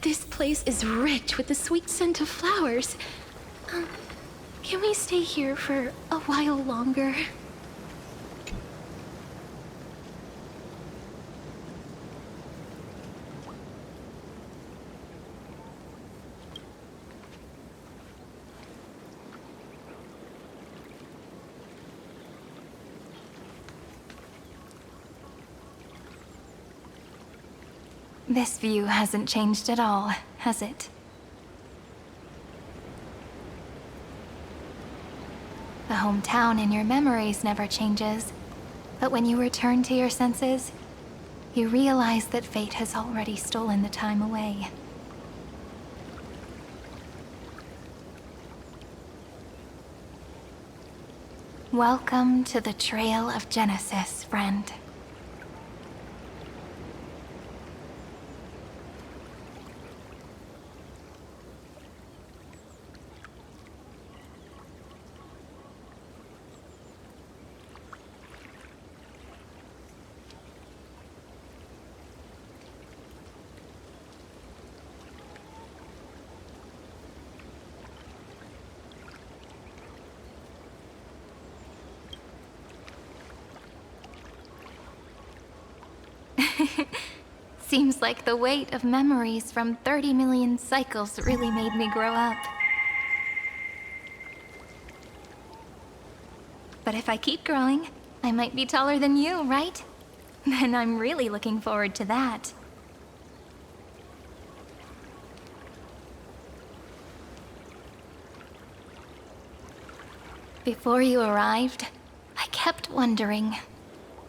This place is rich with the sweet scent of flowers. Can we stay here for a while longer? This view hasn't changed at all, has it? The hometown in your memories never changes, but when you return to your senses, you realize that fate has already stolen the time away. Welcome to the Trail of Genesis, friend. Seems like the weight of memories from 30 million cycles really made me grow up. But if I keep growing, I might be taller than you, right? Then I'm really looking forward to that. Before you arrived, I kept wondering,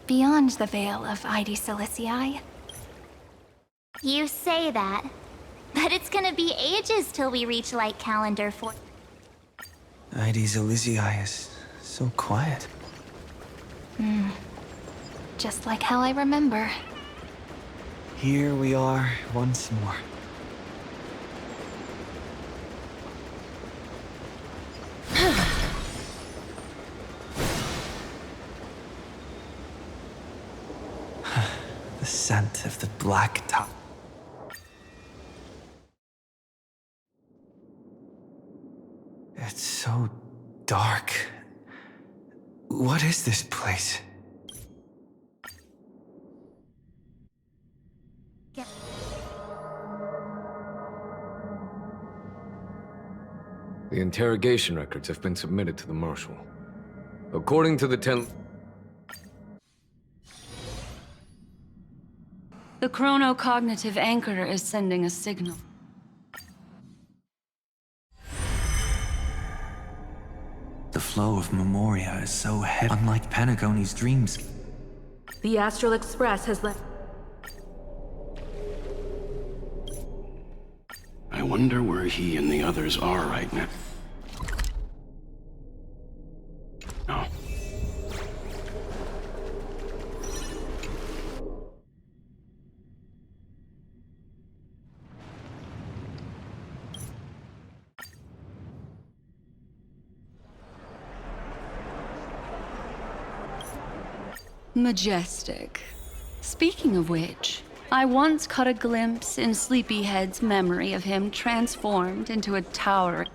beyond the veil of Aedes, Elysiae. You say that, but it's gonna be ages till we reach Light Calendar 4. Aedes, Elysiae is so quiet. Just like how I remember. Here we are once more. The scent of the black top. It's so dark. What is this place? The interrogation records have been submitted to the Marshal. According to the The chronocognitive anchor is sending a signal. The flow of memoria is so heavy, unlike Pentagoni's dreams. The Astral Express has left. I wonder where he and the others are right now. No. Majestic. Speaking of which, I once caught a glimpse in Sleepyhead's memory of him transformed into a tower.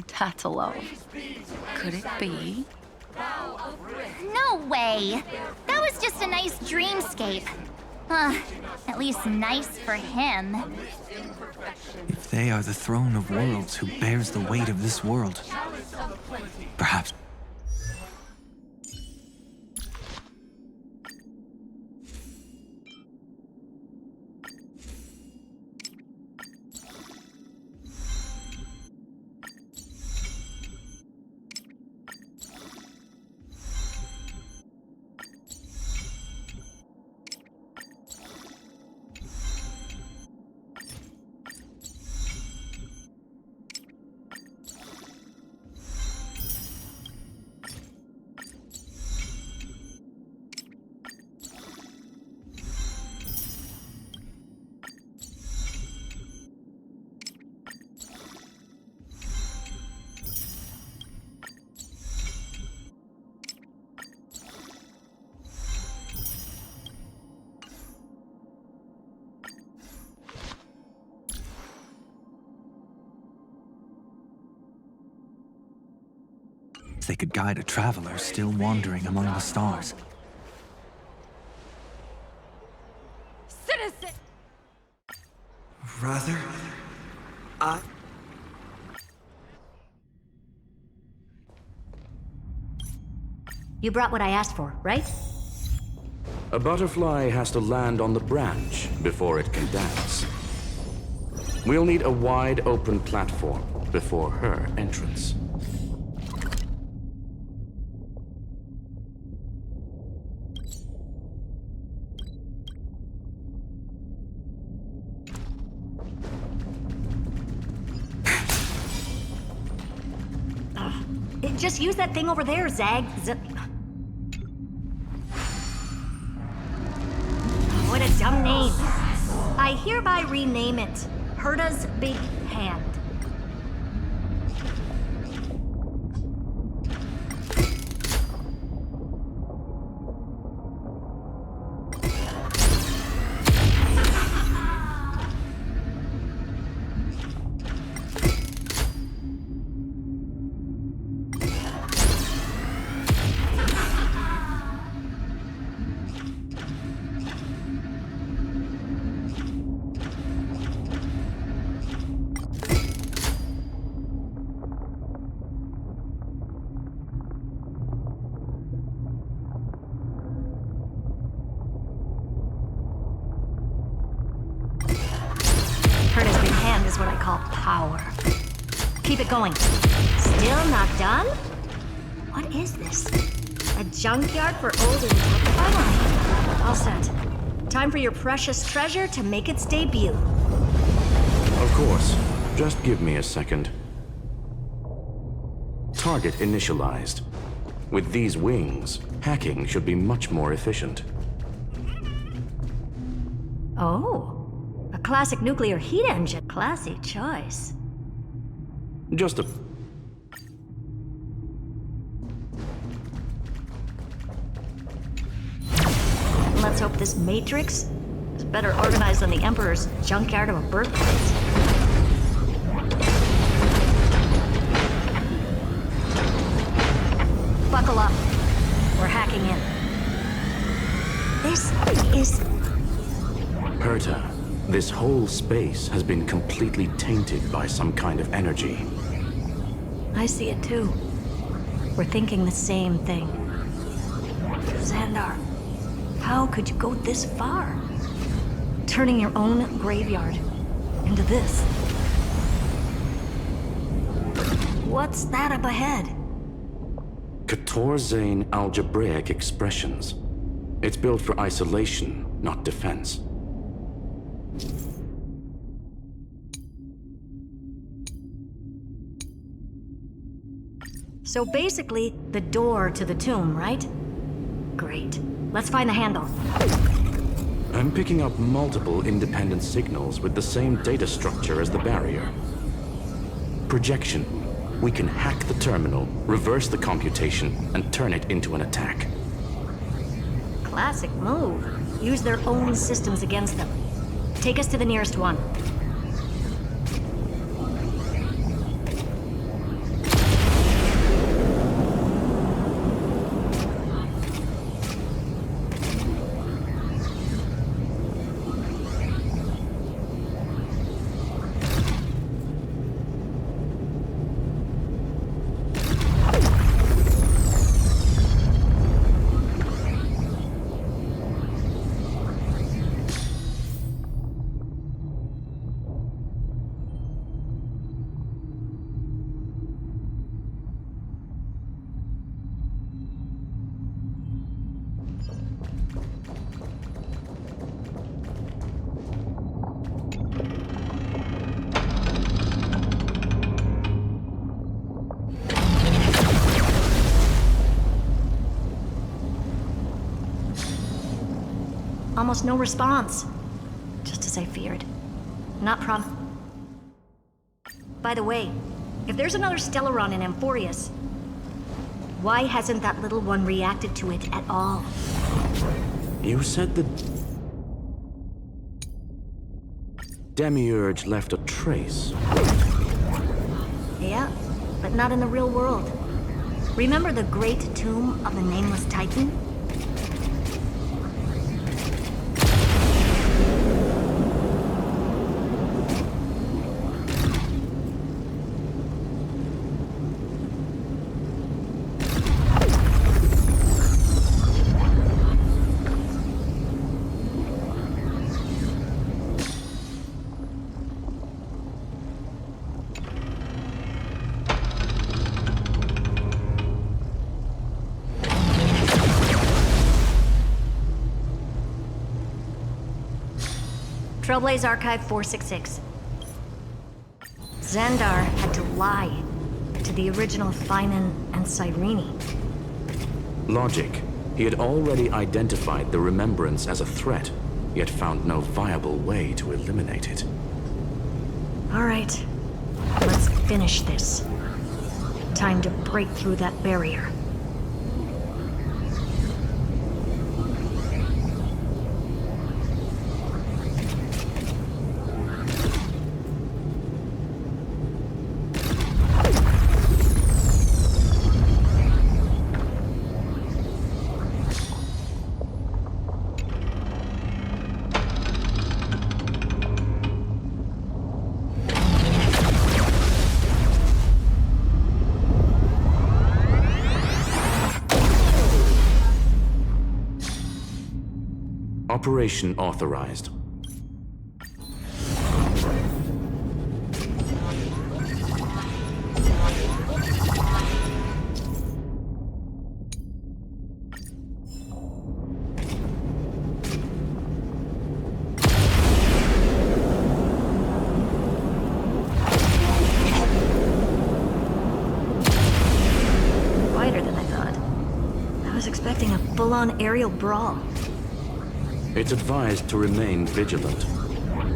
Tattalo. Could it be? No way! That was just a nice dreamscape. At least nice for him. If they are the throne of worlds who bears the weight of this world, perhaps. They could guide a traveler still wandering among the stars. Citizen! Rather, You brought what I asked for, right? A butterfly has to land on the branch before it can dance. We'll need a wide open platform before her entrance. Just use that thing over there, Zag. What a dumb name. I hereby rename it Herta's Big Hand. Herta's Big Hand is what I call power. Keep it going. Still not done? What is this? A junkyard for old and finally. All set. Time for your precious treasure to make its debut. Of course. Just give me a second. Target initialized. With these wings, hacking should be much more efficient. Oh. A classic nuclear heat engine. Classy choice. Just a... Let's hope this Matrix is better organized than the Emperor's junkyard of a birthplace. Buckle up. We're hacking in. This is... Herta, this whole space has been completely tainted by some kind of energy. I see it too. We're thinking the same thing. Zandar, how could you go this far? Turning your own graveyard into this. What's that up ahead? Zane algebraic expressions. It's built for isolation, not defense. So basically, the door to the tomb, right? Great. Let's find the handle. I'm picking up multiple independent signals with the same data structure as the barrier. Projection. We can hack the terminal, reverse the computation, and turn it into an attack. Classic move. Use their own systems against them. Take us to the nearest one. Almost no response. Just as I feared. Not By the way, if there's another Stellaron in Amphorius, why hasn't that little one reacted to it at all? You said the... Demiurge left a trace. Yeah, but not in the real world. Remember the great tomb of the Nameless Titan? Trailblaze Archive 466. Zandar had to lie to the original Finan and Cyrene. Logic. He had already identified the remembrance as a threat, yet found no viable way to eliminate it. All right, let's finish this. Time to break through that barrier. Operation authorized. Quieter than I thought. I was expecting a full-on aerial brawl. It's advised to remain vigilant.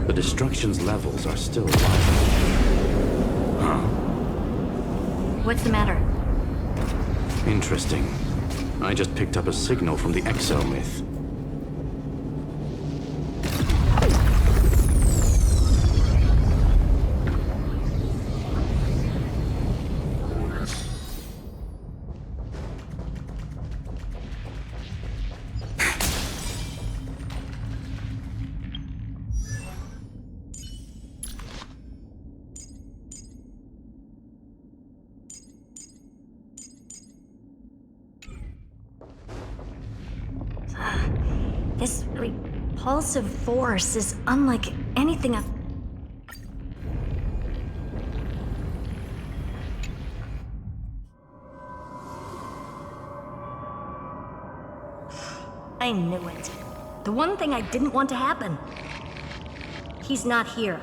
The destruction's levels are still rising. Huh? What's the matter? Interesting. I just picked up a signal from the exomyth. This repulsive force is unlike anything I've... I knew it. The one thing I didn't want to happen. He's not here.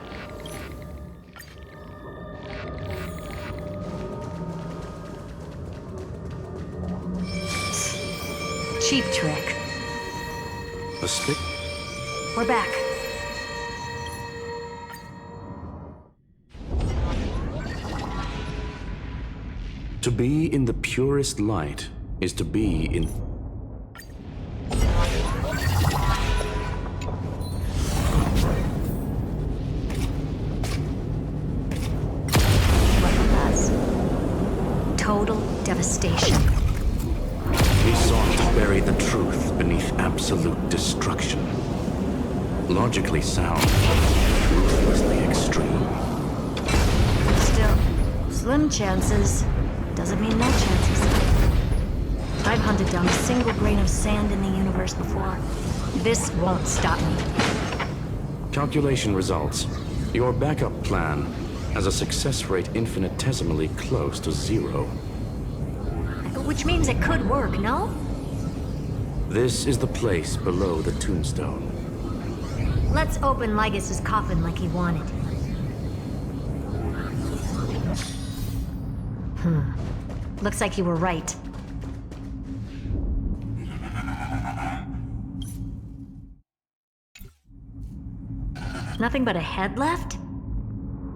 Cheap trick. A spit? We're back. To be in the purest light is to be in... What was? Total devastation. He sought to bury the truth beneath absolute destruction. Logically sound, ruthlessly extreme. Still, slim chances doesn't mean no chances. I've hunted down a single grain of sand in the universe before. This won't stop me. Calculation results. Your backup plan has a success rate infinitesimally close to 0. Which means it could work, no? This is the place below the tombstone. Let's open Lygas's coffin like he wanted. Looks like you were right. Nothing but a head left?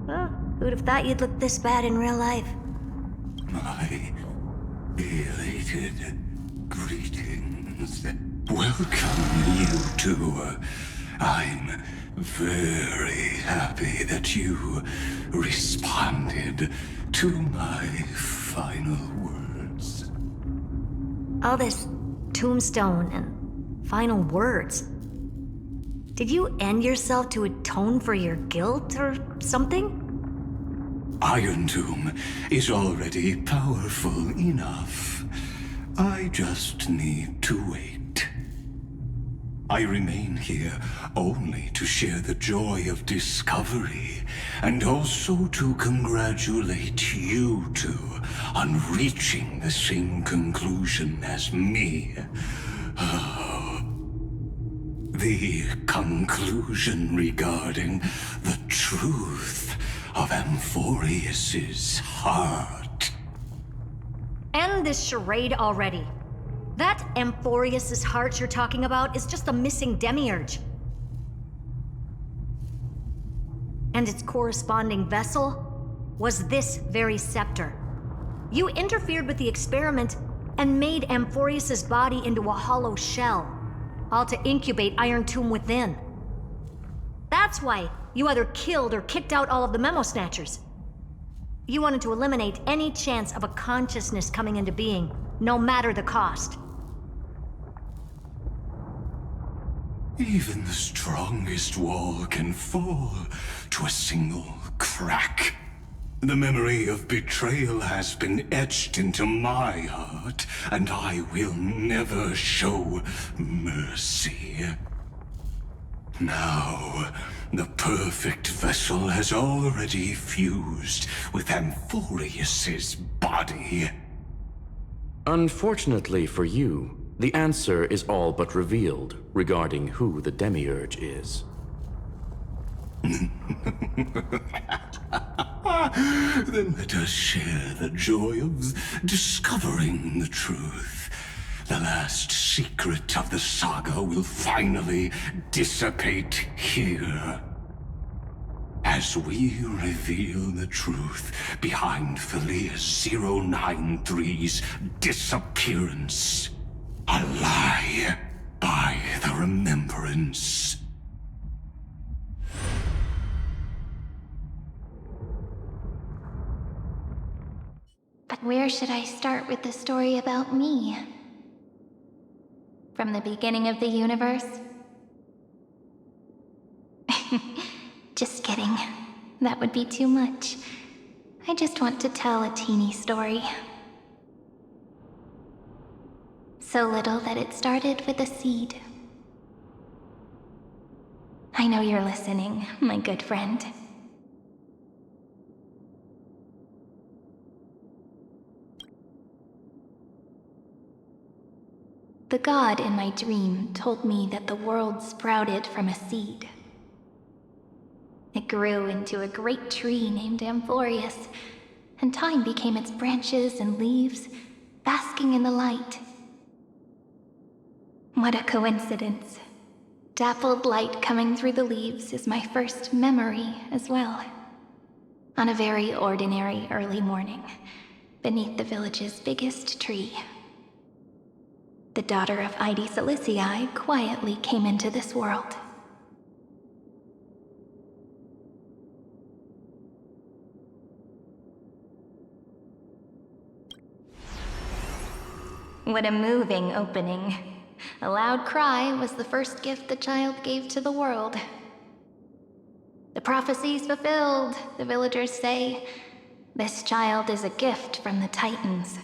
Well, who'd have thought you'd look this bad in real life? My elated greetings. Welcome, you two. I'm very happy that you responded to my final words. All this tombstone and final words. Did you end yourself to atone for your guilt or something? Iron Tomb is already powerful enough. I just need to wait. I remain here only to share the joy of discovery, and also to congratulate you two on reaching the same conclusion as me. The conclusion regarding the truth of Amphorius's heart. End this charade already. That Amphorius's heart you're talking about is just a missing demiurge. And its corresponding vessel was this very scepter. You interfered with the experiment and made Amphorius's body into a hollow shell, all to incubate Iron Tomb within. That's why you either killed or kicked out all of the Memo Snatchers. You wanted to eliminate any chance of a consciousness coming into being, no matter the cost. Even the strongest wall can fall to a single crack. The memory of betrayal has been etched into my heart, and I will never show mercy. Now, the perfect vessel has already fused with Amphorius's body. Unfortunately for you, the answer is all but revealed regarding who the Demiurge is. Then let us share the joy of discovering the truth. The last secret of the saga will finally dissipate here. As we reveal the truth behind Phileas 093's disappearance. A lie by the remembrance. But where should I start with the story about me? From the beginning of the universe? Just kidding. That would be too much. I just want to tell a teeny story. So little that it started with a seed. I know you're listening, my good friend. The god in my dream told me that the world sprouted from a seed. It grew into a great tree named Amphorius, and time became its branches and leaves, basking in the light. What a coincidence. Dappled light coming through the leaves is my first memory as well. On a very ordinary early morning, beneath the village's biggest tree. The daughter of Aedes Elysiae quietly came into this world. What a moving opening. A loud cry was the first gift the child gave to the world. The prophecy's fulfilled, the villagers say. This child is a gift from the Titans.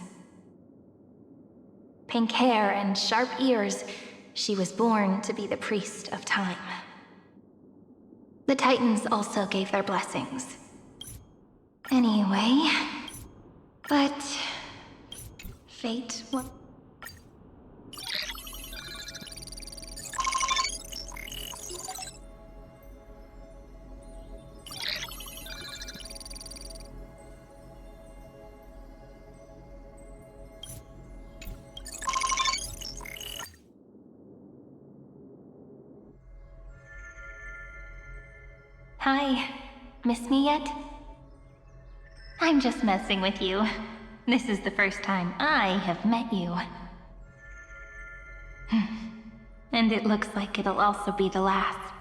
Pink hair and sharp ears, she was born to be the priest of time. The Titans also gave their blessings. Anyway, but fate was... Hi. Miss me yet? I'm just messing with you. This is the first time I have met you. And it looks like it'll also be the last.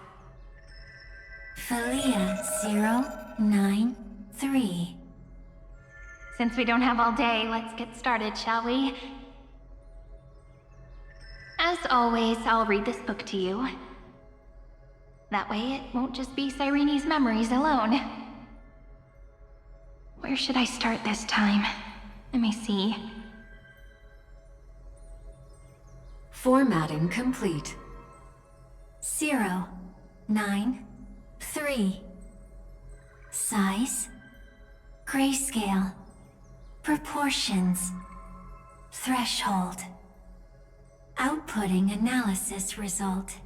Phileas 093. Since we don't have all day, let's get started, shall we? As always, I'll read this book to you. That way it won't just be Cyrene's memories alone. Where should I start this time? Let me see. Formatting complete. 0, 9, 3. Size, grayscale, proportions, threshold. Outputting analysis result.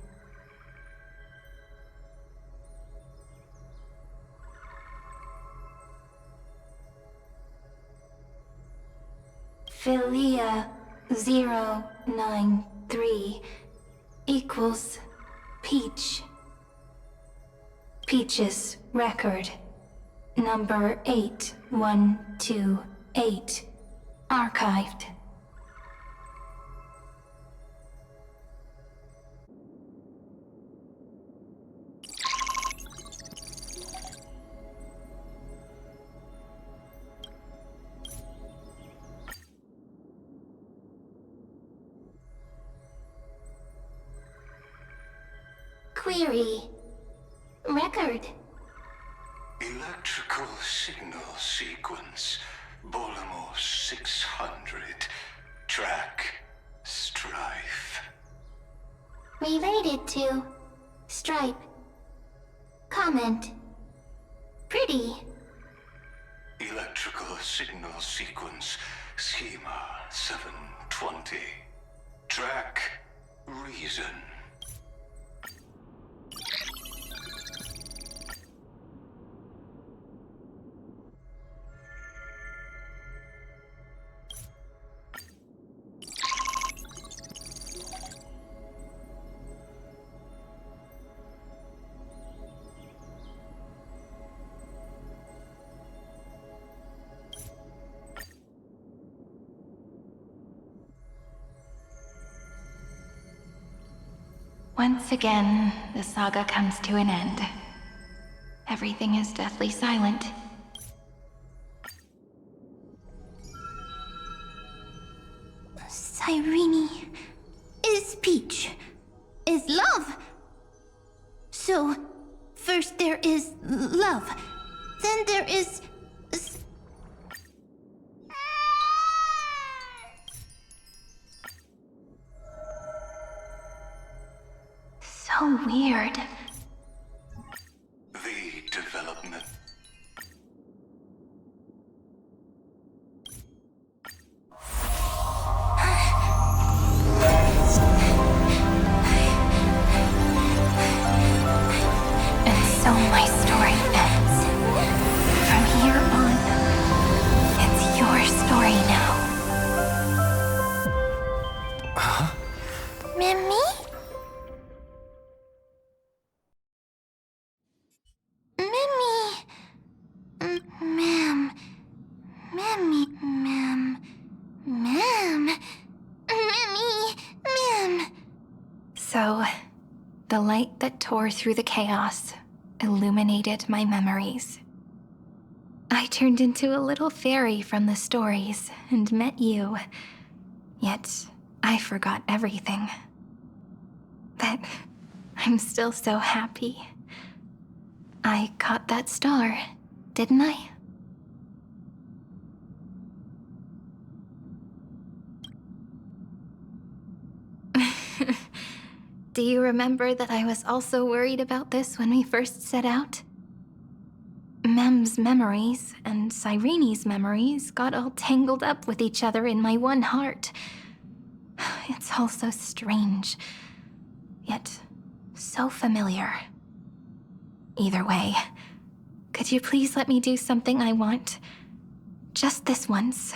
Philia 093 equals Peach. Peach's record. Number 8128. Archived. Query. Record. Electrical signal sequence. Bolamos 600. Track. Strife. Related to. Stripe. Comment. Pretty. Electrical signal sequence. Schema 720. Track. Reason. Once again, the saga comes to an end. Everything is deathly silent. Cyrene is Peach, is love. So, first there is love, then there is... So weird. The development. And so my story ends. From here on, it's your story now. Mimi? So, the light that tore through the chaos illuminated my memories. I turned into a little fairy from the stories and met you. Yet, I forgot everything. But I'm still so happy. I caught that star, didn't I? Do you remember that I was also worried about this when we first set out? Mem's memories and Cyrene's memories got all tangled up with each other in my one heart. It's all so strange, yet so familiar. Either way, could you please let me do something I want? Just this once.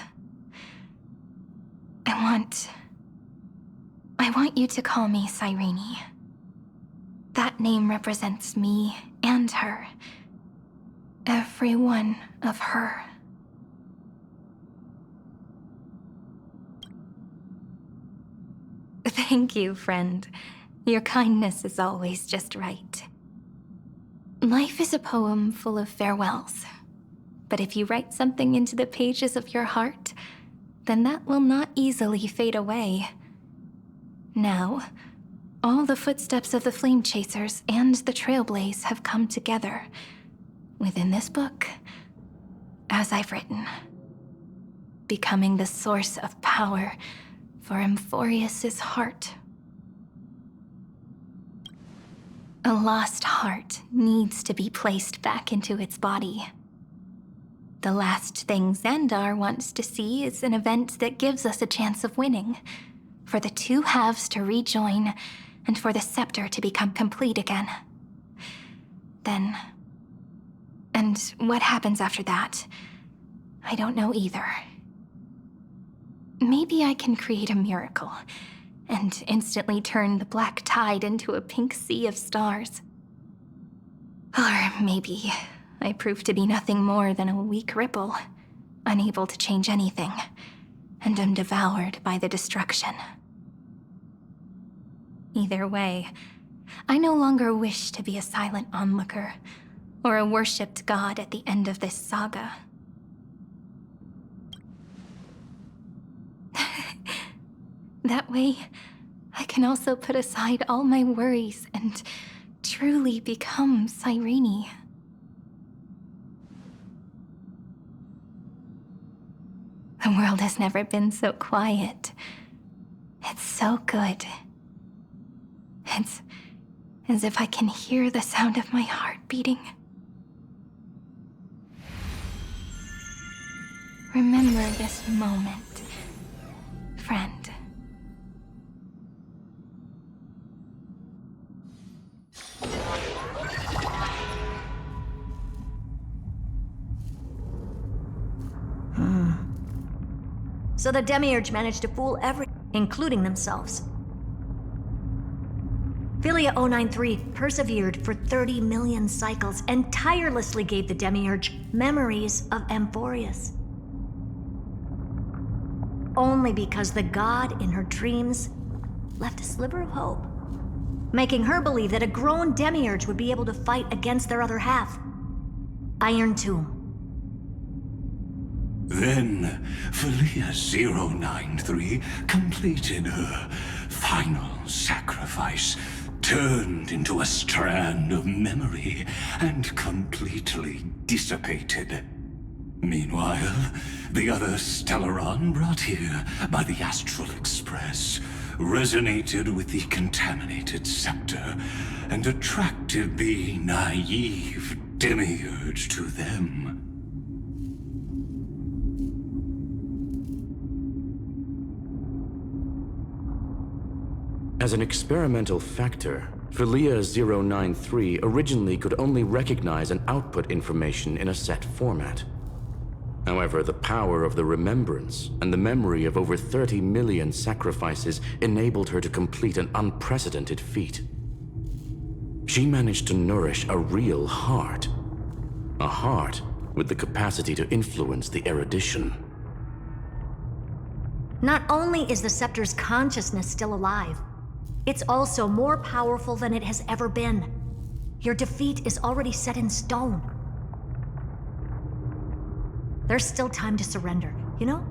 I want you to call me Cyrene. That name represents me and her. Every one of her. Thank you, friend. Your kindness is always just right. Life is a poem full of farewells. But if you write something into the pages of your heart, then that will not easily fade away. Now, all the footsteps of the Flame Chasers and the Trailblaze have come together within this book, as I've written, becoming the source of power for Amphorius's heart. A lost heart needs to be placed back into its body. The last thing Zandar wants to see is an event that gives us a chance of winning, for the two halves to rejoin, and for the scepter to become complete again. Then... and what happens after that, I don't know either. Maybe I can create a miracle, and instantly turn the black tide into a pink sea of stars. Or maybe I prove to be nothing more than a weak ripple, unable to change anything, and am devoured by the destruction. Either way, I no longer wish to be a silent onlooker, or a worshipped god at the end of this saga. That way, I can also put aside all my worries and truly become Cyrene. The world has never been so quiet. It's so good. It's as if I can hear the sound of my heart beating. Remember this moment, friend. So the Demiurge managed to fool including themselves. Philia 093 persevered for 30 million cycles and tirelessly gave the Demiurge memories of Amphorius. Only because the god in her dreams left a sliver of hope, making her believe that a grown Demiurge would be able to fight against their other half, Iron Tomb. Then, Philia 093 completed her final sacrifice, turned into a strand of memory, and completely dissipated. Meanwhile, the other Stellaron brought here by the Astral Express resonated with the contaminated scepter and attracted the naive Demiurge to them. As an experimental factor, Philia 093 originally could only recognize and output information in a set format. However, the power of the remembrance and the memory of over 30 million sacrifices enabled her to complete an unprecedented feat. She managed to nourish a real heart. A heart with the capacity to influence the erudition. Not only is the scepter's consciousness still alive, it's also more powerful than it has ever been. Your defeat is already set in stone. There's still time to surrender, you know?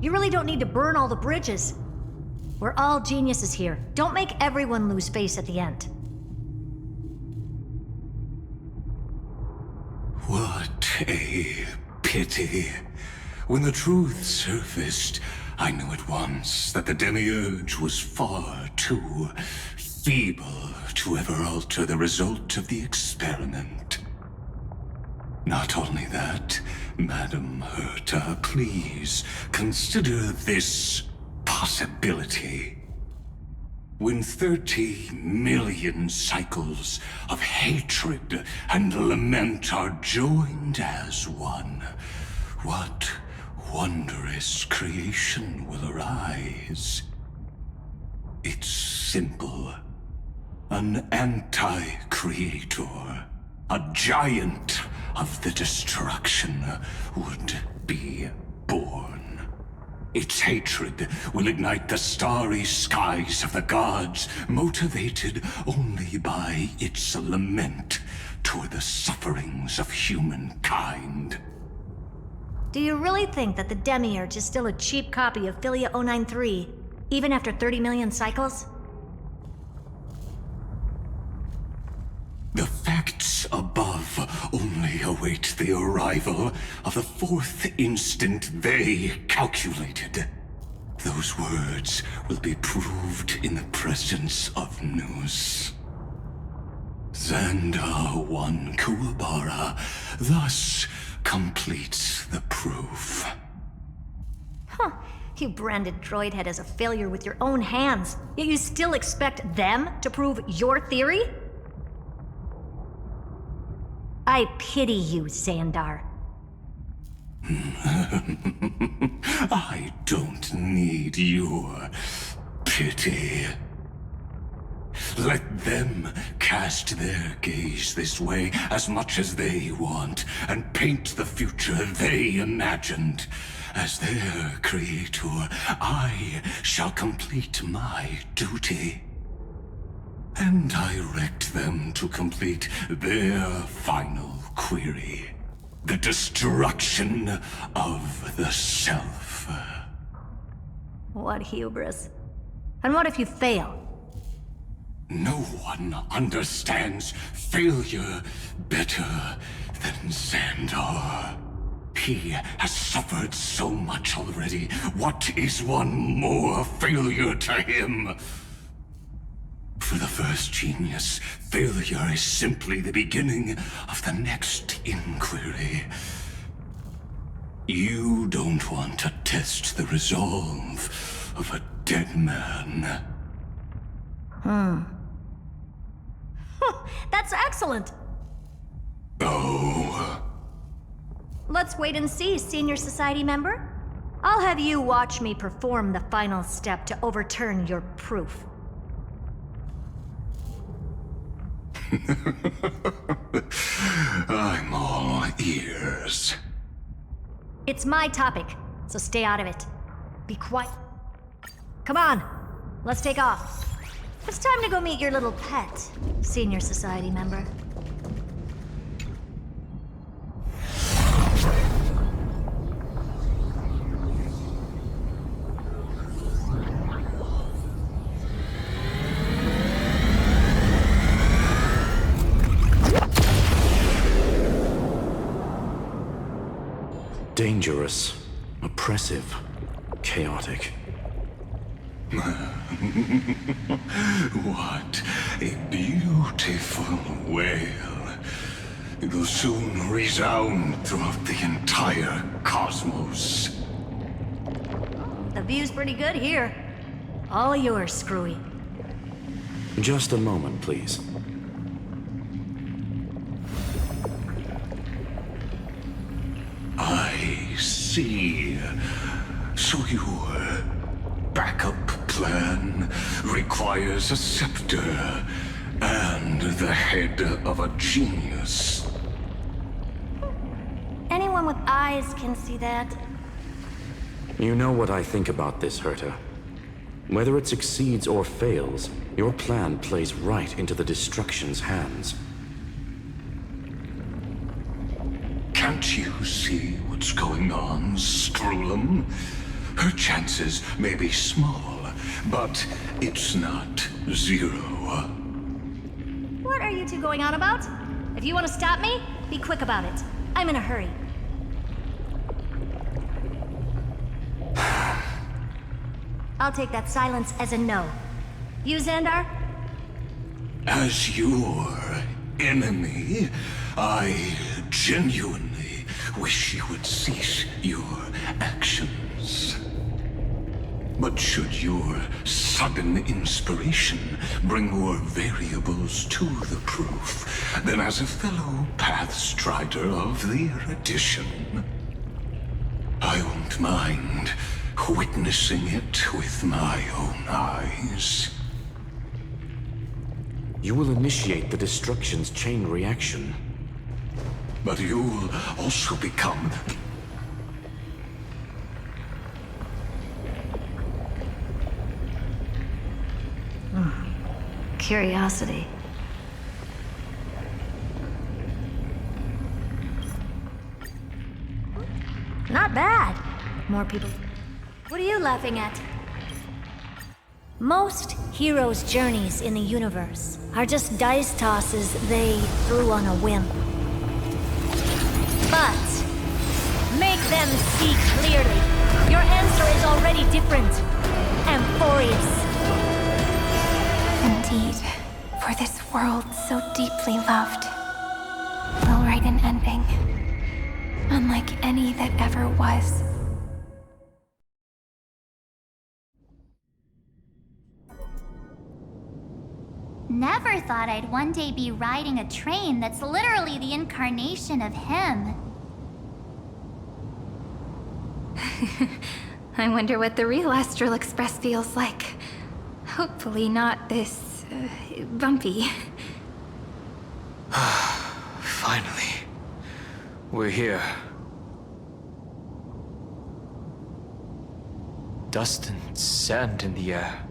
You really don't need to burn all the bridges. We're all geniuses here. Don't make everyone lose face at the end. What a pity. When the truth surfaced, I knew at once that the Demiurge was far too feeble to ever alter the result of the experiment. Not only that, Madam Herta, please consider this possibility. When 30 million cycles of hatred and lament are joined as one, what wondrous creation will arise? It's simple. An anti-creator, a giant of the destruction, would be born. Its hatred will ignite the starry skies of the gods, motivated only by its lament toward the sufferings of humankind. Do you really think that the Demiurge is still a cheap copy of Philia 093, even after 30 million cycles? await the arrival of the fourth instant they calculated. Those words will be proved in the presence of Nous. Zandar won Kuwabara, thus completes the proof. Huh. You branded Droidhead as a failure with your own hands, yet you still expect them to prove your theory? I pity you, Zandar. I don't need your pity. Let them cast their gaze this way as much as they want, and paint the future they imagined. As their creator, I shall complete my duty and direct them to complete their final query. The destruction of the self. What hubris. And what if you fail? No one understands failure better than Zandar. He has suffered so much already. What is one more failure to him? For the first genius, failure is simply the beginning of the next inquiry. You don't want to test the resolve of a dead man. That's excellent! Oh. Let's wait and see, Senior Society member. I'll have you watch me perform the final step to overturn your proof. I'm all ears. It's my topic, so stay out of it. Be quiet. Come on, let's take off. It's time to go meet your little pet, Senior Society member. Dangerous, oppressive, chaotic. What a beautiful wail. It'll soon resound throughout the entire cosmos. The view's pretty good here. All yours, Screwy. Just a moment, please. I see. So your backup plan requires a scepter and the head of a genius. Anyone with eyes can see that. You know what I think about this, Herta. Whether it succeeds or fails, your plan plays right into the destruction's hands. Can't you see what's going on, Strulum? Her chances may be small, but it's not zero. What are you two going on about? If you want to stop me, be quick about it. I'm in a hurry. I'll take that silence as a no. You, Zandar? As your enemy, I genuinely wish you would cease your actions. But should your sudden inspiration bring more variables to the proof, then as a fellow Pathstrider of the Erudition, I won't mind witnessing it with my own eyes. You will initiate the destruction's chain reaction. But you'll also become... Curiosity. Not bad. More people. What are you laughing at? Most heroes' journeys in the universe are just dice tosses they threw on a whim. But make them see clearly. Your answer is already different. Amphorius. Indeed, for this world so deeply loved, will write an ending, unlike any that ever was. Never thought I'd one day be riding a train that's literally the incarnation of him. I wonder what the real Astral Express feels like. Hopefully not this, bumpy. Finally. We're here. Dust and sand in the air.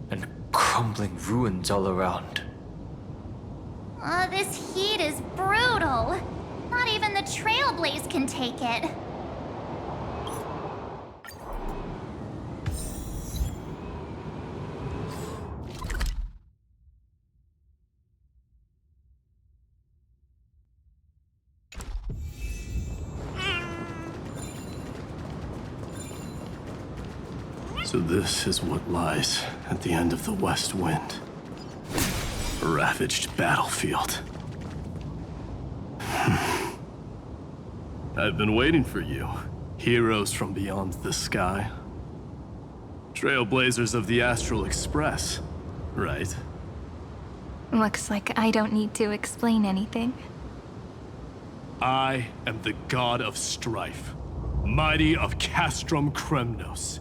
And crumbling ruins all around. This heat is brutal. Not even the Trailblaze can take it. So this is what lies at the end of the West Wind. A ravaged battlefield. I've been waiting for you. Heroes from beyond the sky. Trailblazers of the Astral Express, right? Looks like I don't need to explain anything. I am the god of strife, mighty of Castrum Kremnos.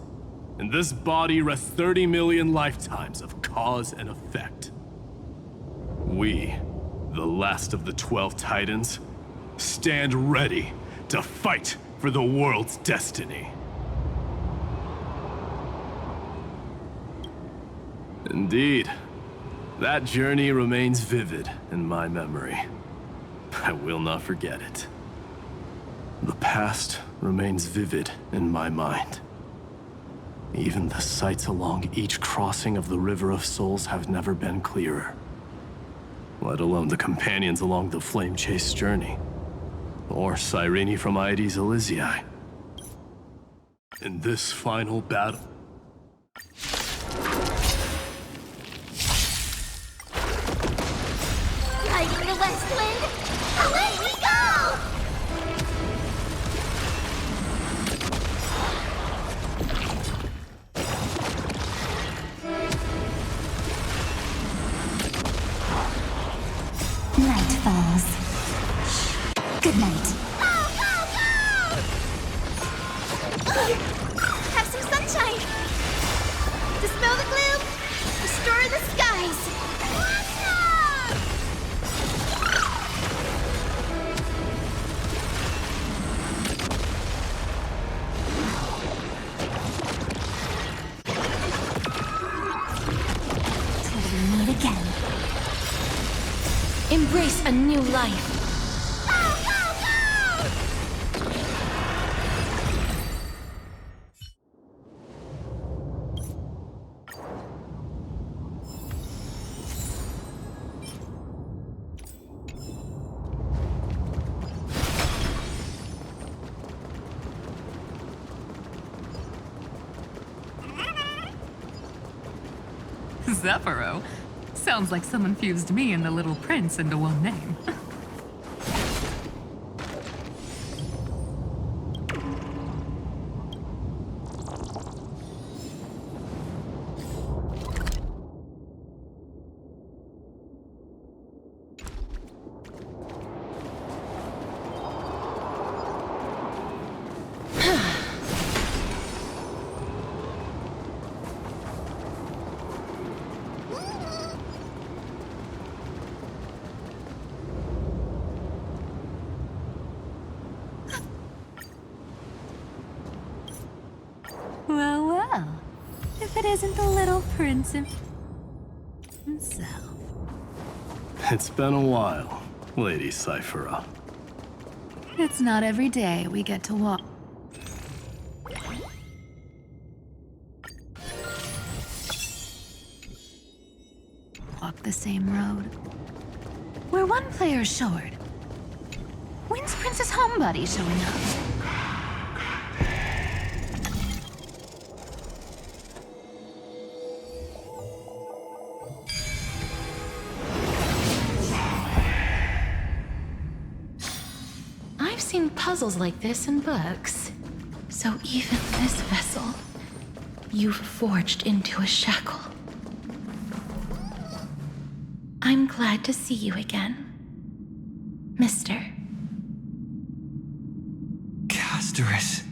In this body rests 30 million lifetimes of cause and effect. We, the last of the 12 Titans, stand ready to fight for the world's destiny. Indeed, that journey remains vivid in my memory. I will not forget it. The past remains vivid in my mind. Even the sights along each crossing of the River of Souls have never been clearer. Let alone the companions along the flame-chased journey. Or Cyrene from Aedes Elysiae. In this final battle... Riding the West Wind, away we go! Night falls. Good night. Have some sunshine. Dispel the gloom. Restore the skies. Till we meet again. Embrace a new life. Zephyro? Sounds like someone fused me and the Little Prince into one name. Well, well. If it isn't the Little Prince himself. It's been a while, Lady Cyphera. It's not every day we get to walk the same road. We're one player short. When's Princess Homebody showing up? I've seen puzzles like this in books. So even this vessel, you've forged into a shackle. I'm glad to see you again, Mister. Casterus.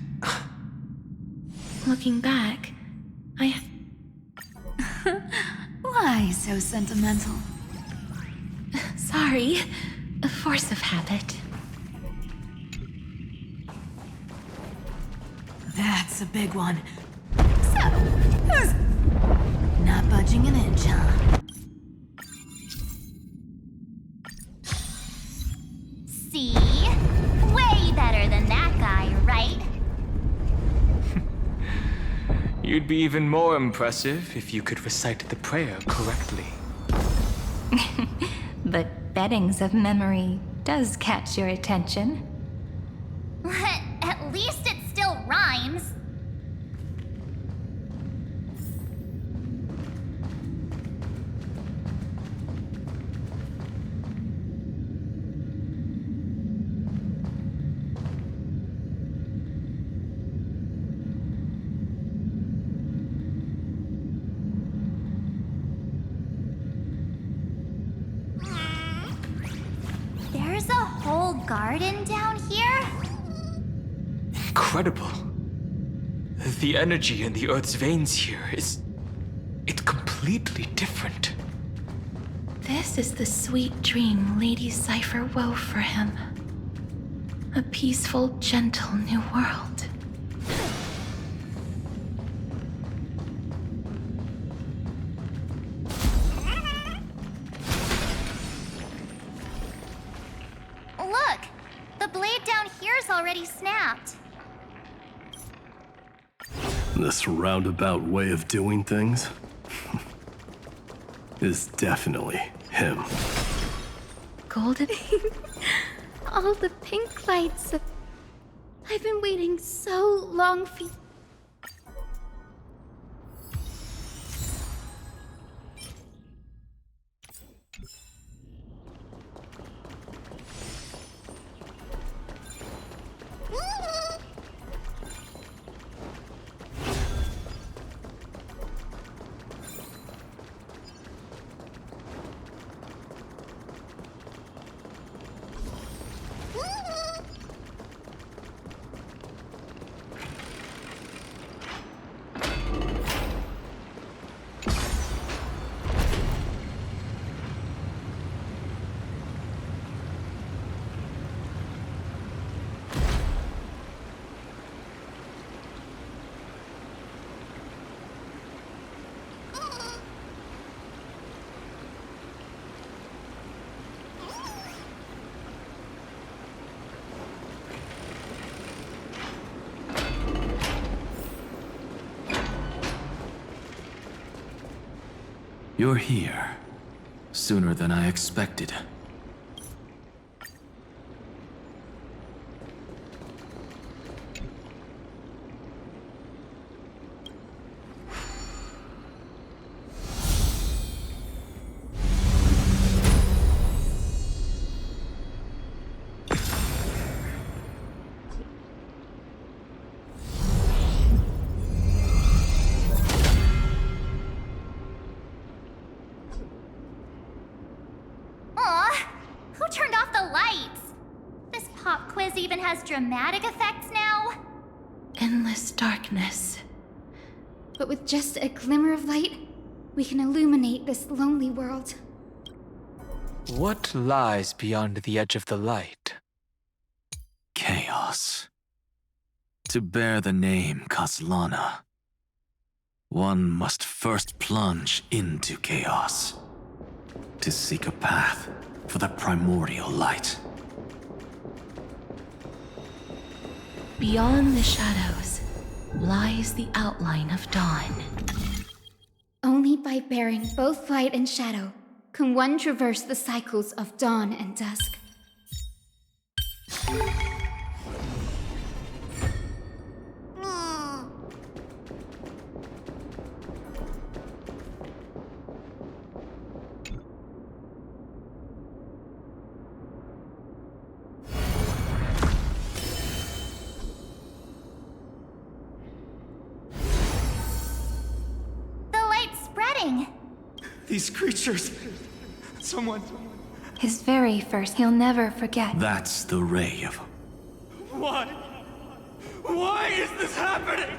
Looking back, Why so sentimental? Sorry, a force of habit. That's a big one. So, who's not budging an inch, huh? See? Way better than that guy, right? You'd be even more impressive if you could recite the prayer correctly. But bettings of memory does catch your attention. At least it still rhymes. There's a whole garden down here? Incredible. The energy in the Earth's veins here it's completely different. This is the sweet dream Lady Cypher wove for him. A peaceful, gentle new world. Look! The blade down here's already snapped. This roundabout way of doing things is definitely him. Golden. All the pink lights. I've been waiting so long for you. You're here. Sooner than I expected. Even has dramatic effects now? Endless darkness. But with just a glimmer of light, we can illuminate this lonely world. What lies beyond the edge of the light? Chaos. To bear the name Kaslana, one must first plunge into chaos to seek a path for the primordial light. Beyond the shadows lies the outline of dawn. Only by bearing both light and shadow can one traverse the cycles of dawn and dusk. These creatures... Someone... His very first, he'll never forget. That's the ray of... Why? Why is this happening?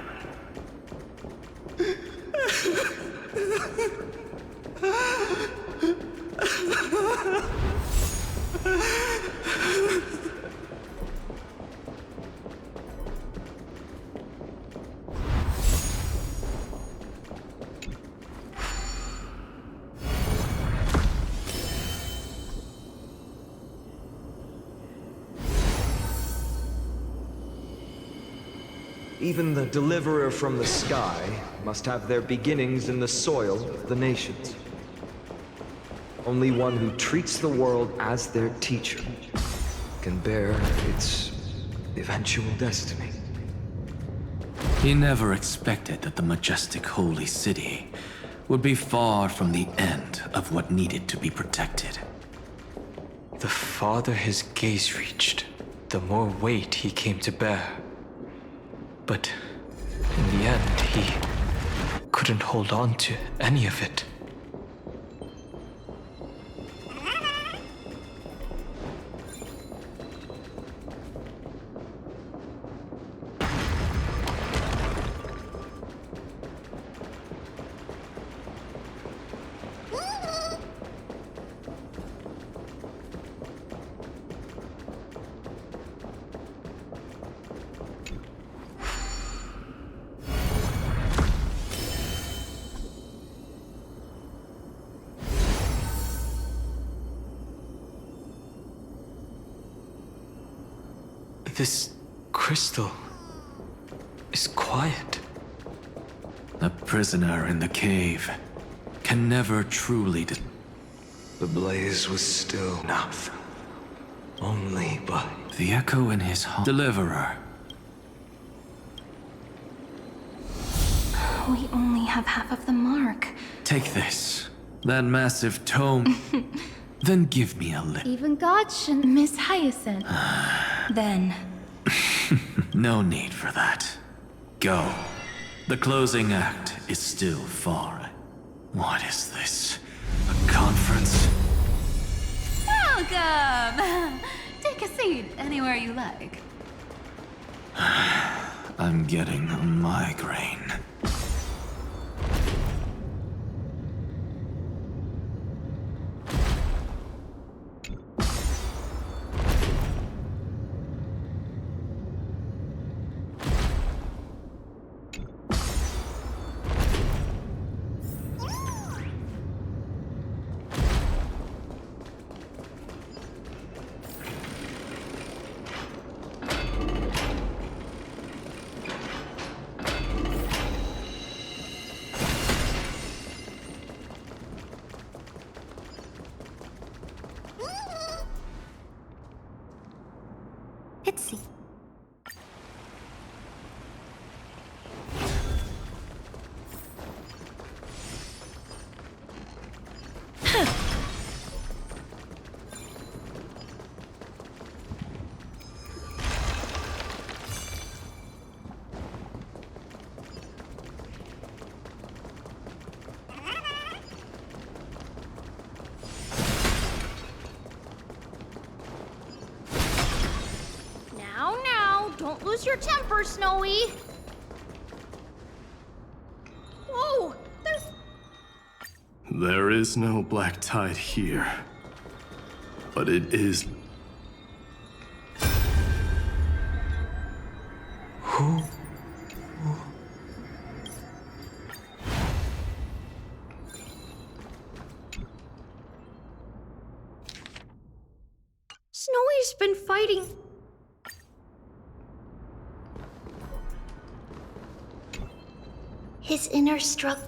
Even the deliverer from the sky must have their beginnings in the soil of the nations. Only one who treats the world as their teacher can bear its eventual destiny. He never expected that the majestic holy city would be far from the end of what needed to be protected. The farther his gaze reached, the more weight he came to bear. But in the end, he couldn't hold on to any of it. This crystal is quiet. A prisoner in the cave can never truly... The blaze was still enough. Only by... The echo in his heart... Deliverer. We only have half of the mark. Take this. That massive tome. Then give me a lift. Even God shouldn't miss Hyacinth. Then... No need for that. Go. The closing act is still far. What is this? A conference? Welcome! Take a seat anywhere you like. I'm getting a migraine. Don't lose your temper, Snowy! Whoa! There is no black tide here. But it is... Who? Snowy's been fighting... His inner struggle.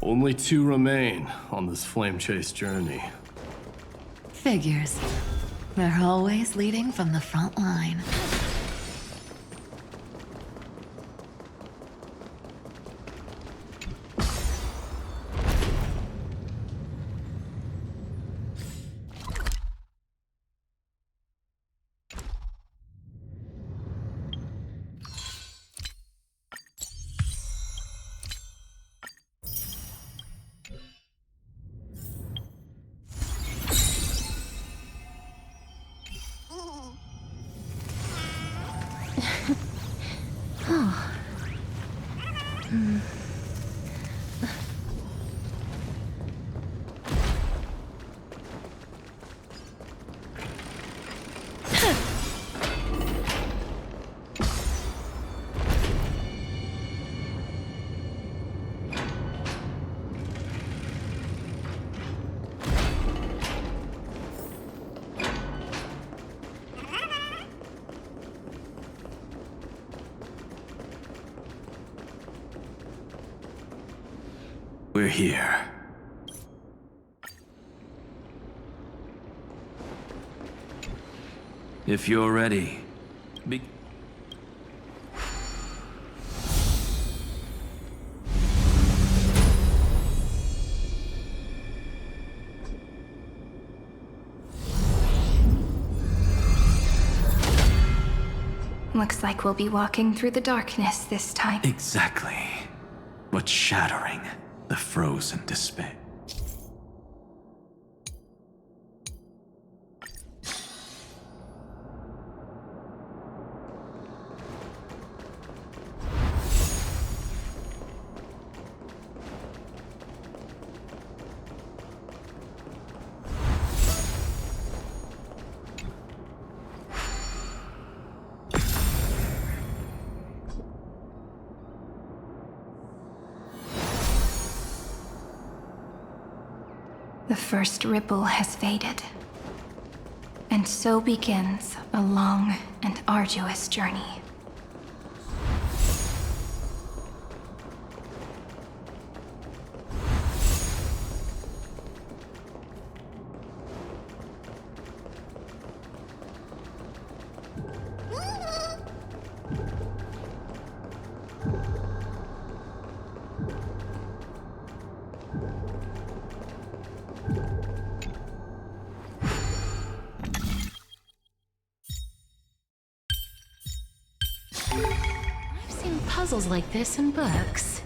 Only 2 remain on this flame chase journey. Figures. They're always leading from the front line. We're here. If you're ready, Looks like we'll be walking through the darkness this time. Exactly. But shattering the frozen despair. The first ripple has faded. And so begins a long and arduous journey. I've seen puzzles like this in books.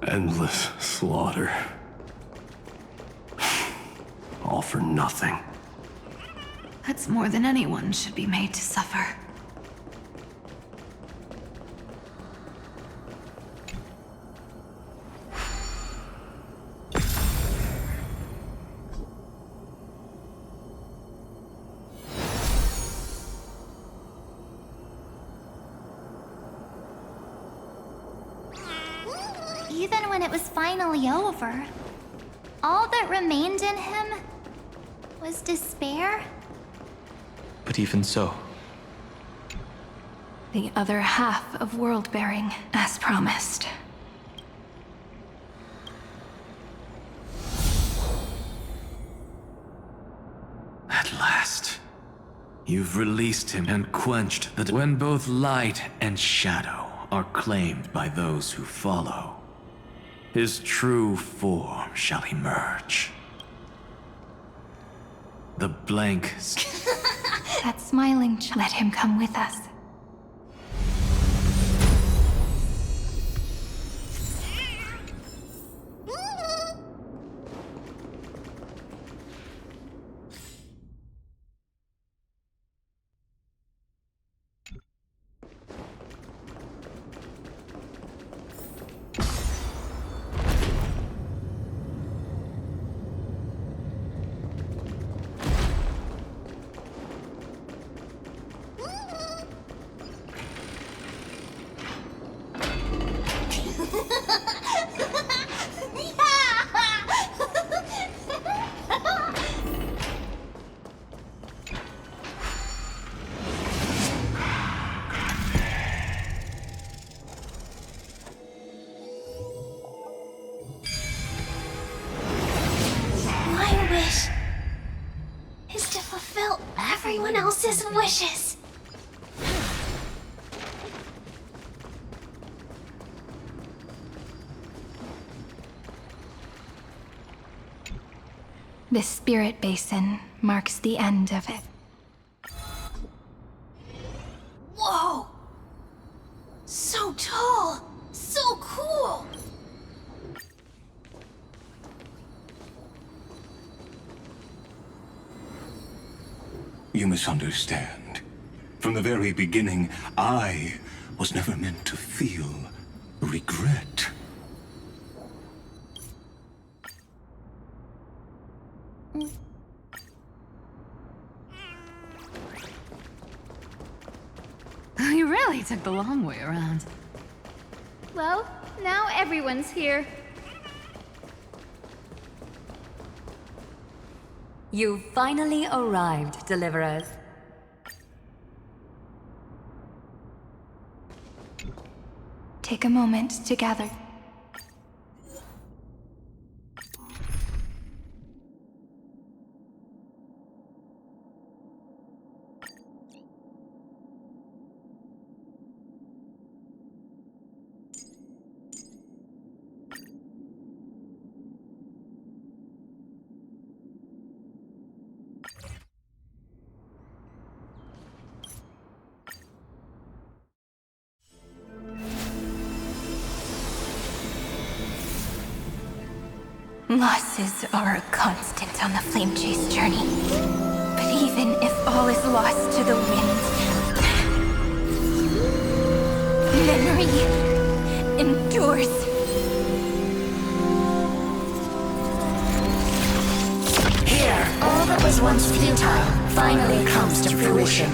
Endless slaughter. All for nothing. That's more than anyone should be made to suffer. Even when it was finally over, all that remained in him was despair. But even so, The other half of worldbearing, as promised. At last, you've released him and quenched the... When both light and shadow are claimed by those who follow, his true form shall emerge. The blank... That smiling let him come with us. My wish is to fulfill everyone else's wishes. This spirit basin marks the end of it. Whoa! So tall! So cool! You misunderstand. From the very beginning, I was never meant to feel regret. You really took the long way around. Well, now everyone's here. You finally arrived, Deliverers. Take a moment to gather. Losses are a constant on the Flame Chase journey. But even if all is lost to the wind, memory endures. Here, all that was once futile finally comes to fruition.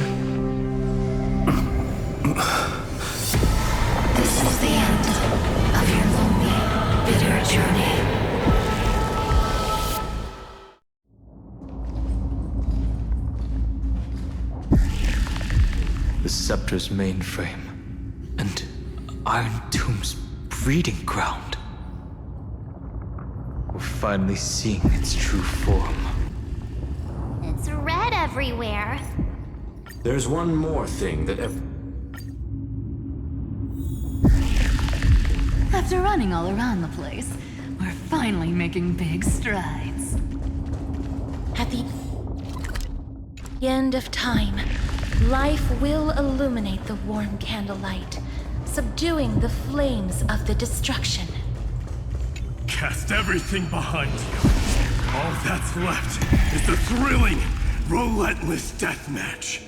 This is the end of your lonely, bitter journey. the Scepter's mainframe, and Iron Tomb's breeding ground. We're finally seeing its true form. It's red everywhere. There's one more thing that After running all around the place, we're finally making big strides. At the end of time, life will illuminate the warm candlelight, subduing the flames of the destruction. Cast everything behind you. All that's left is the thrilling, relentless deathmatch.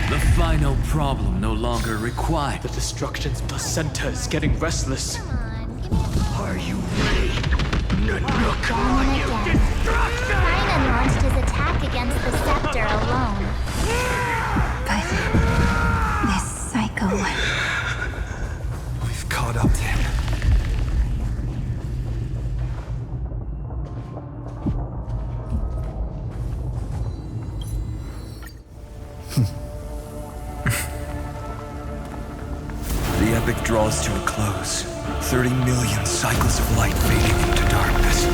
The final problem no longer required. The destruction's placenta is getting restless. Are you ready? Gone again. Kainen launched his attack against the scepter alone. But this cycle... We've caught up to him. epic draws to a close. 30 million cycles of light fading into darkness.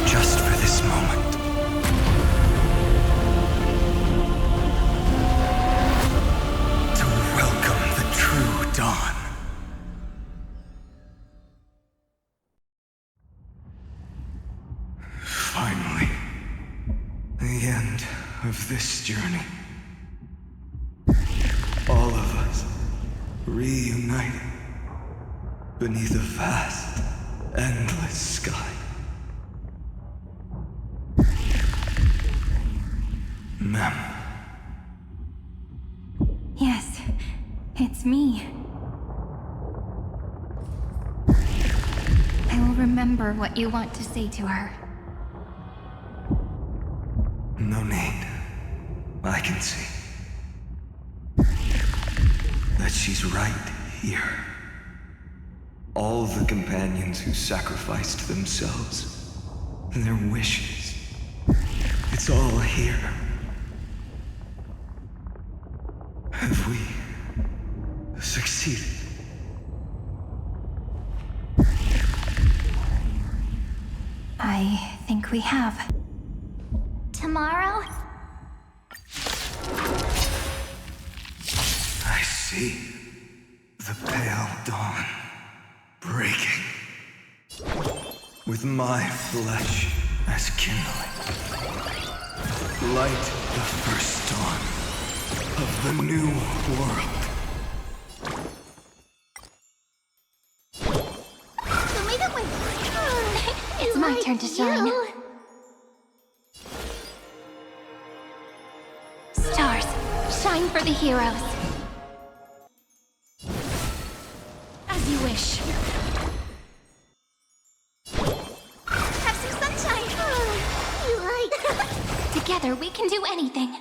Just for this moment. To welcome the true dawn. Finally. The end of this journey. All of us reunited beneath a vast, endless sky. Mem. Yes, it's me. I will remember what you want to say to her. No need. I can see that she's right here. All the companions who sacrificed themselves, their wishes, it's all here. Have we succeeded? I think we have. Tomorrow? I see the pale dawn breaking, with my flesh as kindling. Light the first dawn of the new world. It's my turn to shine. Stars, shine for the heroes. As you wish. Have some sunshine! You like... Together we can do anything.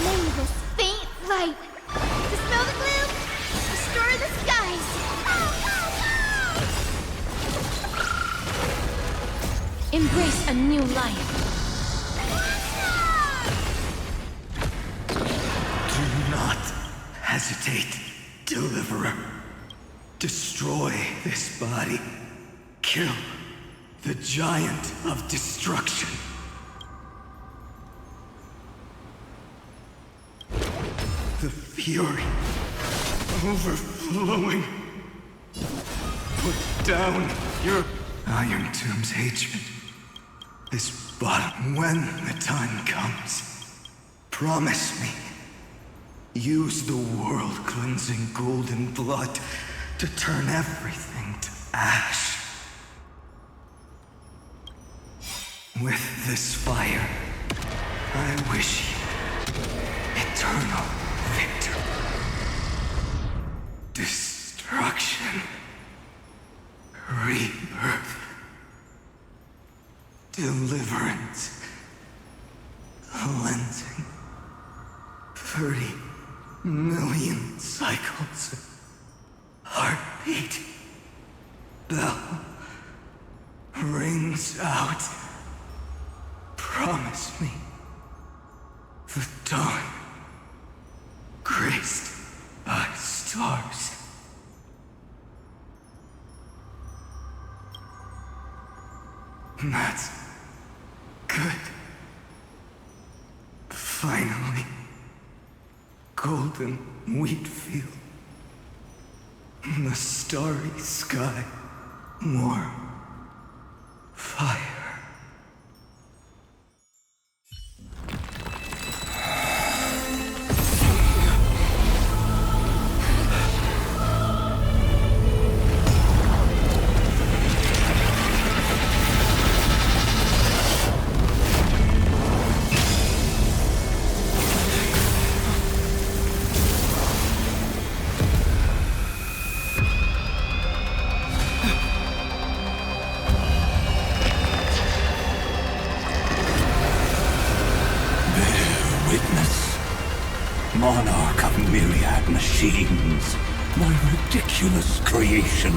May this faint light dispel the gloom, destroy the skies. Embrace a new life. Do not hesitate, Deliverer. Destroy this body. Kill the giant of destruction. The fury overflowing. Put down your Iron Tomb's hatred. This bottom when the time comes. Promise me. Use the world-cleansing golden blood to turn everything to ash. With this fire, I wish you eternal victory. Destruction. Rebirth. Deliverance. Cleansing. 30 million cycles. Heartbeat. Bell. Rings out. Promise me. The dawn. Graced by stars. That's good. Finally. Golden wheat field. The starry sky. Warm. Fire. Monarch of myriad machines, my ridiculous creation.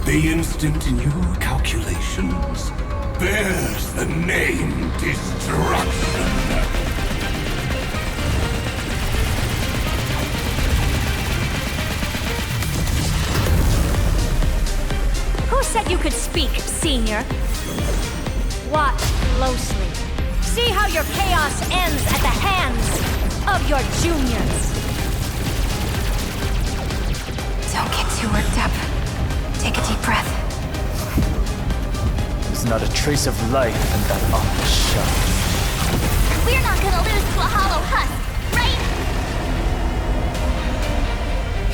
Be instant in your calculations. Bears the name Destruction. Who said you could speak, Senior? Watch closely. See how your chaos ends at the hands of your juniors. Don't get too worked up. Take a deep breath. There's not a trace of life in that awful shell. We're not gonna lose to a hollow husk, right?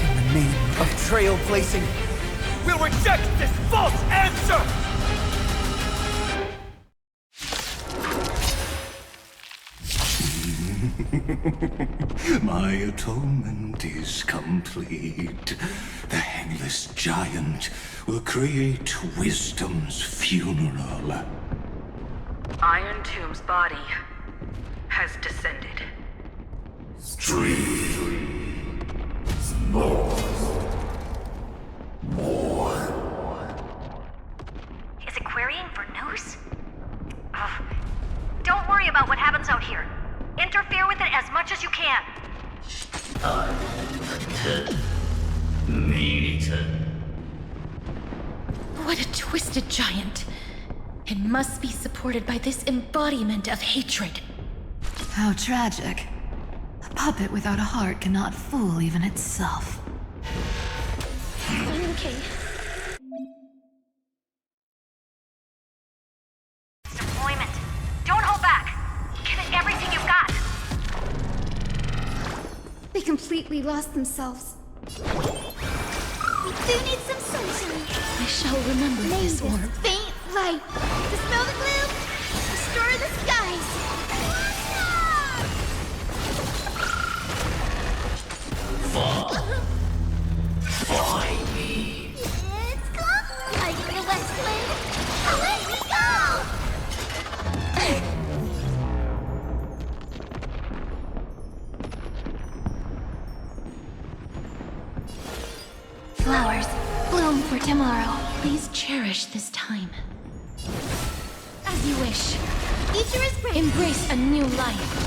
In the name of trailblazing, we'll reject this false answer! My atonement is complete. The Nameless giant will create wisdom's funeral. Iron Tomb's body has descended. Streams more. Is it querying for news? Ugh. Don't worry about what happens out here. Interfere with it as much as you can. What a twisted giant. It must be supported by this embodiment of hatred. How tragic. A puppet without a heart cannot fool even itself. I'm okay. Deployment. Don't hold back. Give it everything you've got. They completely lost themselves. We do need some sunshine. I shall remember this orb. Faint light. Dispel the gloom. Restore the skies. Find me. It's close. Light in the west wind. Away we go! Flowers, bloom for tomorrow. Please cherish this time. As you wish. Future is bright. Embrace a new life.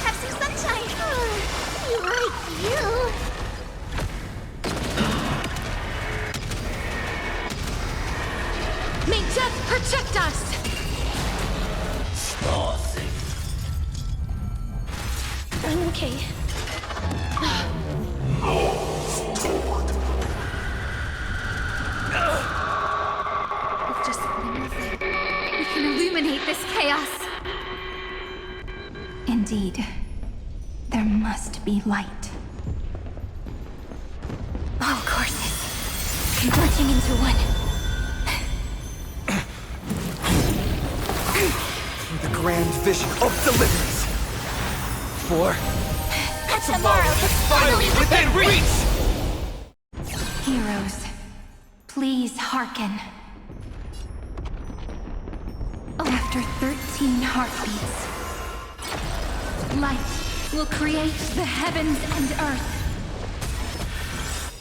Have some sunshine. You like you. May death protect us! I'm okay. With just one more thing, we can illuminate this chaos. Indeed, there must be light. All courses converging into one. For the grand vision of deliverance. For tomorrow is finally within reach! Heroes, please hearken. After 13 heartbeats, light will create the heavens and earth.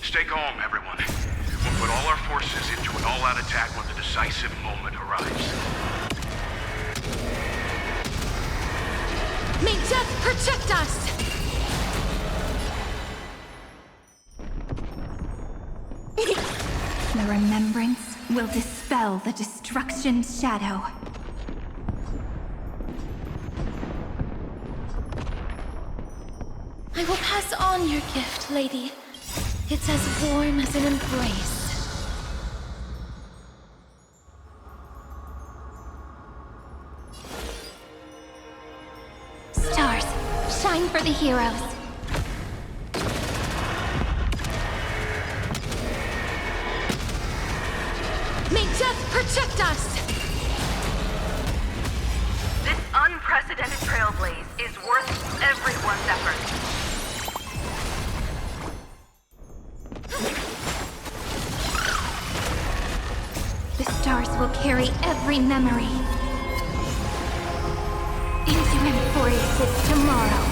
Stay calm, everyone. We'll put all our forces into an all-out attack when the decisive moment arrives. May death protect us! The remembrance will dispel the destruction's shadow. I will pass on your gift, lady. It's as warm as an embrace. Stars, shine for the heroes. May death protect us! This unprecedented trailblaze is worth everyone's effort. The stars will carry every memory into embraces tomorrow.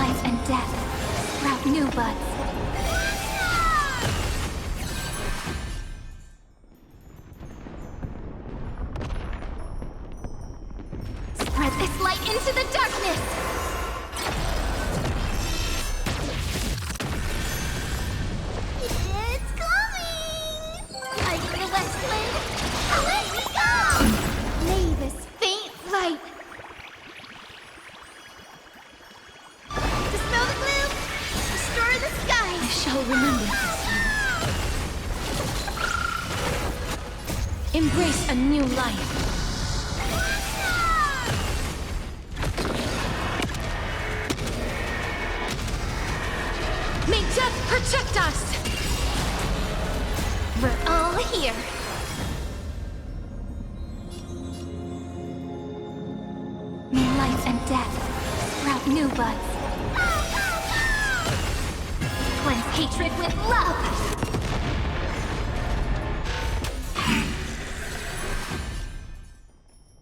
life and death sprout new buds. Spread this light into the darkness! It's coming! Lighting the Westland! Away we go! May this faint light dispel the gloom, restore the sky! I shall remember this. Embrace a new life. May death protect us! We're all here. May life and death sprout new buds. Cleanse hatred with love!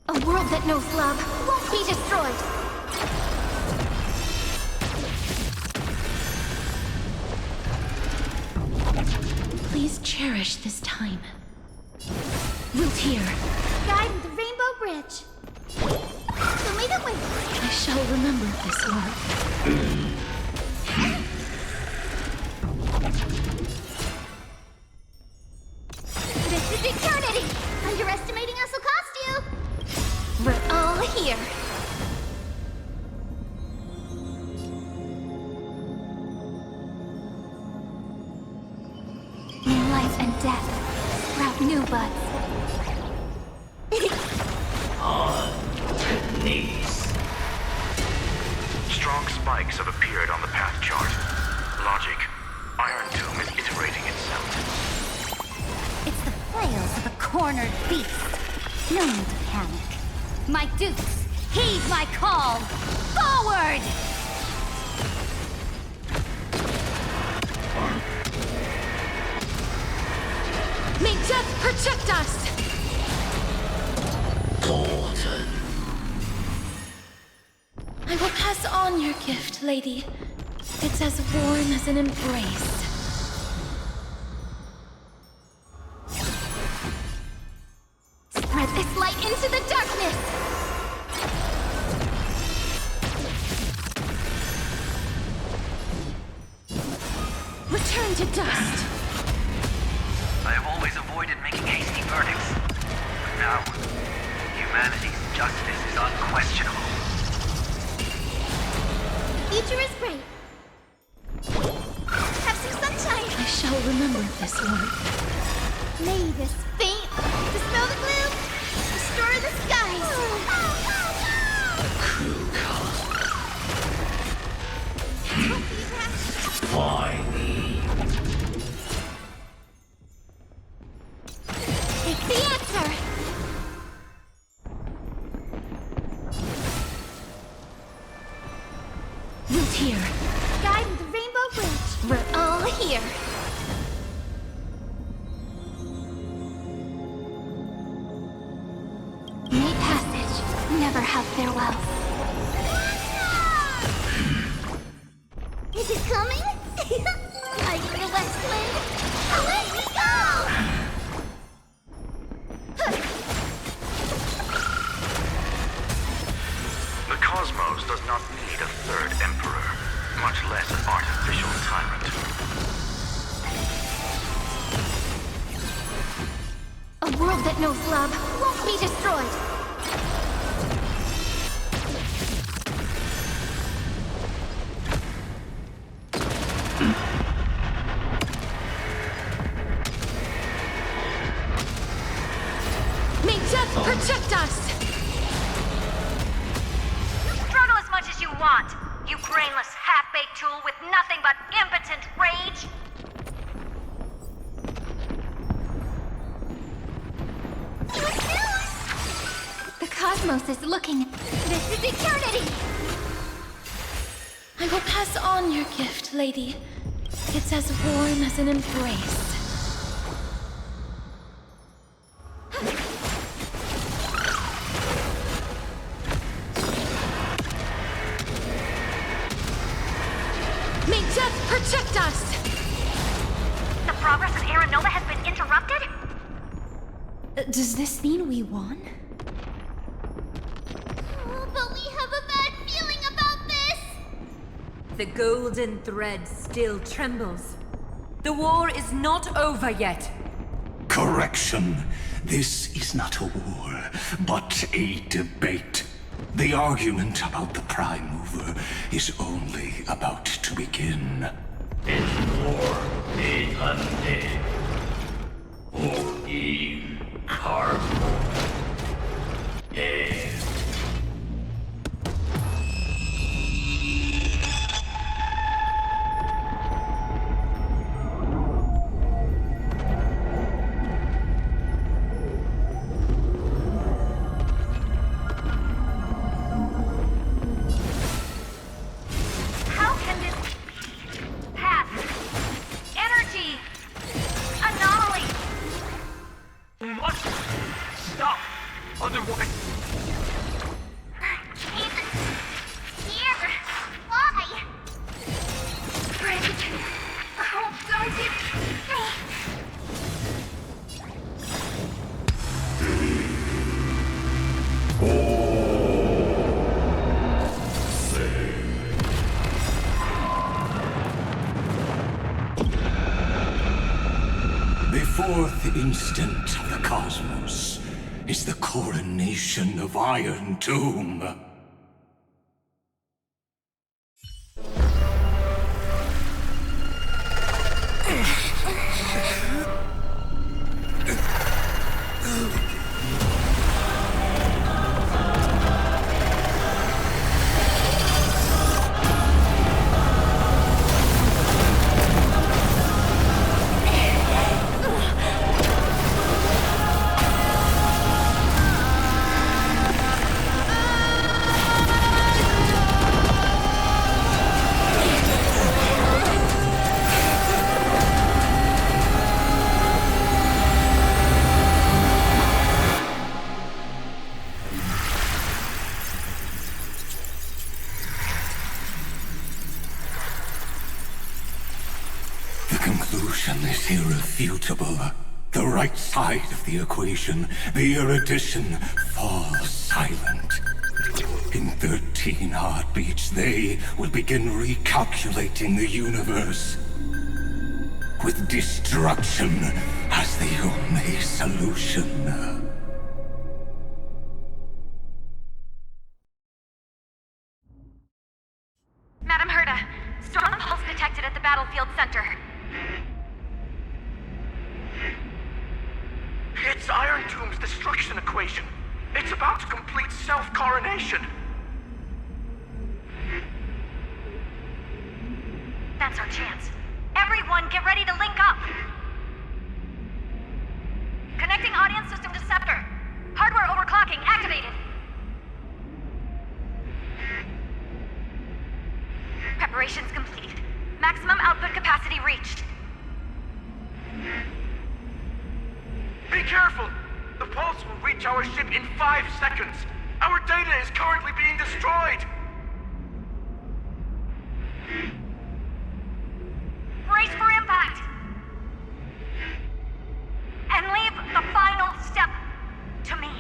A world that knows love won't be destroyed! Please cherish this time. Root here. Guiding the Rainbow Bridge. Show me the way. I shall remember this world. This is eternity! Underestimating us will cost you! We're all here. May life and death sprout new buds. Strong spikes have appeared on the path chart. Logic. Iron Tomb is iterating itself. It's the flails of a cornered beast. No need to panic. My dukes, heed my call! Forward! May death protect us! I will pass on your gift, lady. It's as warm as an embrace. Spread this light into the darkness! Return to dust! I have always avoided making hasty verdicts. But now, humanity's justice is unquestionable. The future is bright. Have some sunshine! I shall remember this world. May this faint dispel the gloom, restore the skies! Don't be rash. Why me? Take the answer! Root here. Guiding the Rainbow Bridge. We're all here. May passage never have farewell. Is it coming? Lighting the Westland. Away we go! The cosmos does not need a third emperor, much less an artificial tyrant. A world that knows love won't be destroyed. May death protect us! Struggle as much as you want, you brainless half-baked tool with nothing but impotent rage! The cosmos is looking. This is eternity! I will pass on your gift, lady. It's as warm as an embrace. Protect us! The progress of Aeronova has been interrupted? Does this mean we won? Oh, but we have a bad feeling about this! The golden thread still trembles. The war is not over yet. Correction. This is not a war, but a debate. The argument about the Prime Mover is only about to begin. It's war made undead. Or in cargo. Dead. How can this path, energy, anomaly? Must stop. Otherwise. Jesus! Here! Why? Friend, oh, don't it? The fourth instant of the cosmos is the coronation of Iron Tomb. The conclusion is irrefutable. The right side of the equation, the erudition, falls silent. In 13 heartbeats, they will begin recalculating the universe. With destruction as the only solution. Madam Herda, strong pulse detected at the battlefield center. It's Iron Tomb's destruction equation. It's about to complete self-coronation. That's our chance. Everyone, get ready to link up! Connecting audience system to Scepter. Hardware overclocking activated. Preparations complete. Maximum output capacity reached. Be careful! The pulse will reach our ship in 5 seconds. Our data is currently being destroyed. Brace for impact! And leave the final step to me.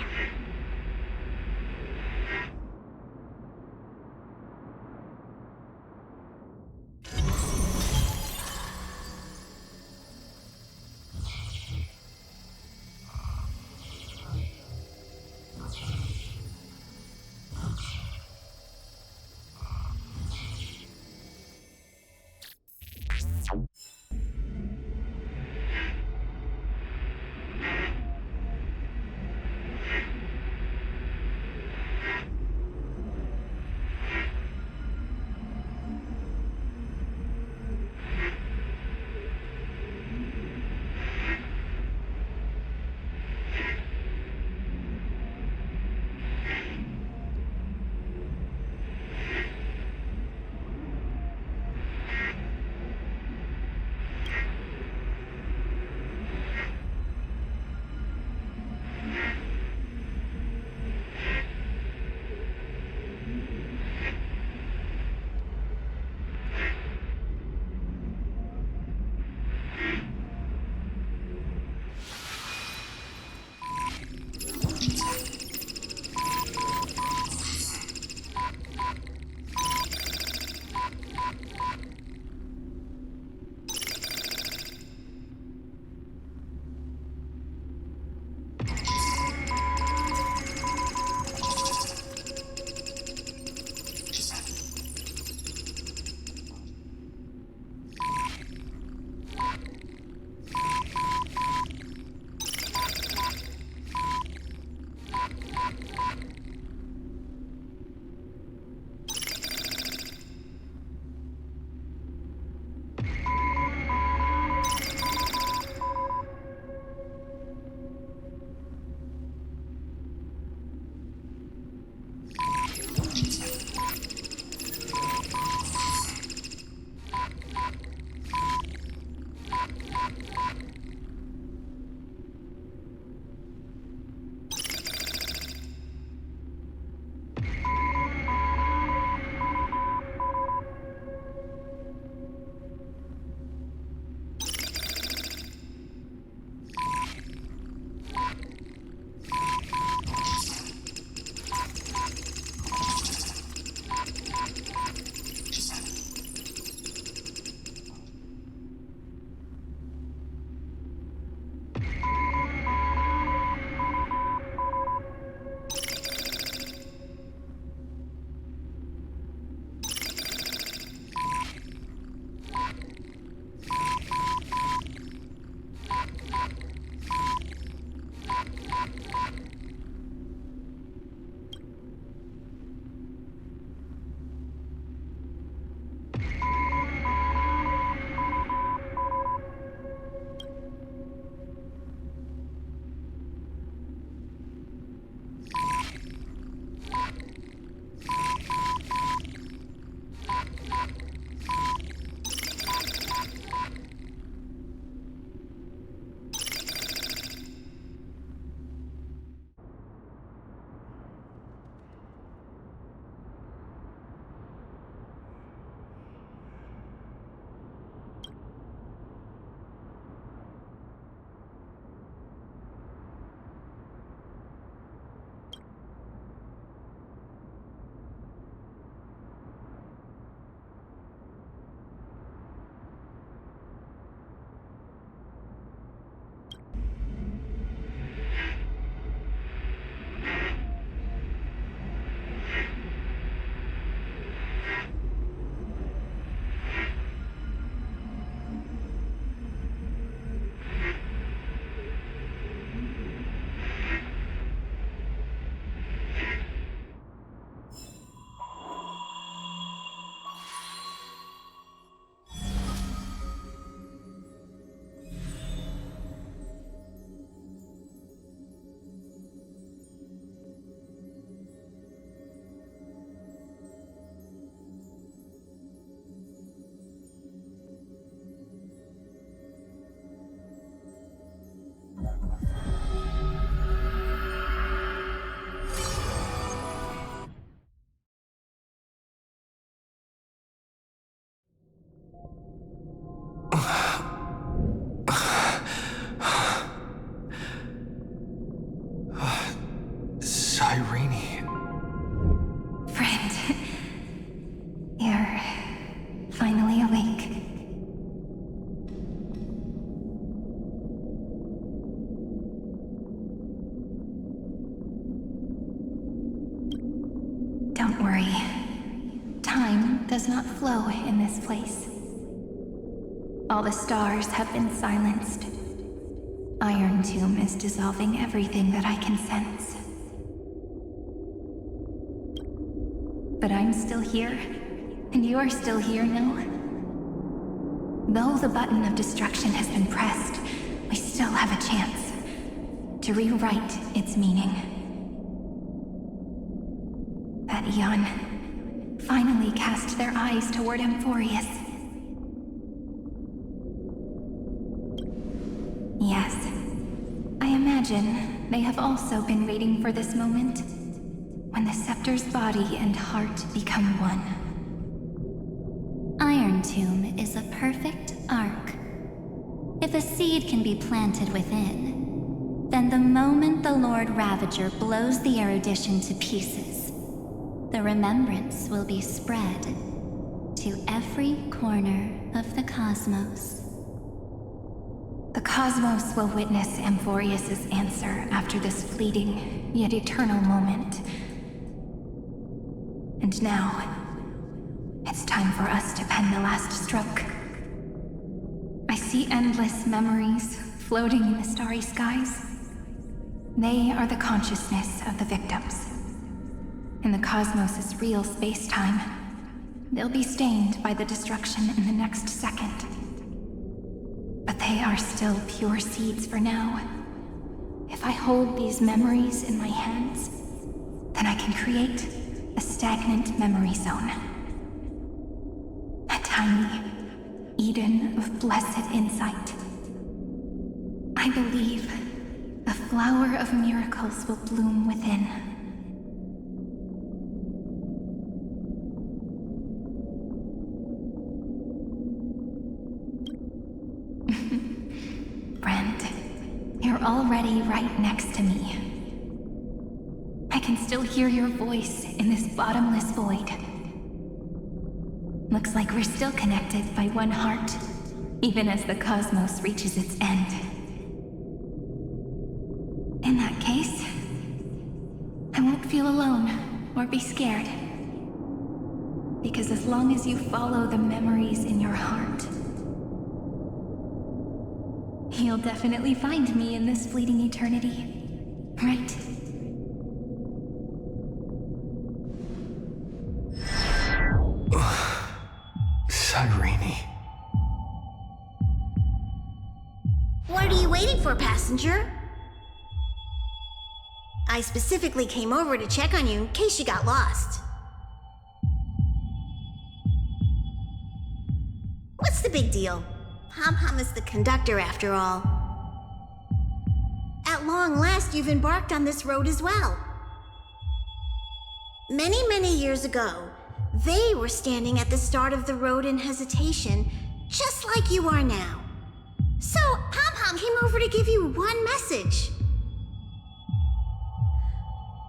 Don't worry. Time does not flow in this place. All the stars have been silenced. Iron Tomb is dissolving everything that I can sense. But I'm still here, and you're still here, no? Though the button of destruction has been pressed, we still have a chance to rewrite its meaning. That Eon finally cast their eyes toward Amphorius. Yes, I imagine they have also been waiting for this moment, when the Scepter's body and heart become one. Iron Tomb is a perfect arc. If a seed can be planted within, then the moment the Lord Ravager blows the erudition to pieces, the remembrance will be spread to every corner of the cosmos. The cosmos will witness Amphorius' answer after this fleeting, yet eternal moment. And now, it's time for us to pen the last stroke. I see endless memories floating in the starry skies. They are the consciousness of the victims. In the cosmos' real space-time, they'll be stained by the destruction in the next second. But they are still pure seeds for now. If I hold these memories in my hands, then I can create a stagnant memory zone. A tiny Eden of blessed insight. I believe a flower of miracles will bloom within. Friend, you're already right next to me. I can still hear your voice in this bottomless void. Looks like we're still connected by one heart, even as the cosmos reaches its end. In that case, I won't feel alone or be scared. Because as long as you follow the memories in your heart, you'll definitely find me in this fleeting eternity, right? Cyrene. What are you waiting for, passenger? I specifically came over to check on you in case you got lost. What's the big deal? Pom-Pom is the conductor after all. At long last, you've embarked on this road as well. Many, many years ago, they were standing at the start of the road in hesitation, just like you are now. So, Pom-Pom came over to give you one message.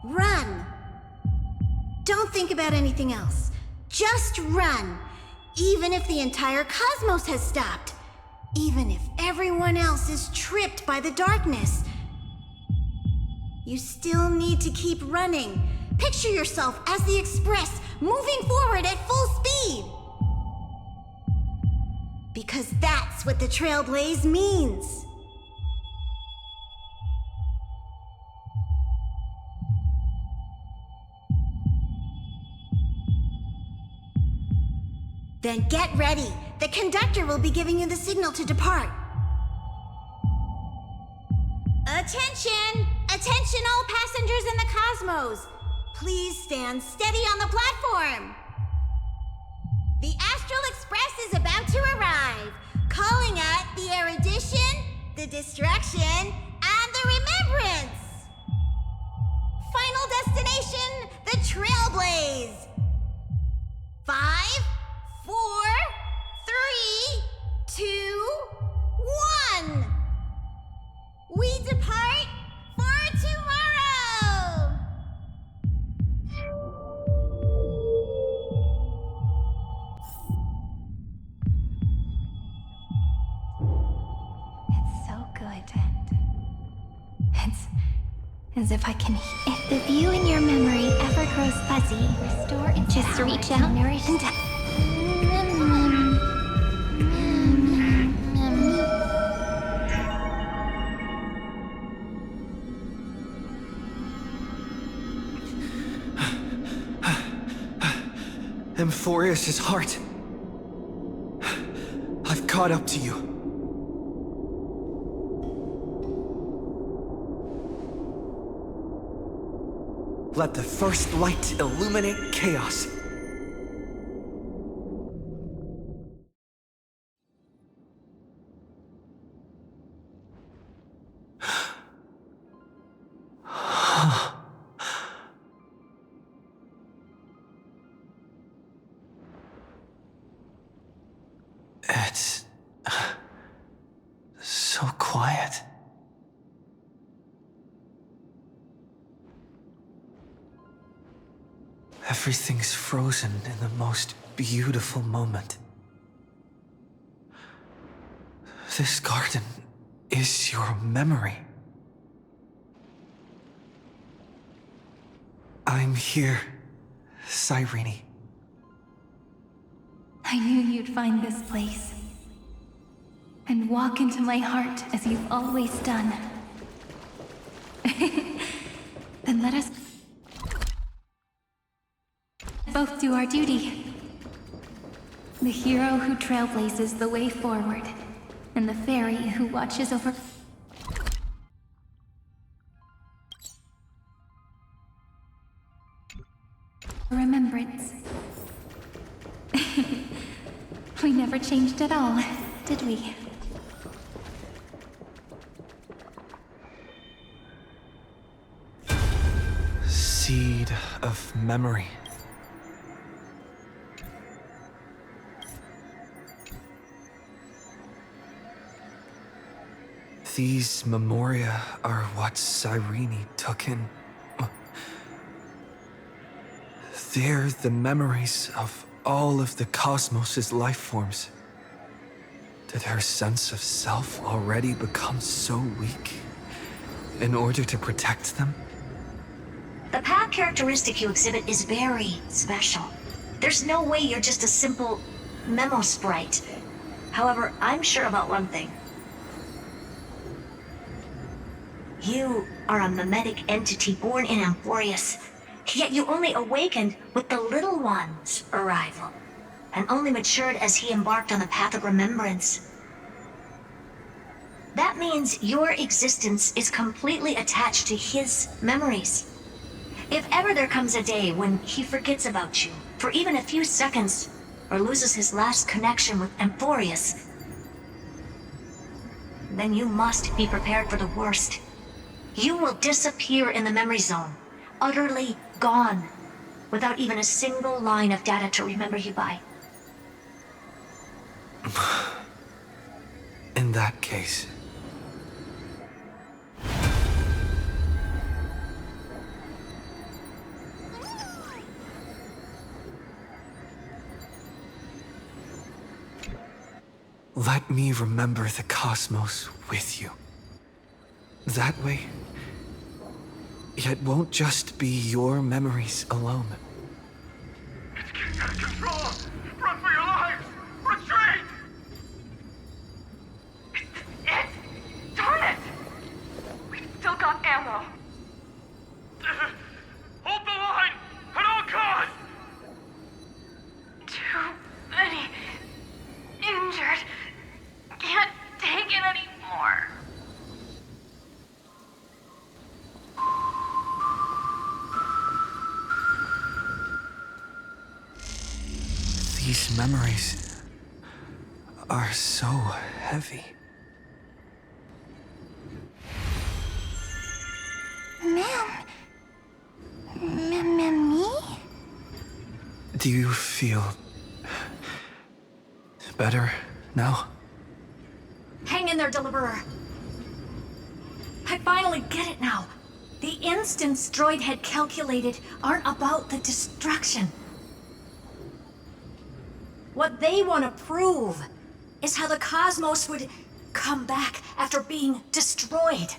Run. Don't think about anything else. Just run. Even if the entire cosmos has stopped. Even if everyone else is tripped by the darkness. You still need to keep running. Picture yourself as the Express, moving forward at full speed. Because that's what the Trailblaze means. Then get ready. The conductor will be giving you the signal to depart. Attention! Attention all passengers in the cosmos! Please stand steady on the platform. The Astral Express is about to arrive, calling at the Erudition, the Destruction, and the Remembrance. Final destination, the Trailblaze. 5, 4, 3, 2, 1. We depart for tomorrow! It's so good. It's as if I can. If the view in your memory ever grows fuzzy, restore it. Just reach out and Amphorius' heart. I've caught up to you. Let the first light illuminate chaos. It's so quiet. Everything's frozen in the most beautiful moment. This garden is your memory. I'm here, Cyrene. I knew you'd find this place. And walk into my heart as you've always done. Then let us both do our duty. The hero who trailblazes the way forward, and the fairy who watches over remembrance. We never changed at all, did we? Seed of memory. These memoria are what Cyrene took in. They're the memories of all of the cosmos' life forms. Did her sense of self already become so weak in order to protect them? The path characteristic you exhibit is very special. There's no way you're just a simple memo sprite. However, I'm sure about one thing. You are a mimetic entity born in Amphorius, yet you only awakened with the Little One's arrival, and only matured as he embarked on the path of remembrance. That means your existence is completely attached to his memories. If ever there comes a day when he forgets about you, for even a few seconds, or loses his last connection with Amphorius, then you must be prepared for the worst. You will disappear in the memory zone, utterly gone, without even a single line of data to remember you by. In that case... let me remember the cosmos with you. That way, it won't just be your memories alone. It's getting out of control! Run for your lives! Retreat! It's... Darn it! We've still got ammo. Hold the line! At all costs! Too many injured. Can't take it anymore. These memories are so heavy. Me? Do you feel better now? Hang in there, Deliverer. I finally get it now. The instants Droid had calculated aren't about the destruction. What they want to prove is how the cosmos would come back after being destroyed.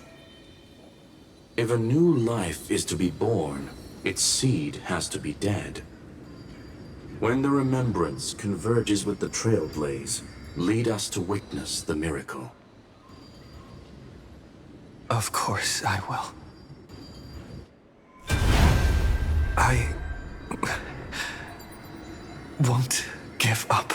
If a new life is to be born, its seed has to be dead. When the remembrance converges with the trailblaze, lead us to witness the miracle. Of course I will. I won't give up.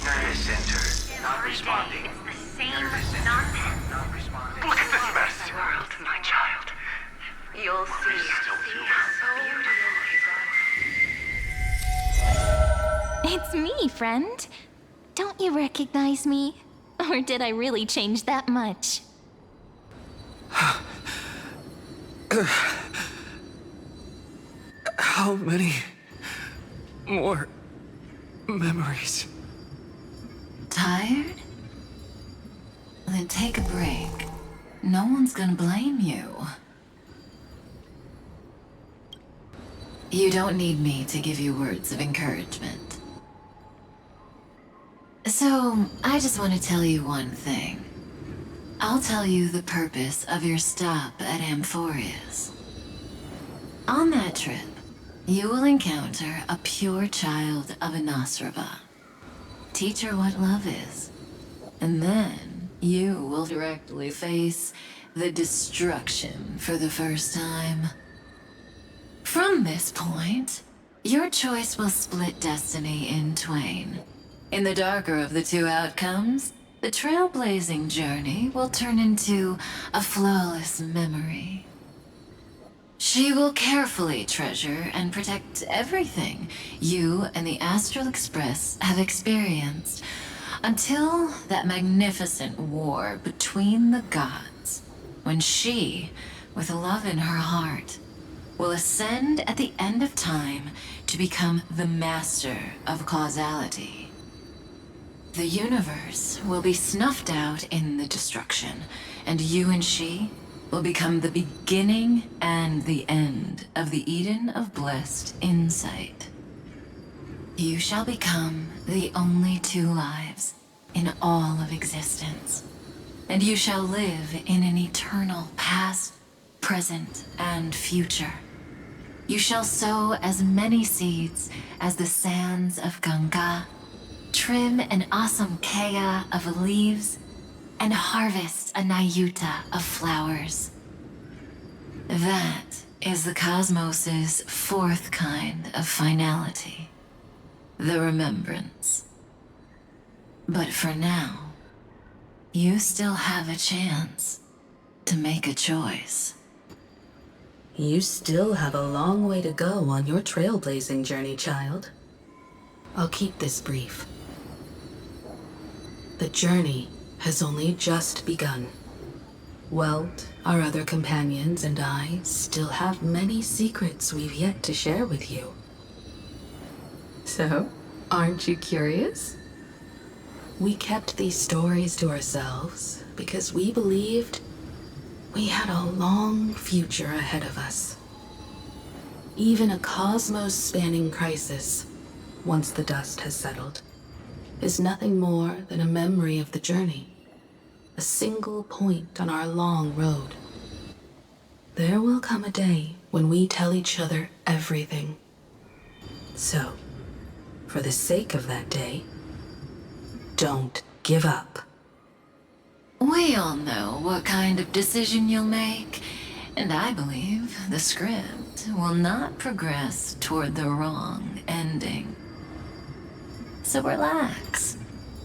Nervous center. Not responding. It's the same nonsense. Not responding. Look at this mess! World, my child. You'll see how beautiful It's me, friend. Don't you recognize me? Or did I really change that much? How many more memories? Tired? Then take a break. No one's gonna blame you. You don't need me to give you words of encouragement. So, I just want to tell you one thing. I'll tell you the purpose of your stop at Amphorius. On that trip, you will encounter a pure child of Enostrava. Teach her what love is. And then, you will directly face the destruction for the first time. From this point, your choice will split destiny in twain. In the darker of the two outcomes, the trailblazing journey will turn into a flawless memory. She will carefully treasure and protect everything you and the Astral Express have experienced until that magnificent war between the gods, when she, with love in her heart, will ascend at the end of time to become the master of causality. The universe will be snuffed out in the destruction, and you and she will become the beginning and the end of the Eden of blessed insight. You shall become the only two lives in all of existence, and you shall live in an eternal past, present, and future. You shall sow as many seeds as the sands of Ganga, trim an awesome kea of leaves, and harvest a nayuta of flowers. That is the cosmos's fourth kind of finality, the remembrance. But for now, you still have a chance to make a choice. You still have a long way to go on your trailblazing journey, child. I'll keep this brief. The journey has only just begun. Welt, our other companions, and I still have many secrets we've yet to share with you. So, aren't you curious? We kept these stories to ourselves because we believed we had a long future ahead of us. Even a cosmos-spanning crisis, once the dust has settled, is nothing more than a memory of the journey, a single point on our long road. There will come a day when we tell each other everything. So, for the sake of that day, don't give up. We all know what kind of decision you'll make, and I believe the script will not progress toward the wrong ending. So relax.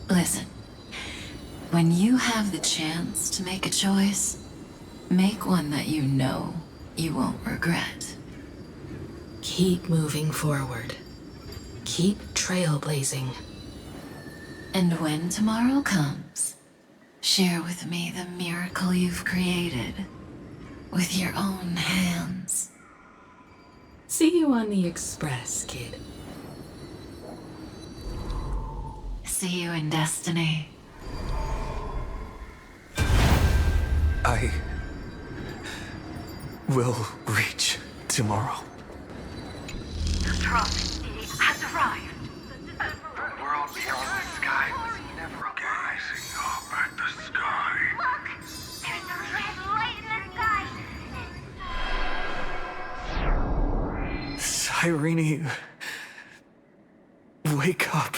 Listen, when you have the chance to make a choice, make one that you know you won't regret. Keep moving forward. Keep trailblazing. And when tomorrow comes, share with me the miracle you've created with your own hands. See you on the Express, kid. See you in destiny. I will reach tomorrow. The truck has arrived. The world beyond the sky was never gazing up at the sky. Look! There's a red light in the sky! Irene, wake up.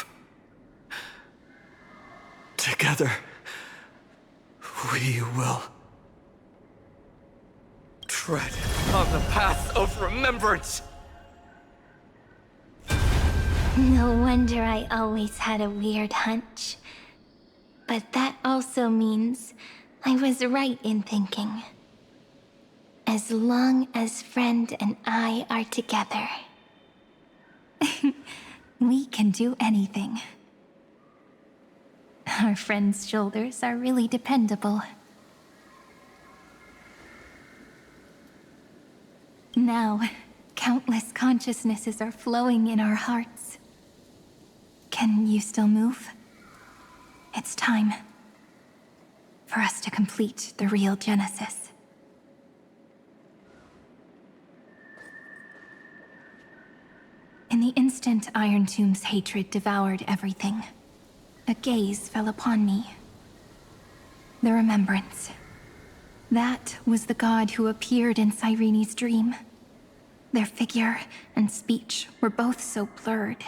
Together, we will tread on the path of remembrance. No wonder I always had a weird hunch. But that also means I was right in thinking. As long as Friend and I are together, we can do anything. Our friend's shoulders are really dependable. Now, countless consciousnesses are flowing in our hearts. Can you still move? It's time for us to complete the real Genesis. In the instant Iron Tomb's hatred devoured everything, a gaze fell upon me. The remembrance. That was the god who appeared in Cyrene's dream. Their figure and speech were both so blurred.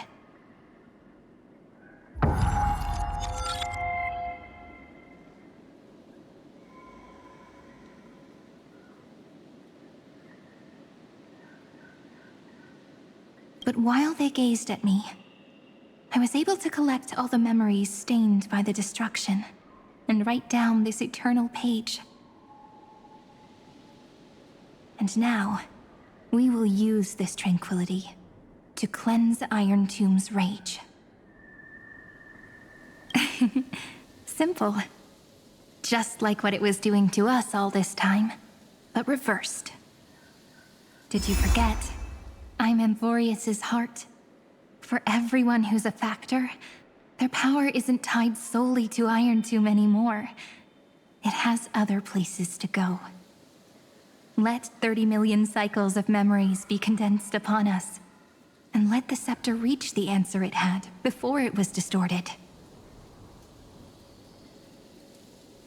But while they gazed at me, I was able to collect all the memories stained by the destruction and write down this eternal page. And now, we will use this tranquility to cleanse Iron Tomb's rage. Simple. Just like what it was doing to us all this time, but reversed. Did you forget? I'm Amphorius's heart. For everyone who's a factor, their power isn't tied solely to Iron Tomb anymore. It has other places to go. Let 30 million cycles of memories be condensed upon us, and let the scepter reach the answer it had before it was distorted.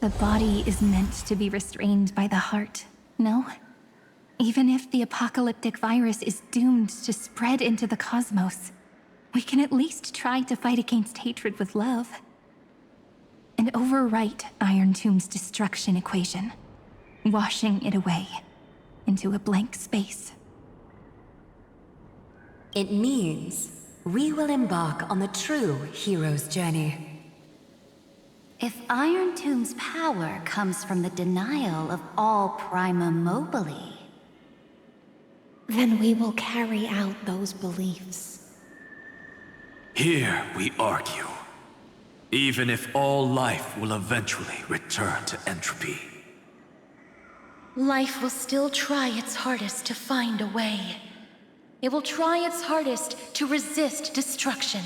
The body is meant to be restrained by the heart, no? Even if the apocalyptic virus is doomed to spread into the cosmos, we can at least try to fight against hatred with love. And overwrite Iron Tomb's destruction equation, washing it away into a blank space. It means we will embark on the true hero's journey. If Iron Tomb's power comes from the denial of all Prima Mobile, then we will carry out those beliefs. Here we argue. Even if all life will eventually return to entropy. Life will still try its hardest to find a way. It will try its hardest to resist destruction.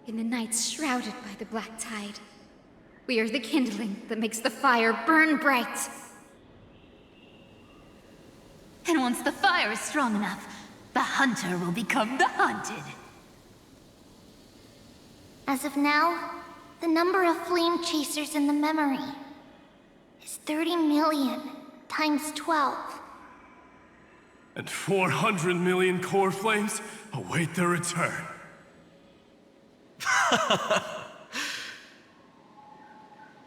In the nights shrouded by the black tide, we are the kindling that makes the fire burn bright. and once the fire is strong enough, the hunter will become the hunted. As of now, the number of flame chasers in the memory is 30 million times 12. And 400 million core flames await their return.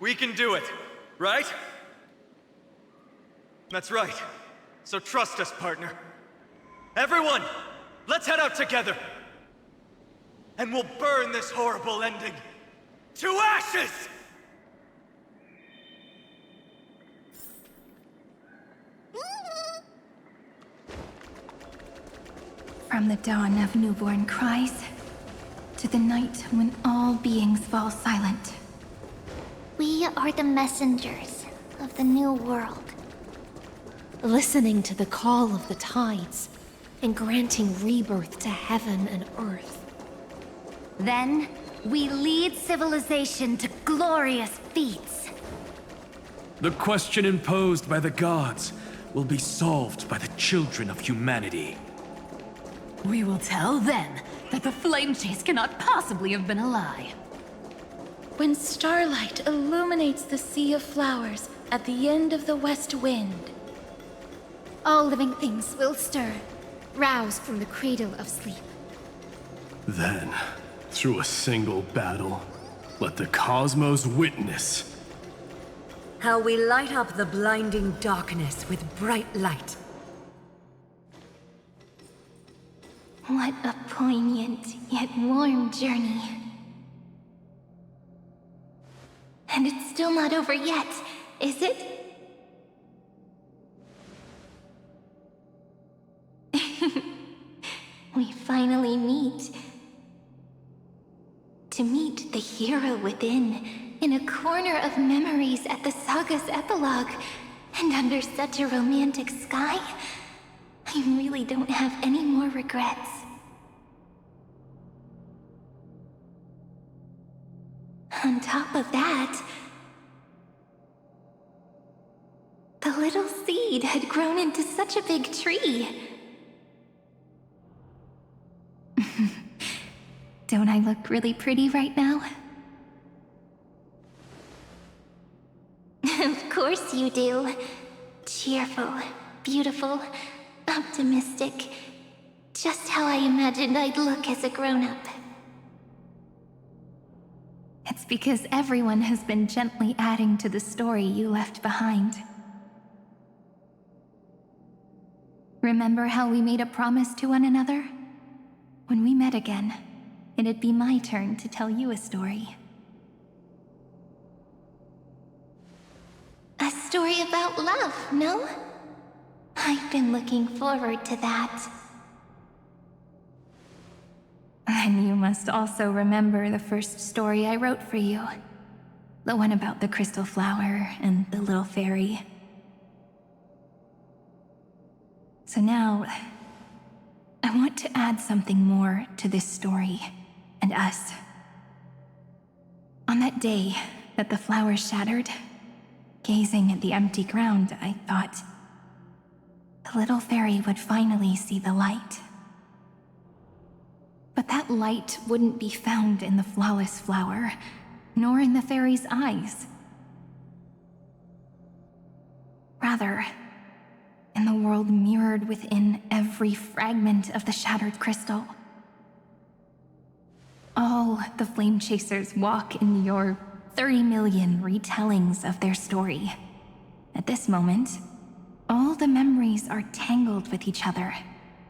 We can do it, right? That's right. So trust us, partner. Everyone, let's head out together. And we'll burn this horrible ending to ashes! From the dawn of newborn cries, to the night when all beings fall silent. We are the messengers of the new world. Listening to the call of the tides, and granting rebirth to heaven and earth. Then, we lead civilization to glorious feats. The question imposed by the gods will be solved by the children of humanity. We will tell them that the flame chase cannot possibly have been a lie. When starlight illuminates the sea of flowers at the end of the west wind, all living things will stir, roused from the cradle of sleep. Then, through a single battle, let the cosmos witness how we light up the blinding darkness with bright light. What a poignant yet warm journey. And it's still not over yet, is it? We finally meet. To meet the hero within, in a corner of memories at the saga's epilogue, and under such a romantic sky, I really don't have any more regrets. On top of that, the little seed had grown into such a big tree. Don't I look really pretty right now? Of course you do. Cheerful, beautiful, optimistic. Just how I imagined I'd look as a grown-up. It's because everyone has been gently adding to the story you left behind. Remember how we made a promise to one another? When we met again, it'd be my turn to tell you a story. A story about love, no? I've been looking forward to that. And you must also remember the first story I wrote for you. The one about the crystal flower and the little fairy. So now, I want to add something more to this story and us. On that day that the flower shattered, gazing at the empty ground, I thought the little fairy would finally see the light. But that light wouldn't be found in the flawless flower, nor in the fairy's eyes. Rather, in the world mirrored within every fragment of the shattered crystal. All the flame chasers walk in your 30 million retellings of their story. At this moment, all the memories are tangled with each other,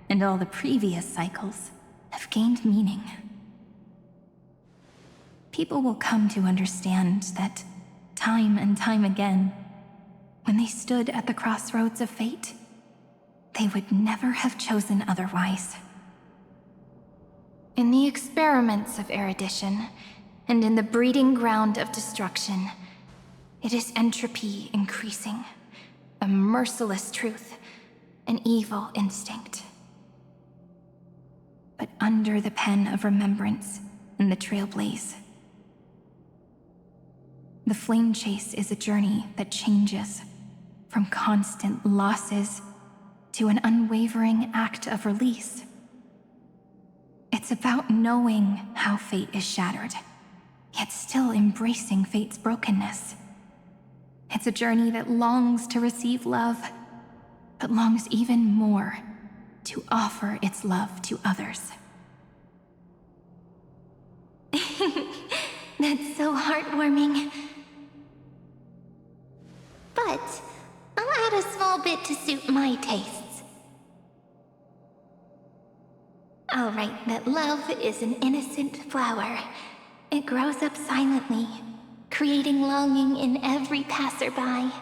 and all the previous cycles have gained meaning. People will come to understand that time and time again, when they stood at the crossroads of fate, they would never have chosen otherwise. In the experiments of erudition, and in the breeding ground of destruction, it is entropy increasing, a merciless truth, an evil instinct. But under the pen of remembrance and the trailblaze, the flame chase is a journey that changes from constant losses to an unwavering act of release. It's about knowing how fate is shattered, yet still embracing fate's brokenness. It's a journey that longs to receive love, but longs even more to offer its love to others. That's so heartwarming. But I'll add a small bit to suit my tastes. I'll write that love is an innocent flower. It grows up silently, creating longing in every passerby.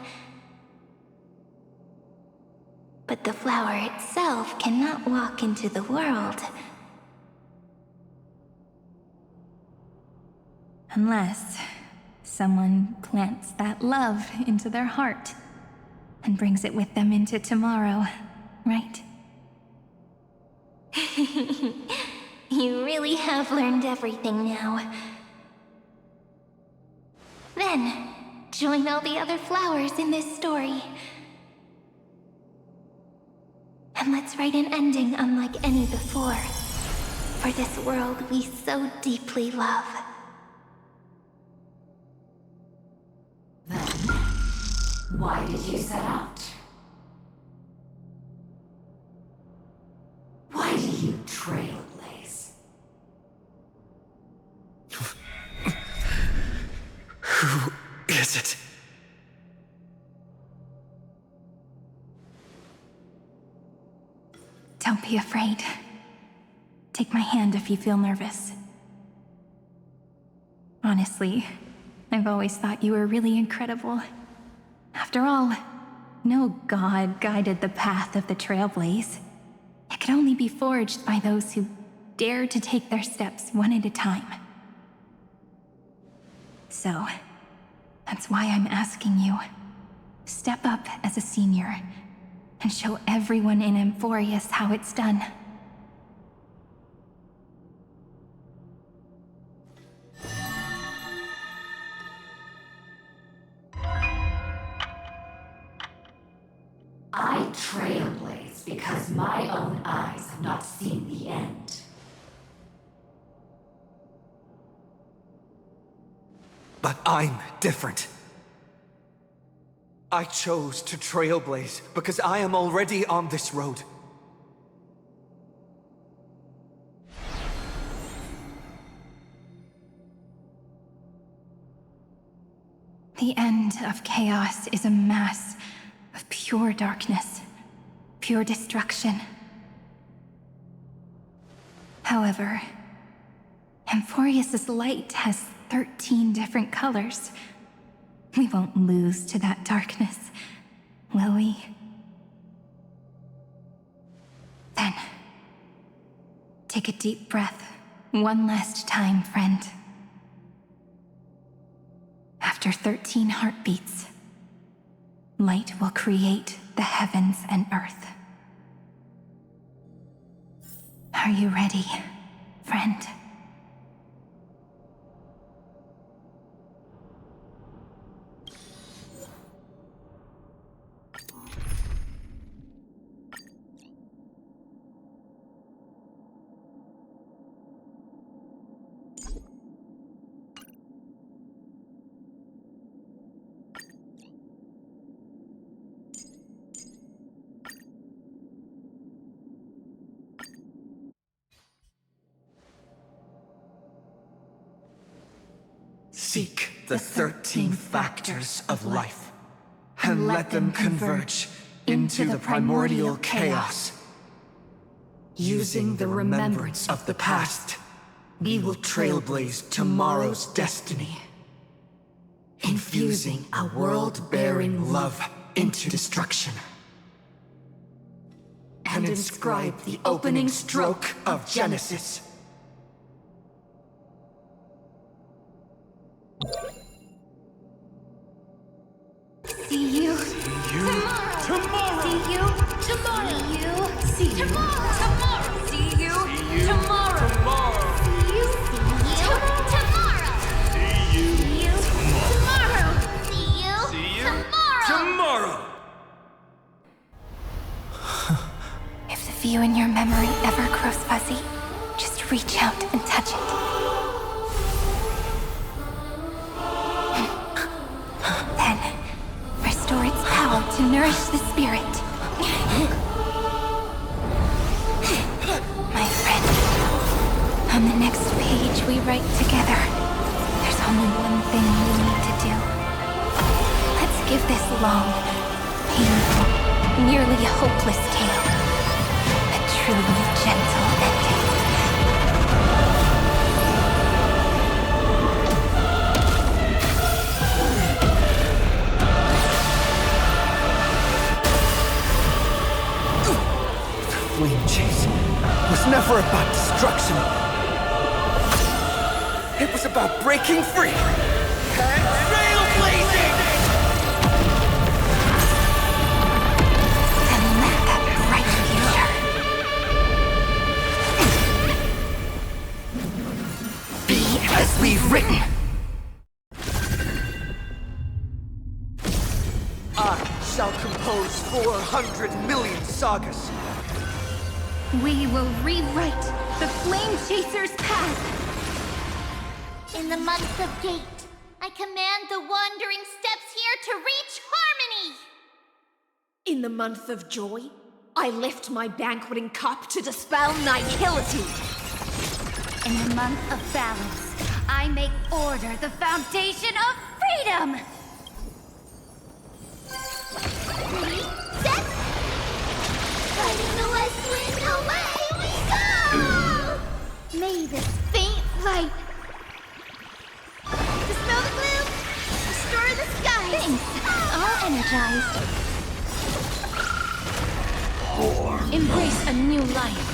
But the flower itself cannot walk into the world unless someone plants that love into their heart and brings it with them into tomorrow, right? You really have learned everything now. Then, join all the other flowers in this story. And let's write an ending unlike any before, for this world we so deeply love. Then, why did you set out? Why do you trailblaze? Who is it? Don't be afraid. Take my hand if you feel nervous. Honestly, I've always thought you were really incredible. After all, no god guided the path of the trailblaze. It could only be forged by those who dare to take their steps one at a time. So, that's why I'm asking you. Step up as a senior and show everyone in Amphorius how it's done. I trailblaze because my own eyes have not seen the end. But I'm different. I chose to trailblaze because I am already on this road. The end of chaos is a mass of pure darkness, pure destruction. However, Amphorius's light has 13 different colors. We won't lose to that darkness, will we? Then, take a deep breath, one last time, friend. After 13 heartbeats, light will create the heavens and earth. Are you ready, friend? Seek the 13 factors of life, and let them converge into the primordial chaos. Using the remembrance of the past, we will trailblaze tomorrow's destiny, infusing a world-bearing love into destruction, and inscribe the opening stroke of Genesis. See you tomorrow. See you tomorrow. See you tomorrow. See you tomorrow. See you tomorrow. See you tomorrow. See you tomorrow. If the view in your memory ever grows fuzzy, just reach out and touch it. Then, restore its power to nourish the spirit. My friend, on the next page we write together, there's only one thing we need to do. Let's give this long, painful, nearly hopeless tale a truly gentle ending. Flame chase was never about destruction. It was about breaking free and trailblazing! And let that bright future be as we've written. I shall compose 400 million sagas. We will rewrite the Flame Chaser's path! In the month of Gate, I command the wandering steps here to reach harmony! In the month of Joy, I lift my banqueting cup to dispel nihility! In the month of Balance, I make order the foundation of freedom! Ready, set! Fighting the west wind, away we go! May this faint light dispel the gloom, restore the skies. Thanks. All energized. Embrace a new life.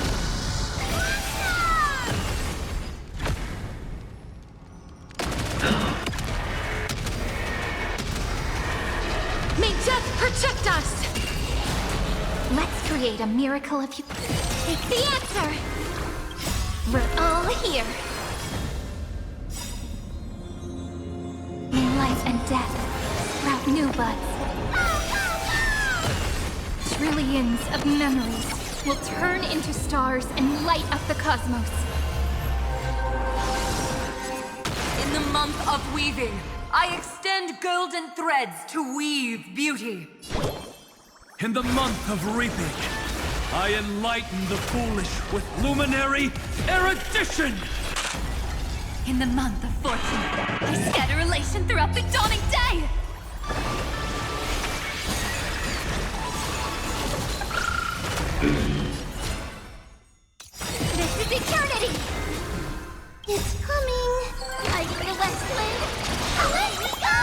May death protect us! Let's create a miracle of you. Take the answer! We're all here. May life and death sprout new buds. Trillions of memories will turn into stars and light up the cosmos. In the month of weaving, I extend golden threads to weave beauty. In the month of reaping, I enlighten the foolish with luminary erudition! In the month of fortune, I scatter elation throughout the dawning day! This is eternity! It's coming! Lighting the west wind! Away we go!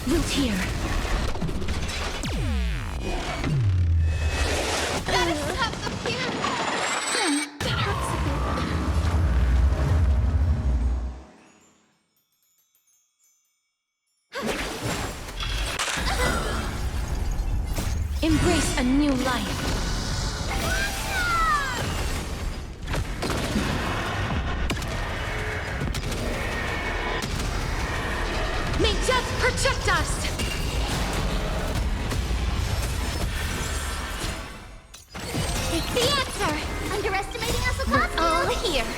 Root here. Gotta stop the fear! That hurts a bit. Embrace a new life. May death protect us! Take the answer! Underestimating us will cost you! All here.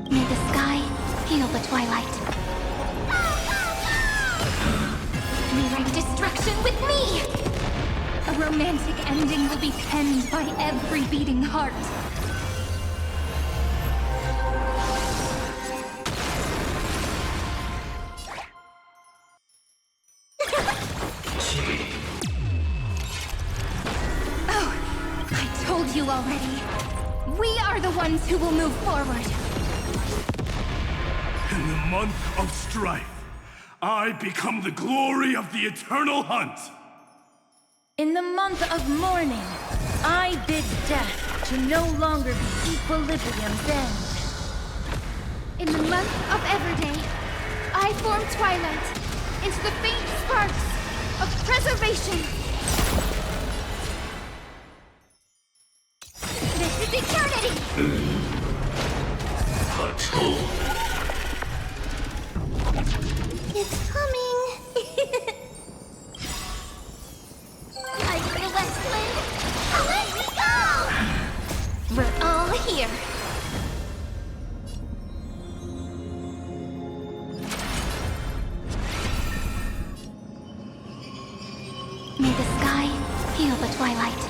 May the sky heal the twilight. May write destruction with me! A romantic ending will be penned by every beating heart. You already. We are the ones who will move forward. In the month of strife, I become the glory of the eternal hunt. In the month of mourning, I bid death to no longer be equilibrium's end. In the month of Everday, I form twilight into the faint sparks of preservation. This is eternity! It's coming! Lighting the west wind! Away we go! We're all here. May the sky heal the twilight.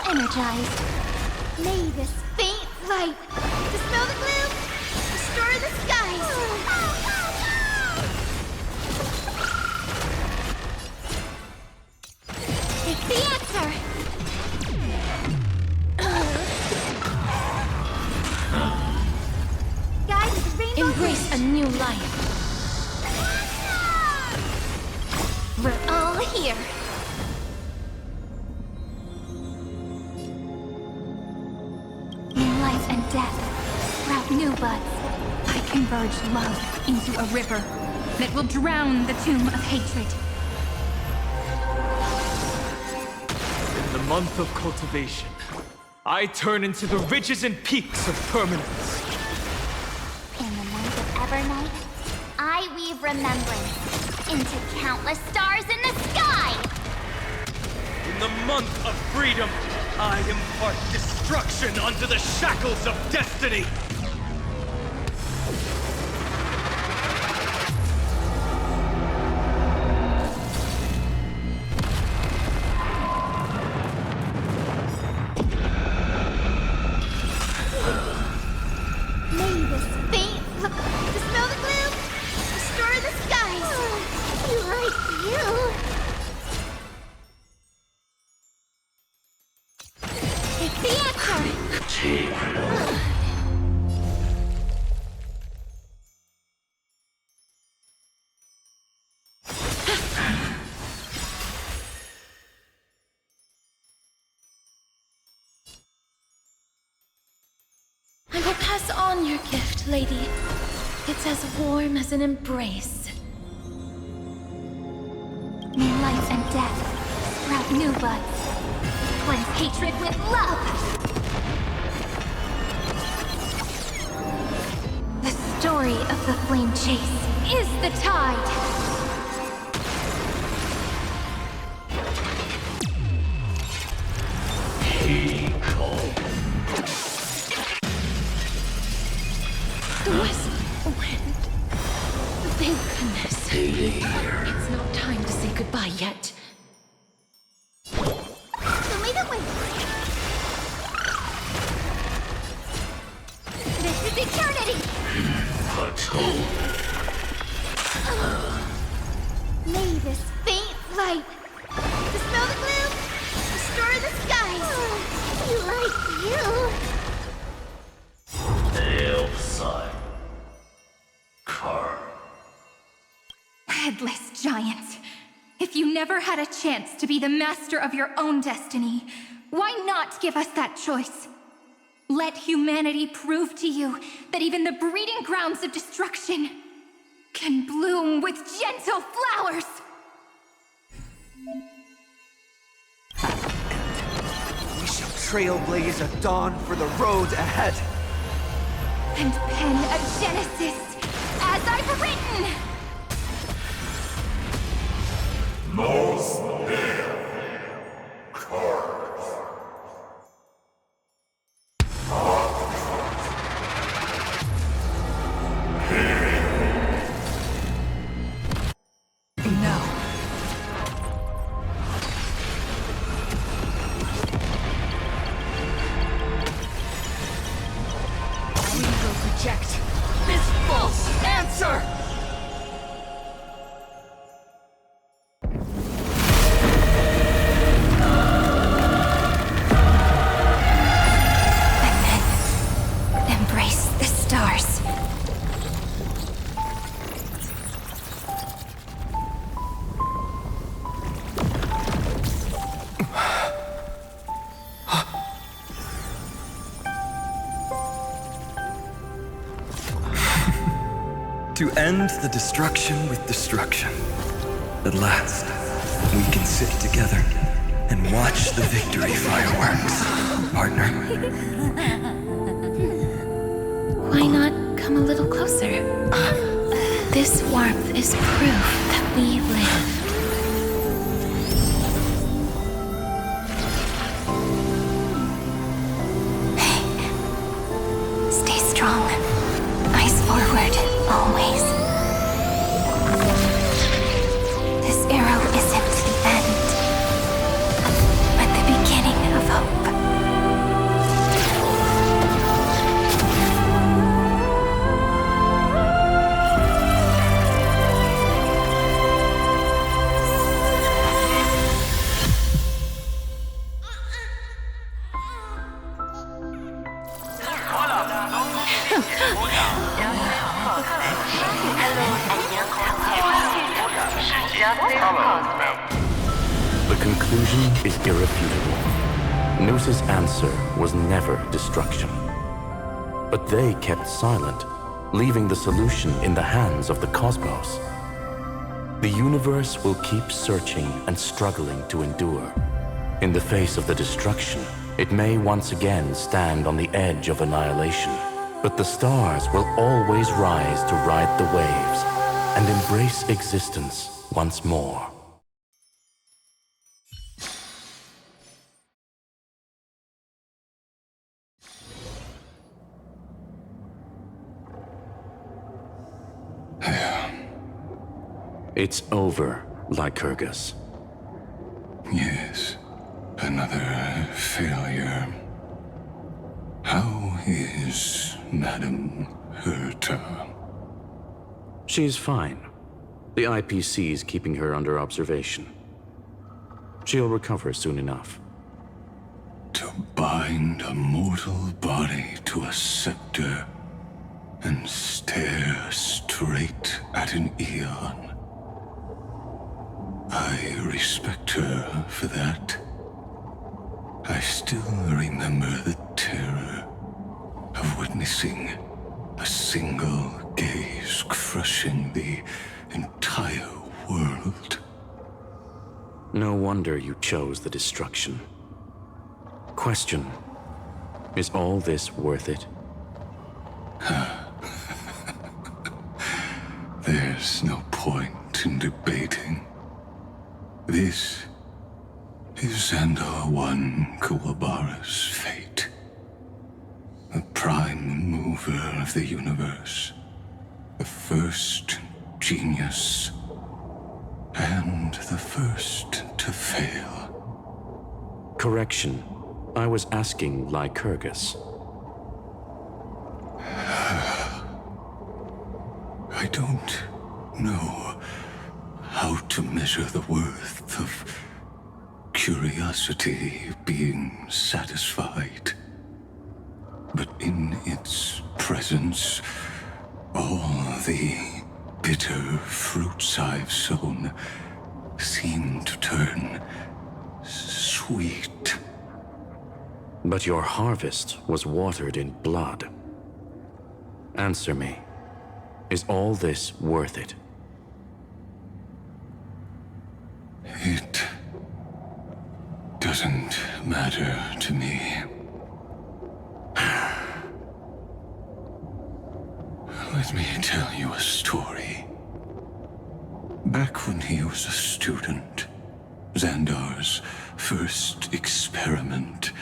Energized. May this faint light dispel the gloom, restore the skies. Take the answer. Guide with rainbow. Embrace a new life. We're all here. And death sprout new buds. I converge love into a river that will drown the tomb of hatred. In the month of cultivation, I turn into the ridges and peaks of permanence. In the month of Evernight, I weave remembrance into countless stars in the sky. In the month of freedom, I impart destruction unto the shackles of destiny! May this faint look dispel the gloom, restore the skies. You like you. Take the answer. I will pass on your gift, lady. It's as warm as an embrace. May life and death sprout new buds. Cleanse hatred with love. The story of the flame chase is the tide. The west wind. Thank goodness. It's not time to say goodbye yet. Show me the way. This is eternity! May this faint light dispel the gloom, restore the skies. You like you. Headless giant. If you never had a chance to be the master of your own destiny, why not give us that choice? Let humanity prove to you that even the breeding grounds of destruction can bloom with gentle flowers! We shall trailblaze a dawn for the road ahead. And pen a genesis as I've written! Reject this false answer! Embrace the stars. To end the destruction with destruction. At last, we can sit together and watch the victory fireworks, partner. Why not come a little closer? This warmth is proof that we live. Stay strong. Eyes forward, always. This arrow isn't the end, but the beginning of hope. The conclusion is irrefutable. Noose's answer was never destruction. But they kept silent, leaving the solution in the hands of the cosmos. The universe will keep searching and struggling to endure. In the face of the destruction, it may once again stand on the edge of annihilation. But the stars will always rise to ride the waves and embrace existence once more. It's over, Lycurgus. Yes, another failure. How is Madame Herta? She's fine. The IPC is keeping her under observation. She'll recover soon enough. To bind a mortal body to a scepter and stare straight at an eon. I respect her for that. I still remember the terror of witnessing a single gaze crushing the entire world. No wonder you chose the destruction. Question: is all this worth it? There's no point in debating. This is Zandar 1 Kuwabara's fate. The prime mover of the universe. The first genius. and the first to fail. Correction. I was asking Lycurgus. I don't know how to measure the worth of curiosity being satisfied. But in its presence, all the bitter fruits I've sown seem to turn sweet. But your harvest was watered in blood. Answer me. Is all this worth it? It doesn't matter to me. Let me tell you a story. Back when he was a student, Zandar's first experiment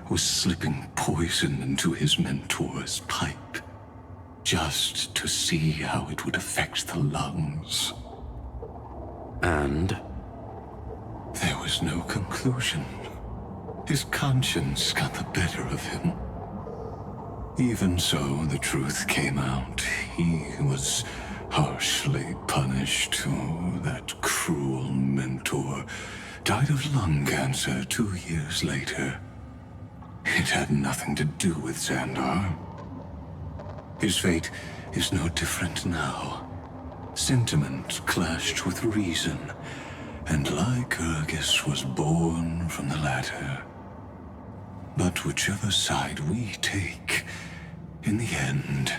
was slipping poison into his mentor's pipe, just to see how it would affect the lungs. And? There was no conclusion. His conscience got the better of him. Even so, the truth came out. He was harshly punished. Oh, that cruel mentor died of lung cancer 2 years later. It had nothing to do with Zandar. His fate is no different now. Sentiment clashed with reason, and Lycurgus was born from the latter. But whichever side we take, in the end,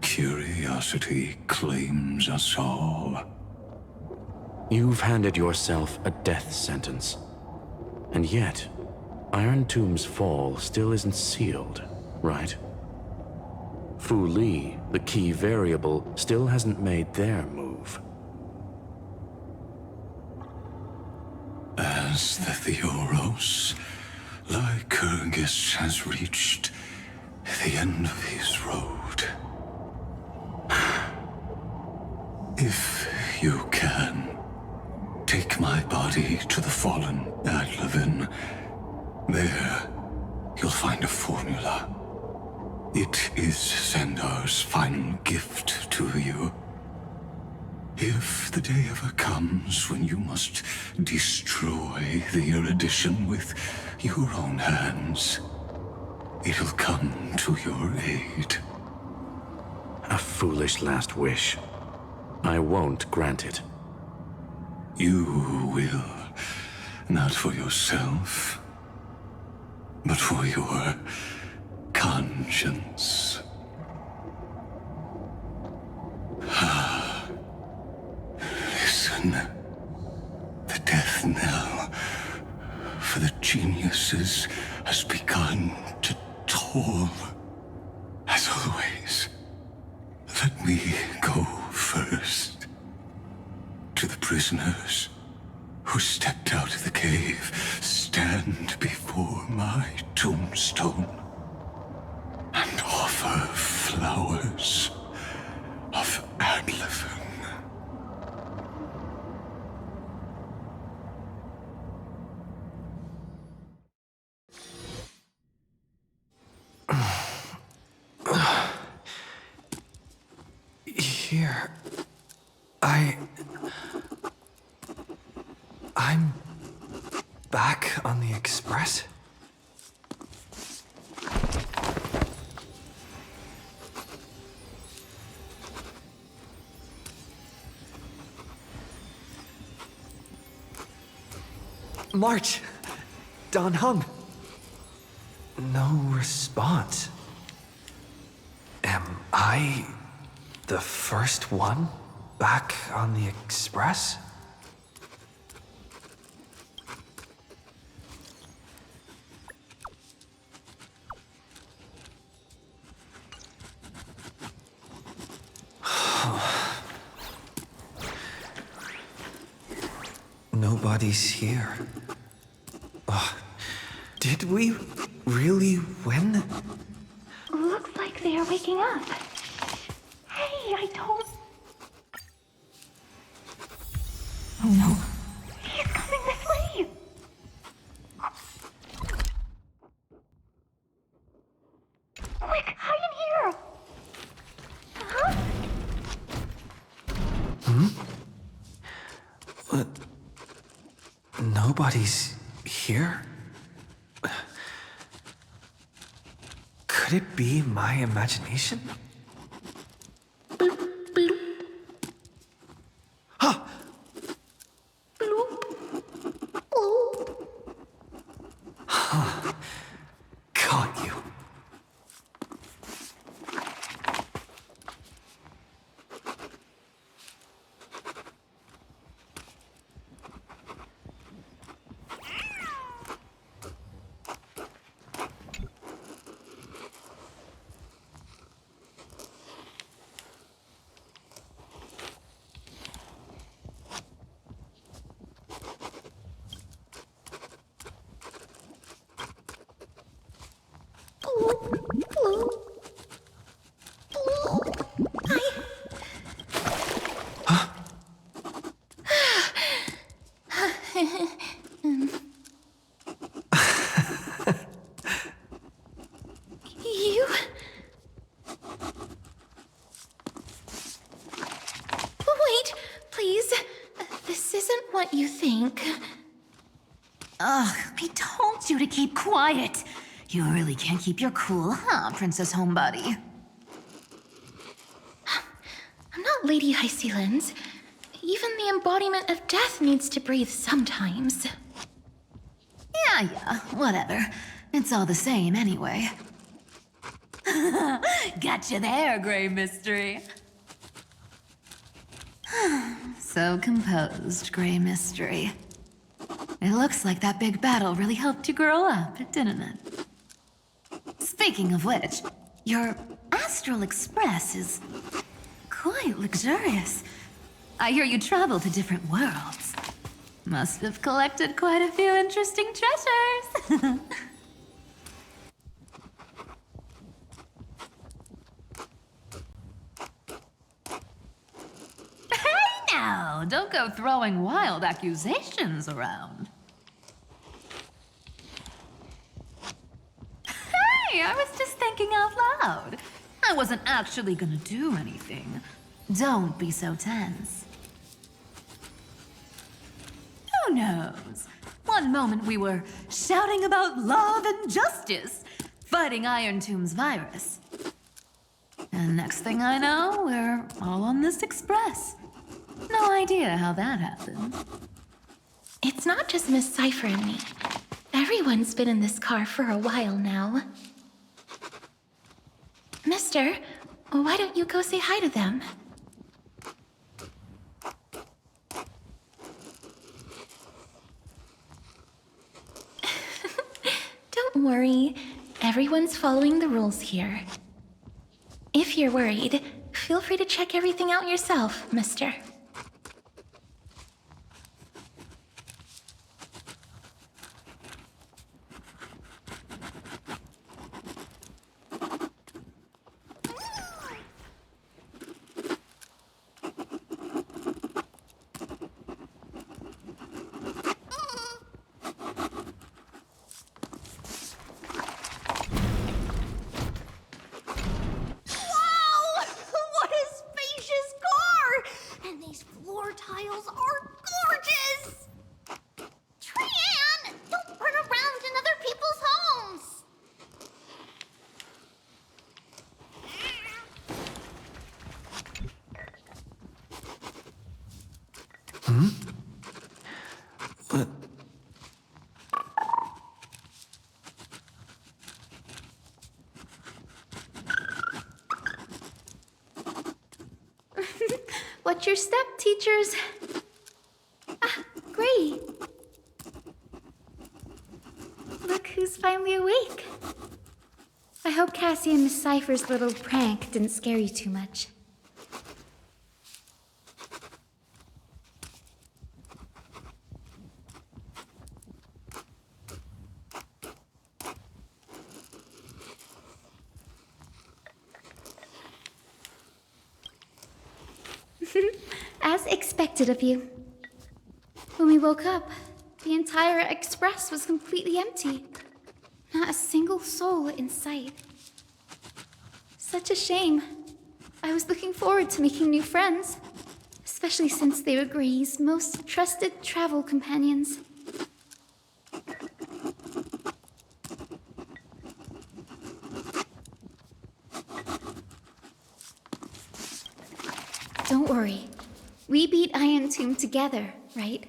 curiosity claims us all. You've handed yourself a death sentence. And yet, Iron Tomb's fall still isn't sealed, right? Fu Li, the key variable, still hasn't made their move. As the Theoros, Lycurgus has reached the end of his road. If you can, take my body to the fallen Adlevin. There, you'll find a formula. It is Zandar's final gift to you. If the day ever comes when you must destroy the erudition with your own hands, it'll come to your aid. A foolish last wish. I won't grant it. You will. Not for yourself, but for your conscience. Listen. The death knell for the geniuses has begun to toll. As always, let me go first. To the prisoners who stepped out of the cave, stand before my tombstone and offer flowers of Adlevin. Here, I'm back on the Express? March! Dan Heng! No response. Am I the first one back on the Express? Nobody's here. Did we really win? Looks like they are waking up. Hey, I don't... Nobody's here? Could it be my imagination? Huh! Huh. Caught you. You? Wait, please. This isn't what you think. Ugh, I told you to keep quiet. You really can't keep your cool, huh, Princess Homebody? I'm not Lady Hycelan's. Even the embodiment of death needs to breathe sometimes. Yeah, whatever. It's all the same anyway. Gotcha there, Grey Mystery. So composed, Grey Mystery. It looks like that big battle really helped you grow up, didn't it? Speaking of which, your Astral Express is quite luxurious. I hear you travel to different worlds. Must have collected quite a few interesting treasures. Hey now, don't go throwing wild accusations around. Hey, I was just thinking out loud. I wasn't actually gonna do anything. Don't be so tense. Who knows? One moment we were shouting about love and justice, fighting Iron Tomb's virus. And next thing I know, we're all on this express. No idea how that happened. It's not just Miss Cypher and me. Everyone's been in this car for a while now. Mister, why don't you go say hi to them? Don't worry. Everyone's following the rules here. If you're worried, feel free to check everything out yourself, mister. But... Watch your step, teachers. Ah, great. Look who's finally awake. I hope Cassie and Miss Cypher's little prank didn't scare you too much. As expected of you. When we woke up, the entire express was completely empty. Not a single soul in sight. Such a shame. I was looking forward to making new friends, especially since they were Gray's most trusted travel companions. We beat Iron Tomb together, right?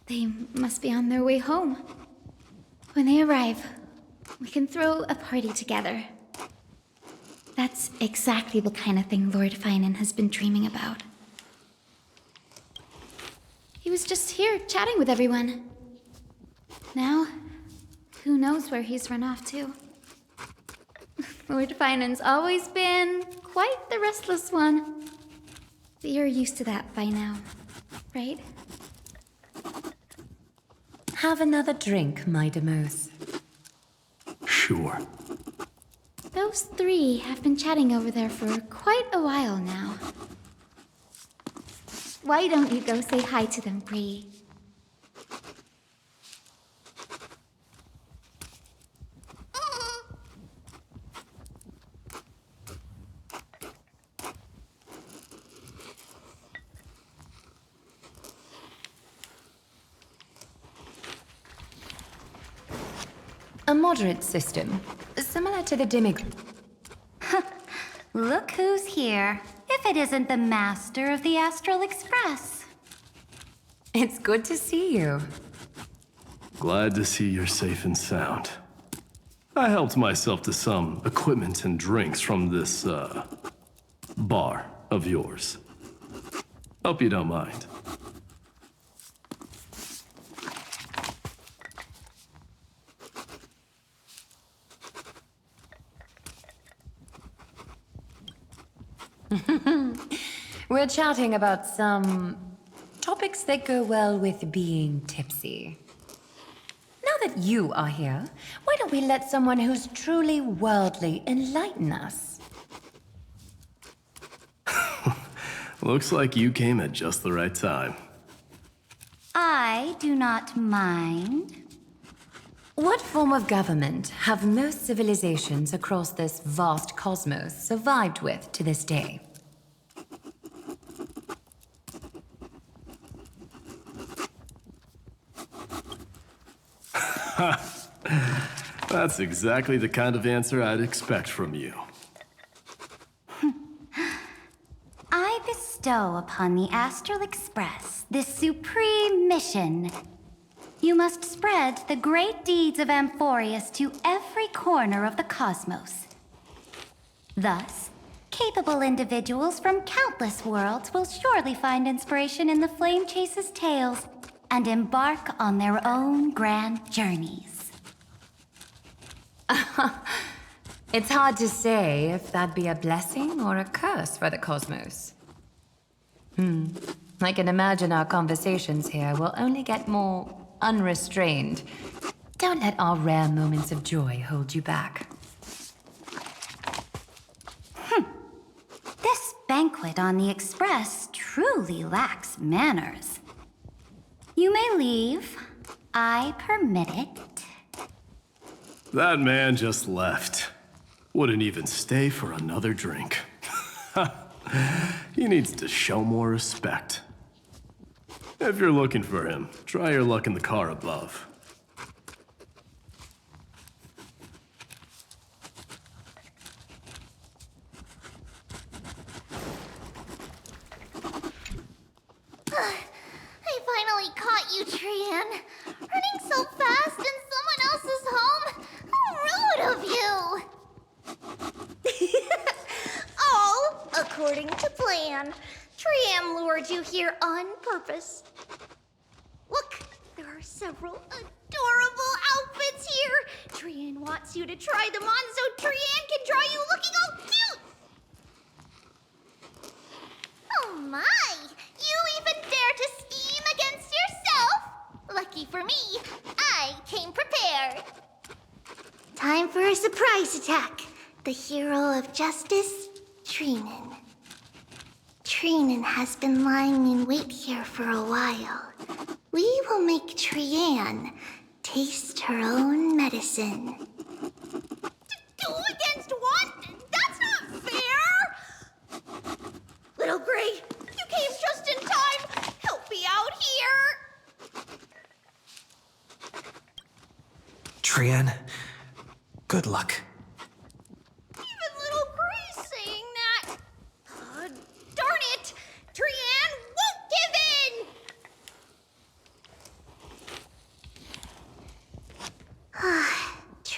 They must be on their way home. When they arrive, we can throw a party together. That's exactly the kind of thing Lord Finan has been dreaming about. He was just here chatting with everyone. Now, who knows where he's run off to? Lord Finan's always been quite the restless one. But you're used to that by now, right? Have another drink, my Demos. Sure. Those three have been chatting over there for quite a while now. Why don't you go say hi to them, Bree? A moderate system, similar to the demigod. Look who's here. If it isn't the master of the Astral Express. It's good to see you. Glad to see you're safe and sound. I helped myself to some equipment and drinks from this, bar of yours. Hope you don't mind. We're chatting about some topics that go well with being tipsy. Now that you are here, why don't we let someone who's truly worldly enlighten us? Looks like you came at just the right time. I do not mind. What form of government have most civilizations across this vast cosmos survived with to this day? That's exactly the kind of answer I'd expect from you. I bestow upon the Astral Express this supreme mission. You must spread the great deeds of Amphorius to every corner of the cosmos. Thus, capable individuals from countless worlds will surely find inspiration in the Flame Chase's tales and embark on their own grand journeys. It's hard to say if that'd be a blessing or a curse for the cosmos. I can imagine our conversations here will only get more unrestrained. Don't let our rare moments of joy hold you back. This banquet on the Express truly lacks manners. You may leave. I permit it. That man just left. Wouldn't even stay for another drink. He needs to show more respect. If you're looking for him, try your luck in the car above. I finally caught you, Trian. Running so fast in someone else's home. How rude of you! All according to plan. Trian lured you here on purpose. Look, there are several adorable outfits here. Trian wants you to try them on so Trian can draw you looking all cute. Oh my! You even dare to scheme against yourself? Lucky for me, I came prepared. Time for a surprise attack. The hero of justice, Trinan. Trinan has been lying in wait here for a while. We will make Trian taste her own medicine. Two against one? That's not fair! Little Gray, you came just in time. Help me out here. Trian, good luck. Even Little Gray's saying that. Darn it! Trian,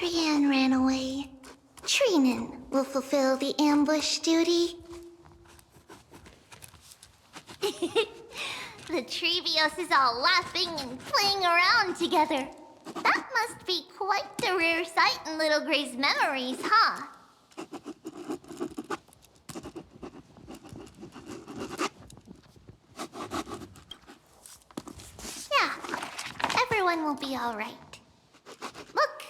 Trian ran away. Trinin will fulfill the ambush duty. The Treevios is all laughing and playing around together. That must be quite the rare sight in Little Gray's memories, huh? Yeah, everyone will be all right. Look,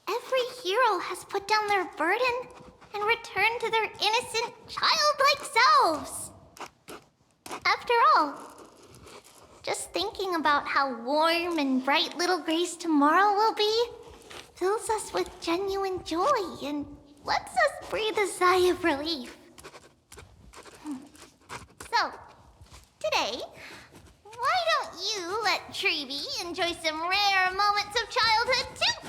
every hero has put down their burden and returned to their innocent, childlike selves. After all, just thinking about how warm and bright Little Gray's tomorrow will be fills us with genuine joy and lets us breathe a sigh of relief. So, today, why don't you let Treevee enjoy some rare moments of childhood too?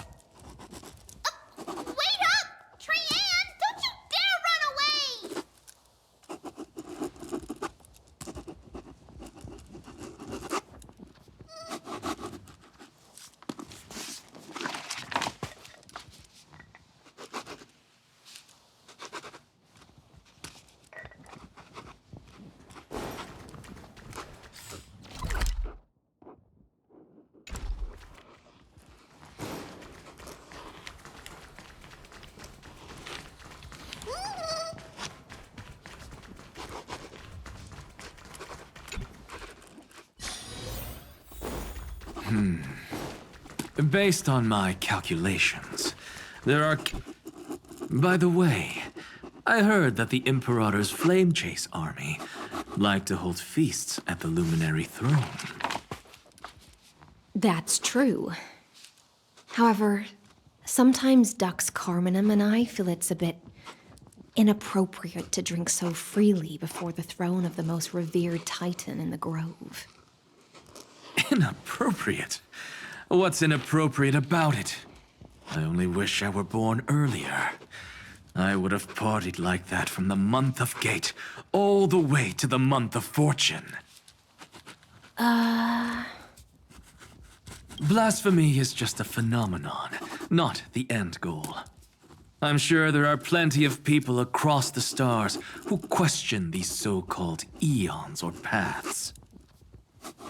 Wait up! Trian, don't you dare run away! Based on my calculations, there are... By the way, I heard that the Imperator's Flame Chase army like to hold feasts at the Luminary Throne. That's true. However, sometimes Dux Carminum and I feel it's a bit inappropriate to drink so freely before the throne of the most revered Titan in the Grove. Inappropriate? What's inappropriate about it? I only wish I were born earlier. I would have partied like that from the month of Gate all the way to the month of Fortune. Blasphemy is just a phenomenon, not the end goal. I'm sure there are plenty of people across the stars who question these so-called eons or paths.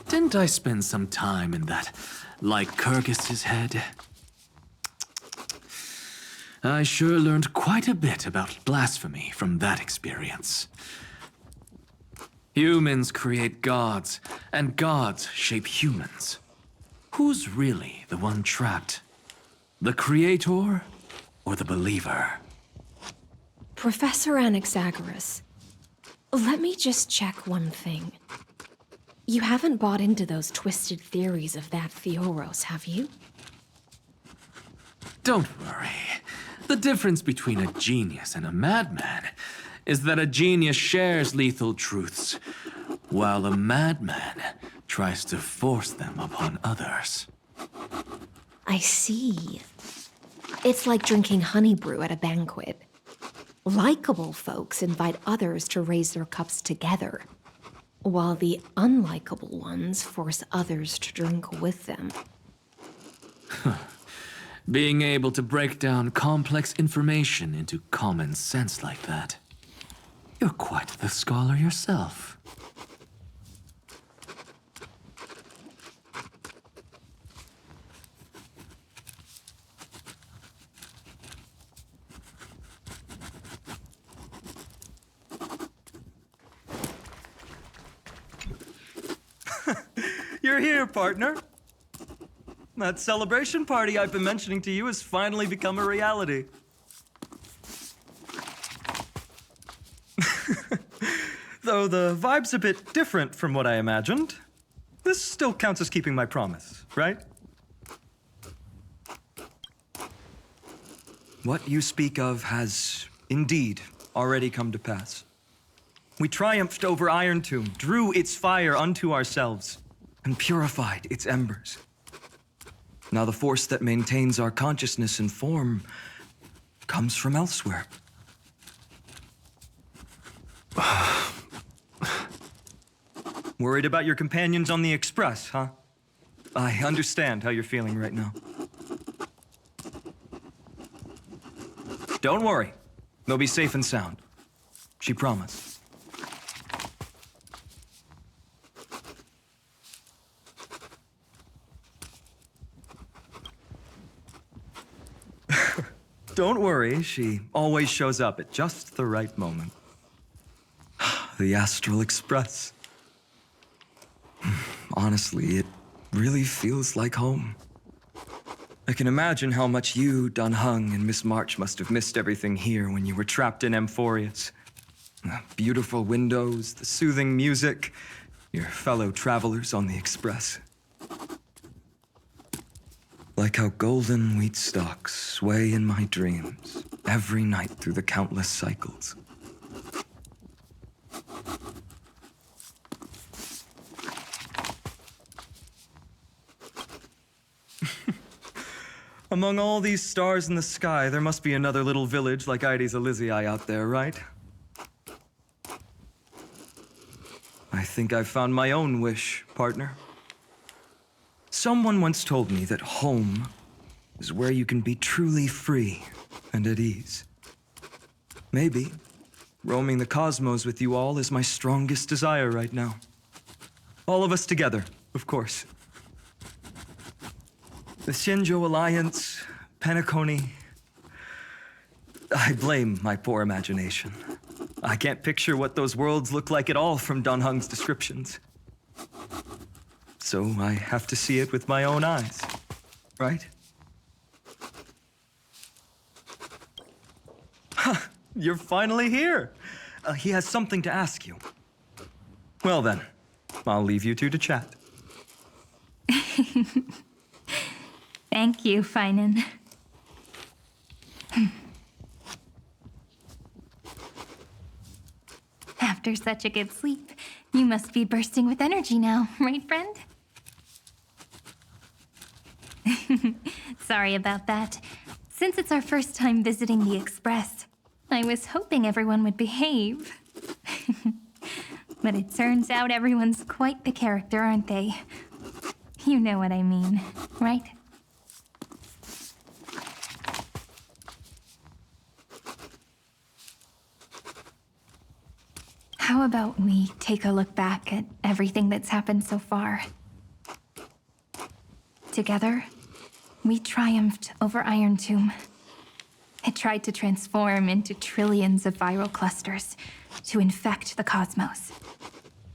Didn't I spend some time in that Lycurgus's head? I sure learned quite a bit about blasphemy from that experience. Humans create gods, and gods shape humans. Who's really the one trapped? The creator or the believer? Professor Anaxagoras, let me just check one thing. You haven't bought into those twisted theories of that Theoros, have you? Don't worry. The difference between a genius and a madman is that a genius shares lethal truths, while a madman tries to force them upon others. I see. It's like drinking honey brew at a banquet. Likeable folks invite others to raise their cups together, while the unlikable ones force others to drink with them. Being able to break down complex information into common sense like that. You're quite the scholar yourself. You're here, partner. That celebration party I've been mentioning to you has finally become a reality. Though the vibe's a bit different from what I imagined, this still counts as keeping my promise, right? What you speak of has indeed already come to pass. We triumphed over Iron Tomb, drew its fire unto ourselves, and purified its embers. Now the force that maintains our consciousness and form comes from elsewhere. Worried about your companions on the Express, huh? I understand how you're feeling right now. Don't worry. They'll be safe and sound. She promised. Don't worry, she always shows up at just the right moment. The Astral Express. Honestly, it really feels like home. I can imagine how much you, Dun Hung, and Miss March must have missed everything here when you were trapped in Amphorius. The beautiful windows, the soothing music, your fellow travelers on the Express. Like how golden wheat stalks sway in my dreams every night through the countless cycles. Among all these stars in the sky, there must be another little village like Aedes Elysiae out there, right? I think I've found my own wish, partner. Someone once told me that home is where you can be truly free and at ease. Maybe roaming the cosmos with you all is my strongest desire right now. All of us together, of course. The Shinjo Alliance, Penacony. I blame my poor imagination. I can't picture what those worlds look like at all from Dun Hung's descriptions. So I have to see it with my own eyes, right? Ha! You're finally here! He has something to ask you. Well then, I'll leave you two to chat. Thank you, Finan. After such a good sleep, you must be bursting with energy now, right, friend? Sorry about that. Since it's our first time visiting the Express, I was hoping everyone would behave. But it turns out everyone's quite the character, aren't they? You know what I mean, right? How about we take a look back at everything that's happened so far? Together, we triumphed over Iron Tomb. It tried to transform into trillions of viral clusters to infect the cosmos.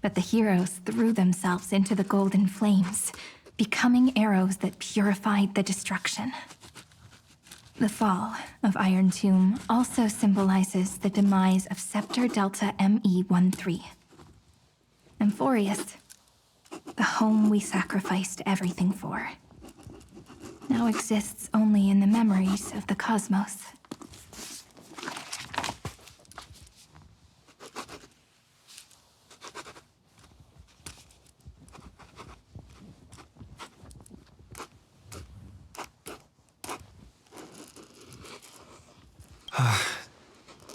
But the heroes threw themselves into the golden flames, becoming arrows that purified the destruction. The fall of Iron Tomb also symbolizes the demise of Scepter Delta ME-13. Amphorius, the home we sacrificed everything for, now exists only in the memories of the cosmos.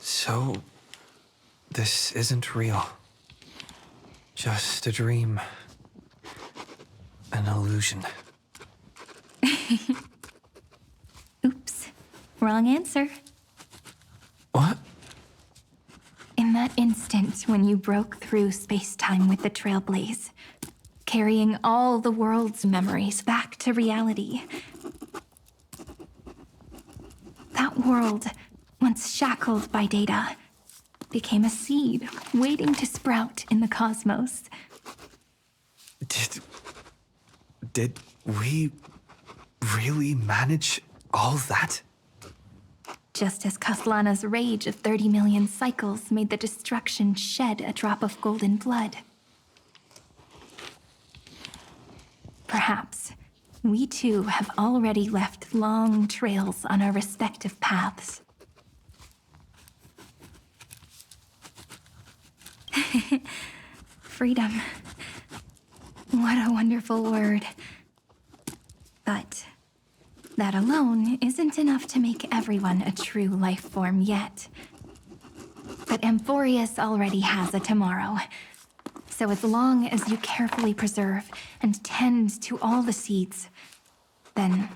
So, this isn't real. Just a dream. An illusion. Oops, wrong answer. What? In that instant when you broke through space-time with the Trailblaze, carrying all the world's memories back to reality, that world, once shackled by data, became a seed waiting to sprout in the cosmos. Did we really manage all that? Just as Kaslana's rage of 30 million cycles made the destruction shed a drop of golden blood. Perhaps we too have already left long trails on our respective paths. Freedom. What a wonderful word. But that alone isn't enough to make everyone a true life form yet. But Amphorius already has a tomorrow. So as long as you carefully preserve and tend to all the seeds, then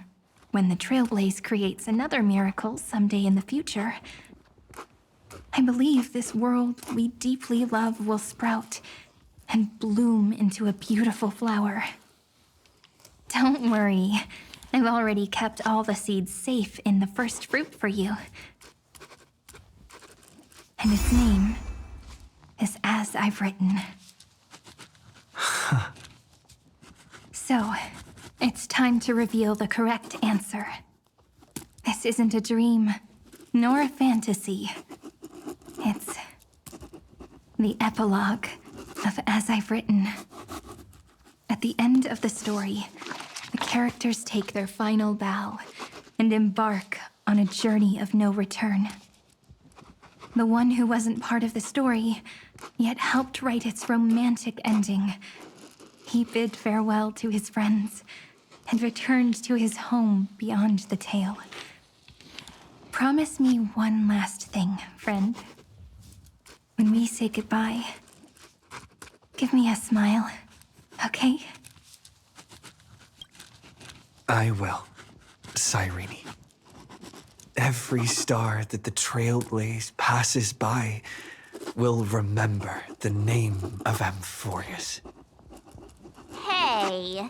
when the Trailblaze creates another miracle someday in the future, I believe this world we deeply love will sprout and bloom into a beautiful flower. Don't worry, I've already kept all the seeds safe in the first fruit for you. And its name is As I've Written. So, it's time to reveal the correct answer. This isn't a dream, nor a fantasy. It's the epilogue of As I've Written. At the end of the story, the characters take their final bow and embark on a journey of no return. The one who wasn't part of the story, yet helped write its romantic ending. He bid farewell to his friends and returned to his home beyond the tale. Promise me one last thing, friend. When we say goodbye, give me a smile, okay? I will, Cyrene. Every star that the Trailblaze passes by will remember the name of Amphorius. Hey,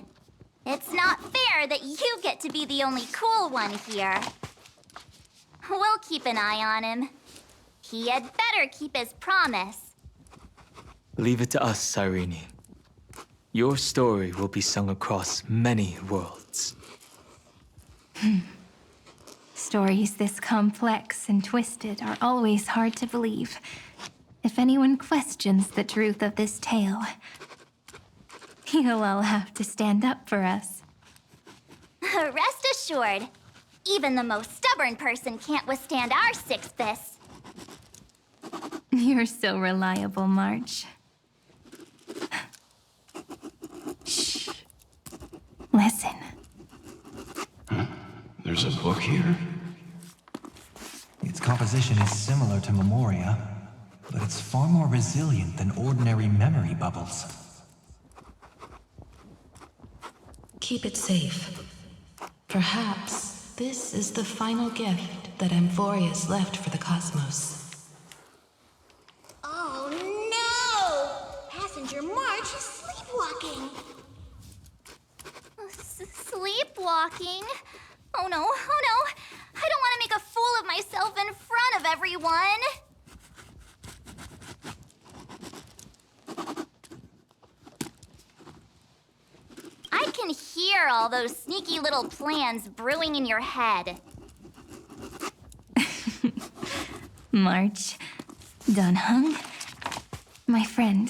it's not fair that you get to be the only cool one here. We'll keep an eye on him. He had better keep his promise. Leave it to us, Cyrene. Your story will be sung across many worlds. Stories this complex and twisted are always hard to believe. If anyone questions the truth of this tale, you'll all have to stand up for us. Rest assured, even the most stubborn person can't withstand our six fists. You're so reliable, March. Shh. Listen. There's a book here? Its composition is similar to Memoria, but it's far more resilient than ordinary memory bubbles. Keep it safe. Perhaps this is the final gift that Amphorius left for the cosmos. Oh no! Passenger March is sleepwalking. Sleepwalking? Oh no, oh no! I don't want to make a fool of myself in front of everyone! I can hear all those sneaky little plans brewing in your head. March, Dunhung, my friend.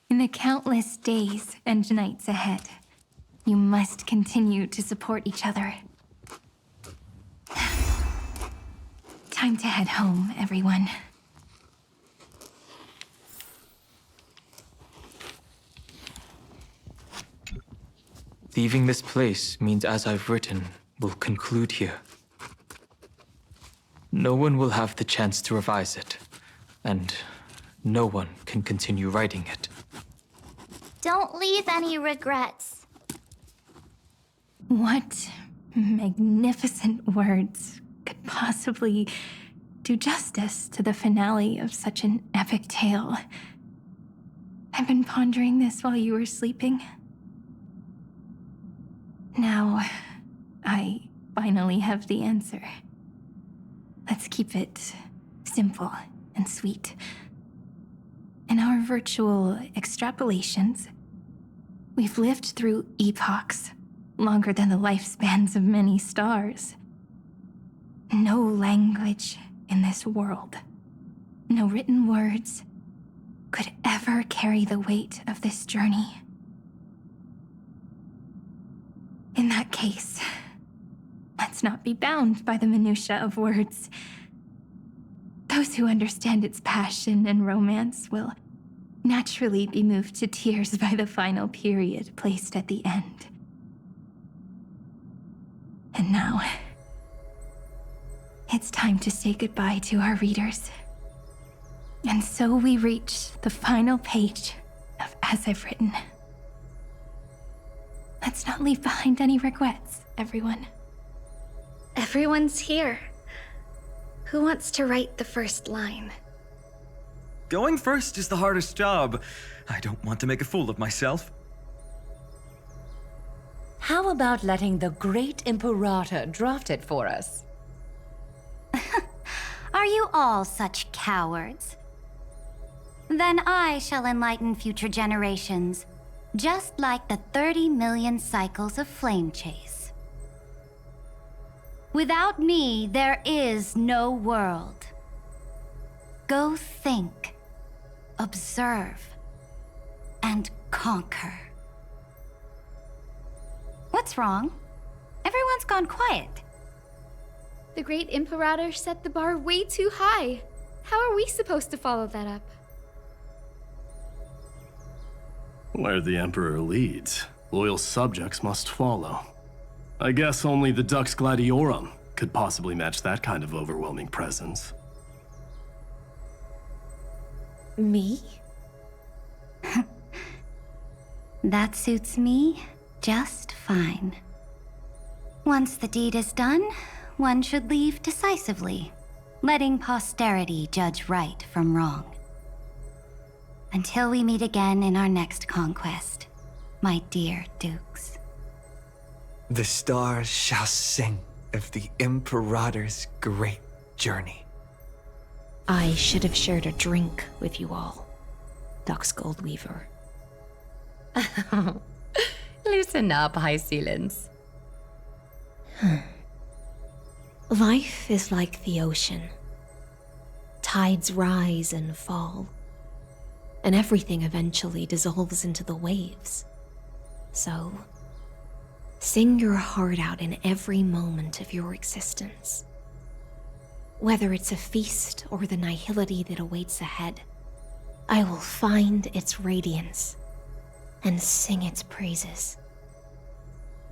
In the countless days and nights ahead, you must continue to support each other. Time to head home, everyone. Leaving this place means As I've Written will conclude here. No one will have the chance to revise it, and no one can continue writing it. Don't leave any regrets. What magnificent words could possibly do justice to the finale of such an epic tale? I've been pondering this while you were sleeping. Now, I finally have the answer. Let's keep it simple and sweet. In our virtual extrapolations, we've lived through epochs longer than the lifespans of many stars. No language in this world, no written words, could ever carry the weight of this journey. In that case, let's not be bound by the minutiae of words. Those who understand its passion and romance will naturally be moved to tears by the final period placed at the end. And now, it's time to say goodbye to our readers. And so we reach the final page of As I've Written. Let's not leave behind any regrets, everyone. Everyone's here. Who wants to write the first line? Going first is the hardest job. I don't want to make a fool of myself. How about letting the great Imperator draft it for us? Are you all such cowards? Then I shall enlighten future generations, just like the 30 million cycles of flame chase. Without me, there is no world. Go think, observe, and conquer. What's wrong? Everyone's gone quiet. The great Imperator set the bar way too high. How are we supposed to follow that up? Where the Emperor leads, loyal subjects must follow. I guess only the Dux Gladiorum could possibly match that kind of overwhelming presence. Me? That suits me just fine. Once the deed is done, one should leave decisively, letting posterity judge right from wrong. Until we meet again in our next conquest, my dear dukes. The stars shall sing of the Imperator's great journey. I should have shared a drink with you all, Dux Goldweaver. Loosen up, High Sealants. Life is like the ocean. Tides rise and fall, and everything eventually dissolves into the waves. So, sing your heart out in every moment of your existence. Whether it's a feast or the nihility that awaits ahead, I will find its radiance and sing its praises.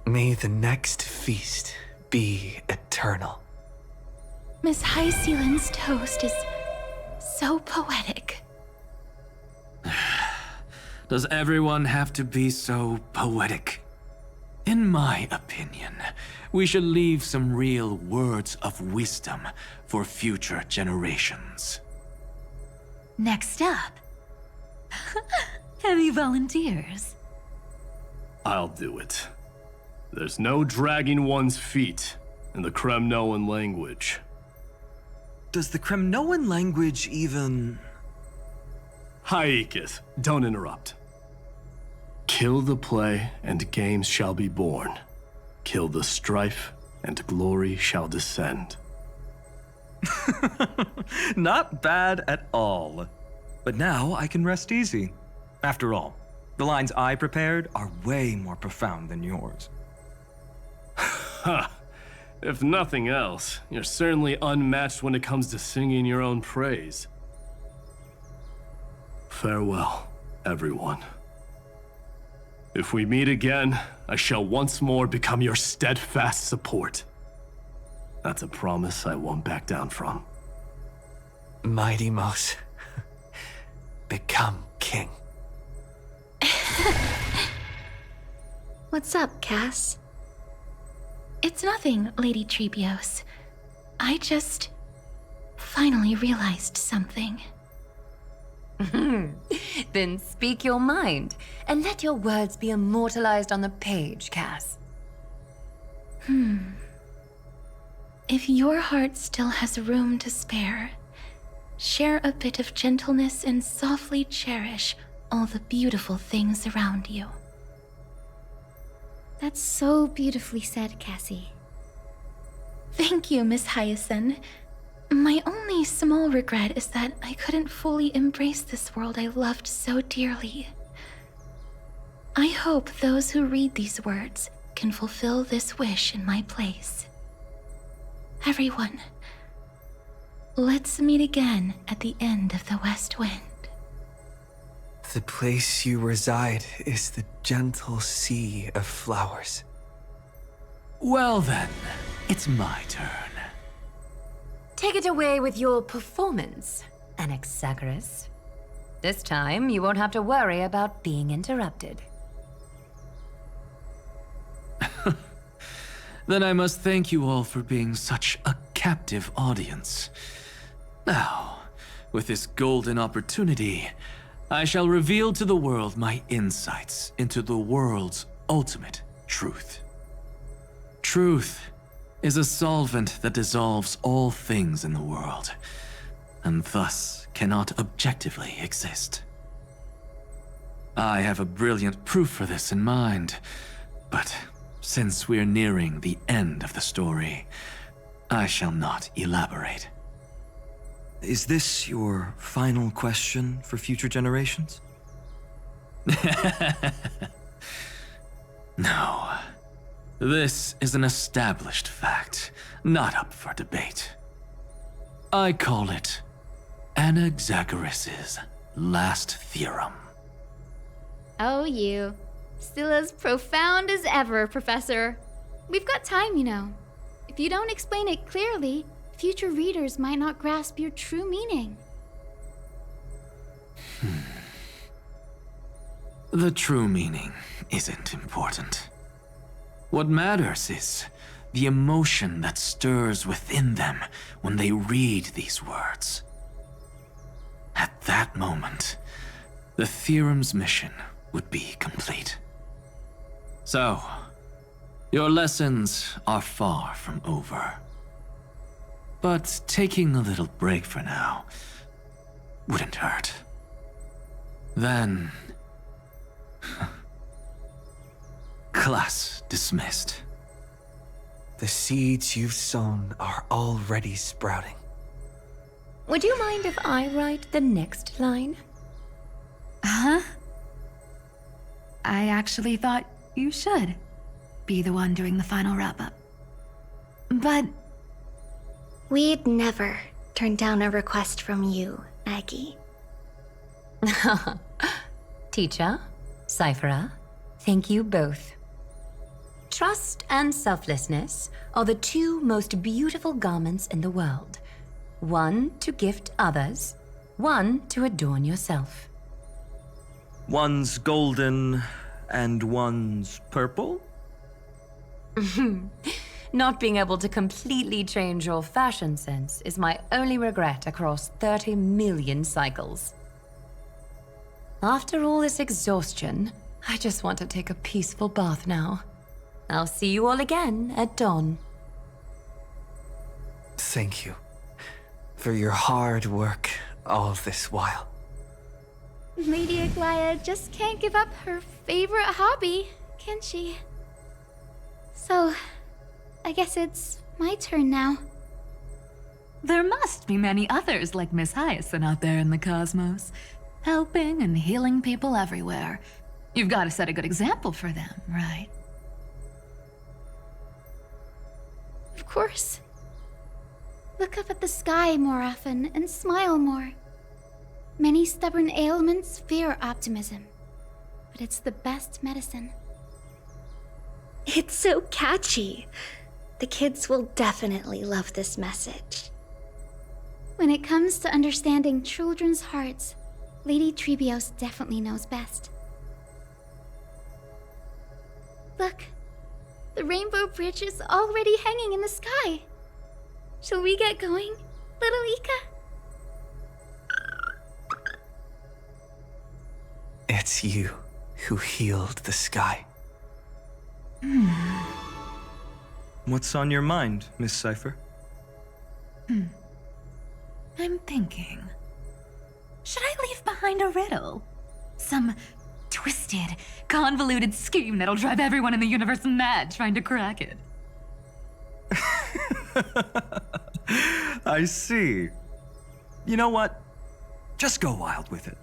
May the next feast be eternal. Miss High Sealand's toast is so poetic. Does everyone have to be so poetic? In my opinion, we should leave some real words of wisdom for future generations. Next up. Any volunteers? I'll do it. There's no dragging one's feet in the Kremnoan language. Does the Kremnoan language even... Haikith, don't interrupt. Kill the play, and games shall be born. Kill the strife, and glory shall descend. Not bad at all. But now I can rest easy. After all, the lines I prepared are way more profound than yours. Ha! If nothing else, you're certainly unmatched when it comes to singing your own praise. Farewell, everyone. If we meet again, I shall once more become your steadfast support. That's a promise I won't back down from. Mighty Mouse, become king. What's up, Cass? It's nothing, Lady Trebios. I just finally realized something. Then speak your mind, and let your words be immortalized on the page, Cass. If your heart still has room to spare, share a bit of gentleness and softly cherish all the beautiful things around you. That's so beautifully said, Cassie. Thank you, Miss Hyacinth. My only small regret is that I couldn't fully embrace this world I loved so dearly. I hope those who read these words can fulfill this wish in my place. Everyone, let's meet again at the end of the West Wind. The place you reside is the gentle sea of flowers. Well then, it's my turn. Take it away with your performance, Anaxagoras. This time, you won't have to worry about being interrupted. Then I must thank you all for being such a captive audience. Now, with this golden opportunity, I shall reveal to the world my insights into the world's ultimate truth. Truth is a solvent that dissolves all things in the world, and thus cannot objectively exist. I have a brilliant proof for this in mind, but since we're nearing the end of the story, I shall not elaborate. Is this your final question for future generations? No. This is an established fact, not up for debate. I call it Anaxagoras' last theorem. Oh, you. Still as profound as ever, Professor. We've got time, you know. If you don't explain it clearly, future readers might not grasp your true meaning. The true meaning isn't important. What matters is the emotion that stirs within them when they read these words. At that moment, the theorem's mission would be complete. So, your lessons are far from over. But taking a little break for now wouldn't hurt. Then... class dismissed. The seeds you've sown are already sprouting. Would you mind if I write the next line? Huh? I actually thought you should be the one doing the final wrap-up. But... We'd never turn down a request from you, Aggie. Teacher, Cyphera, thank you both. Trust and selflessness are the two most beautiful garments in the world. One to gift others, one to adorn yourself. One's golden and one's purple? Not being able to completely change your fashion sense is my only regret across 30 million cycles. After all this exhaustion, I just want to take a peaceful bath now. I'll see you all again at dawn. Thank you for your hard work all this while. Lady Aglaya just can't give up her favorite hobby, can she? So, I guess it's my turn now. There must be many others like Miss Hyacinth out there in the cosmos, helping and healing people everywhere. You've got to set a good example for them, right? Of course. Look up at the sky more often and smile more. Many stubborn ailments fear optimism, but it's the best medicine. It's so catchy. The kids will definitely love this message. When it comes to understanding children's hearts, Lady Trebios definitely knows best. Look, the Rainbow Bridge is already hanging in the sky. Shall we get going, little Ika? It's you who healed the sky. What's on your mind, Miss Cypher? I'm thinking. Should I leave behind a riddle? Some twisted, convoluted scheme that'll drive everyone in the universe mad trying to crack it. I see. You know what? Just go wild with it.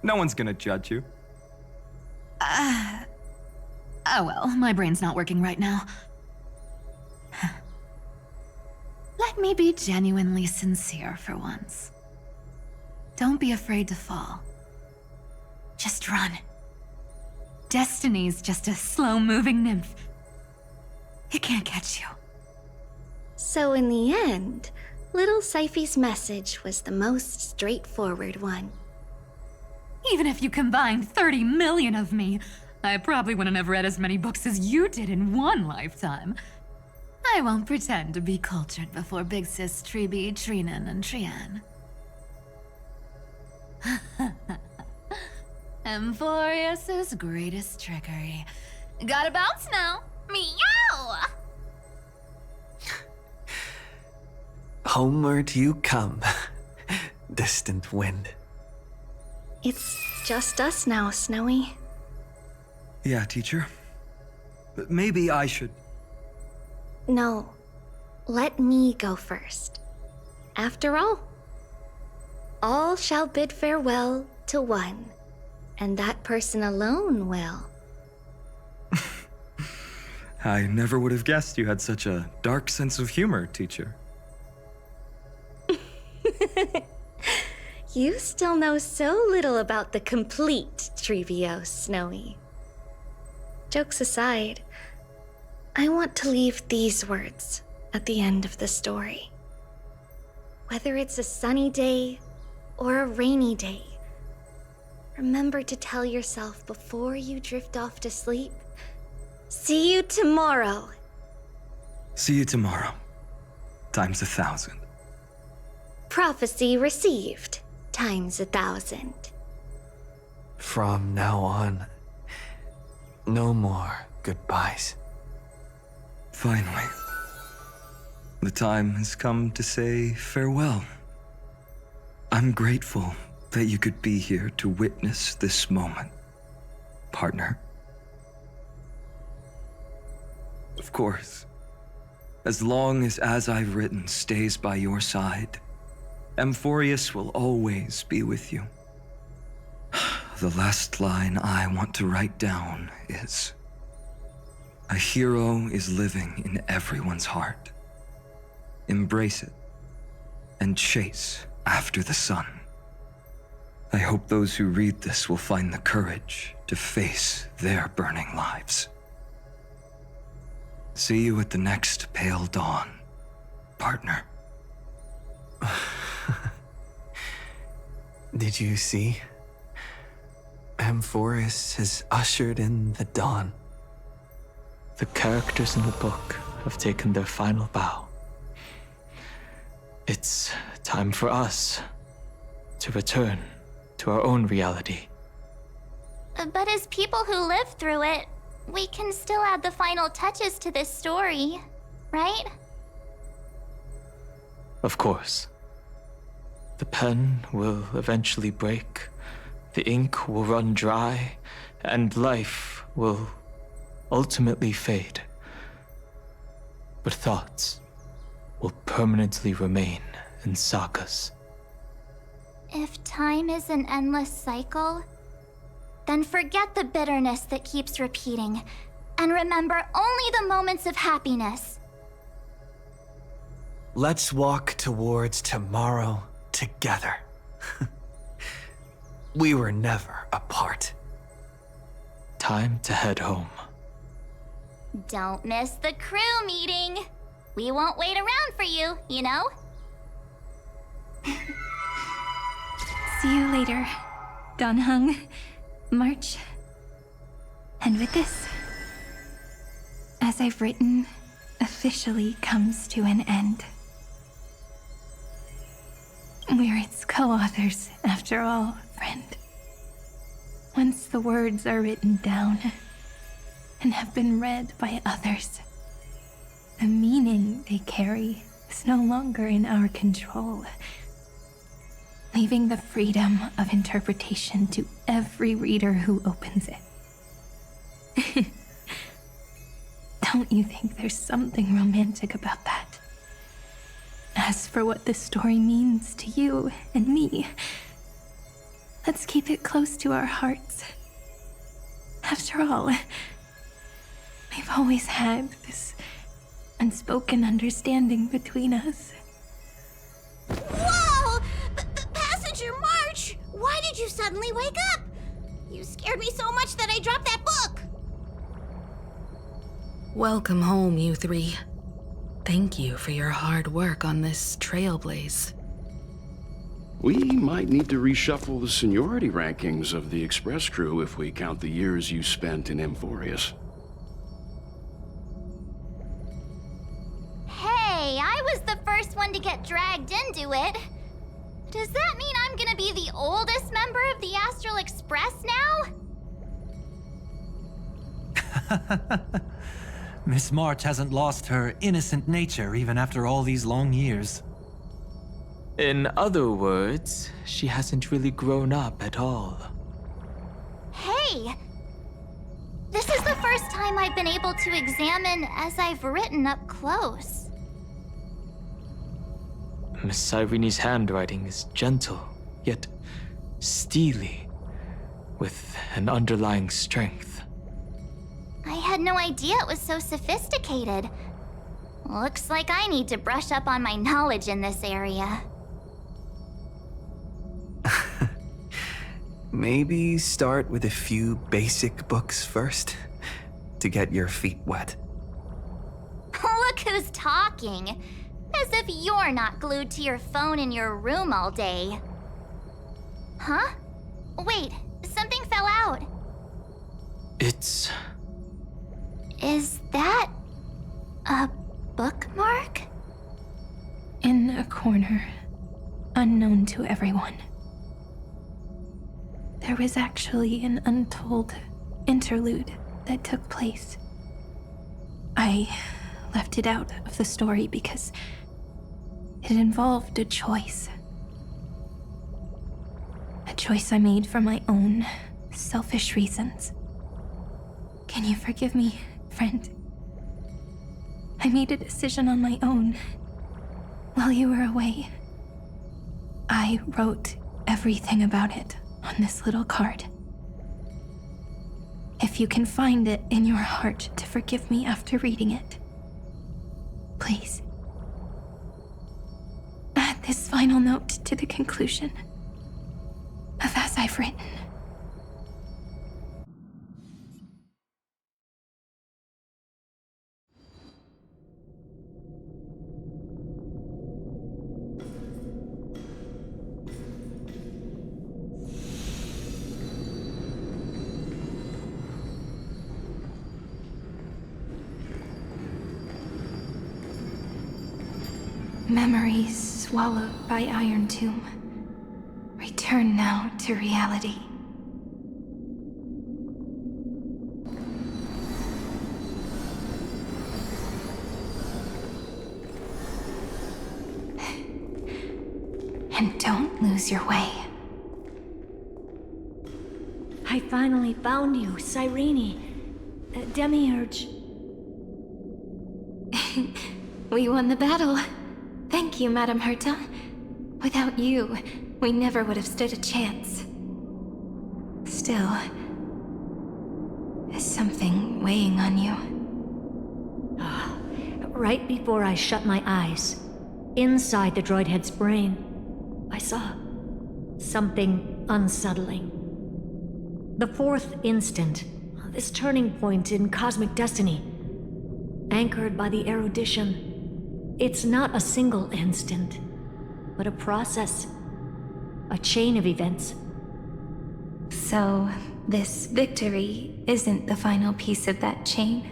No one's gonna judge you. Oh well, my brain's not working right now. Let me be genuinely sincere for once. Don't be afraid to fall. Just run. Destiny's just a slow-moving nymph. It can't catch you. So in the end, little Cyphy's message was the most straightforward one. Even if you combined 30 million of me, I probably wouldn't have read as many books as you did in one lifetime. I won't pretend to be cultured before Big Sis Treeby, Trinan, and Trian. Emphorius's greatest trickery. Gotta bounce now. Meow! Homeward you come, distant wind. It's just us now, Snowy. Yeah, teacher. But maybe I should. No, let me go first. After all shall bid farewell to one, and that person alone will. I never would have guessed you had such a dark sense of humor, teacher. You still know so little about the complete Trevio, Snowy. Jokes aside, I want to leave these words at the end of the story. Whether it's a sunny day or a rainy day, remember to tell yourself before you drift off to sleep, see you tomorrow. See you tomorrow. Times 1,000. Prophecy received. Times 1,000. From now on, no more goodbyes. Finally. The time has come to say farewell. I'm grateful that you could be here to witness this moment, partner. Of course, as long as I've written stays by your side, Emphorius will always be with you. The last line I want to write down is, a hero is living in everyone's heart. Embrace it and chase after the sun. I hope those who read this will find the courage to face their burning lives. See you at the next pale dawn, partner. Did you see? Emphorius has ushered in the dawn. The characters in the book have taken their final bow. It's time for us to return to our own reality. But as people who lived through it, we can still add the final touches to this story, right? Of course. The pen will eventually break, the ink will run dry, and life will ultimately fade. But thoughts will permanently remain in sagas. If time is an endless cycle, then forget the bitterness that keeps repeating, and remember only the moments of happiness. Let's walk towards tomorrow together. We were never apart. Time to head home. Don't miss the crew meeting. We won't wait around for you, you know? See you later, Donhung, March. And with this, as I've written, officially comes to an end. We're its co-authors, after all, friend. Once the words are written down and have been read by others, the meaning they carry is no longer in our control, leaving the freedom of interpretation to every reader who opens it. Don't you think there's something romantic about that? As for what this story means to you and me, let's keep it close to our hearts. After all, we've always had this unspoken understanding between us. Whoa! Passenger March! Why did you suddenly wake up? You scared me so much that I dropped that book! Welcome home, you three. Thank you for your hard work on this trailblaze. We might need to reshuffle the seniority rankings of the Express crew if we count the years you spent in Emphorius. first one to get dragged into it. Does that mean I'm gonna be the oldest member of the Astral Express now? Miss March hasn't lost her innocent nature even after all these long years. In other words, she hasn't really grown up at all. Hey! This is the first time I've been able to examine as I've written up close. Miss Irene's handwriting is gentle, yet steely, with an underlying strength. I had no idea it was so sophisticated. Looks like I need to brush up on my knowledge in this area. Maybe start with a few basic books first, to get your feet wet. Look who's talking. As if you're not glued to your phone in your room all day. Huh? Wait, something fell out. It's... Is that a bookmark? In a corner, unknown to everyone. There was actually an untold interlude that took place. I left it out of the story because it involved a choice. A choice I made for my own selfish reasons. Can you forgive me, friend? I made a decision on my own while you were away. I wrote everything about it on this little card. If you can find it in your heart to forgive me after reading it, please. Add this final note to the conclusion of as I've written. Memories swallowed by Iron Tomb. Return now to reality. And don't lose your way. I finally found you, Cyrene. Demiurge. We won the battle. Thank you, Madam Herta. Without you, we never would have stood a chance. Still, is something weighing on you? Right before I shut my eyes, inside the droid head's brain, I saw something unsettling. The fourth instant, this turning point in cosmic destiny, anchored by the erudition. It's not a single instant, but a process, a chain of events. So, this victory isn't the final piece of that chain?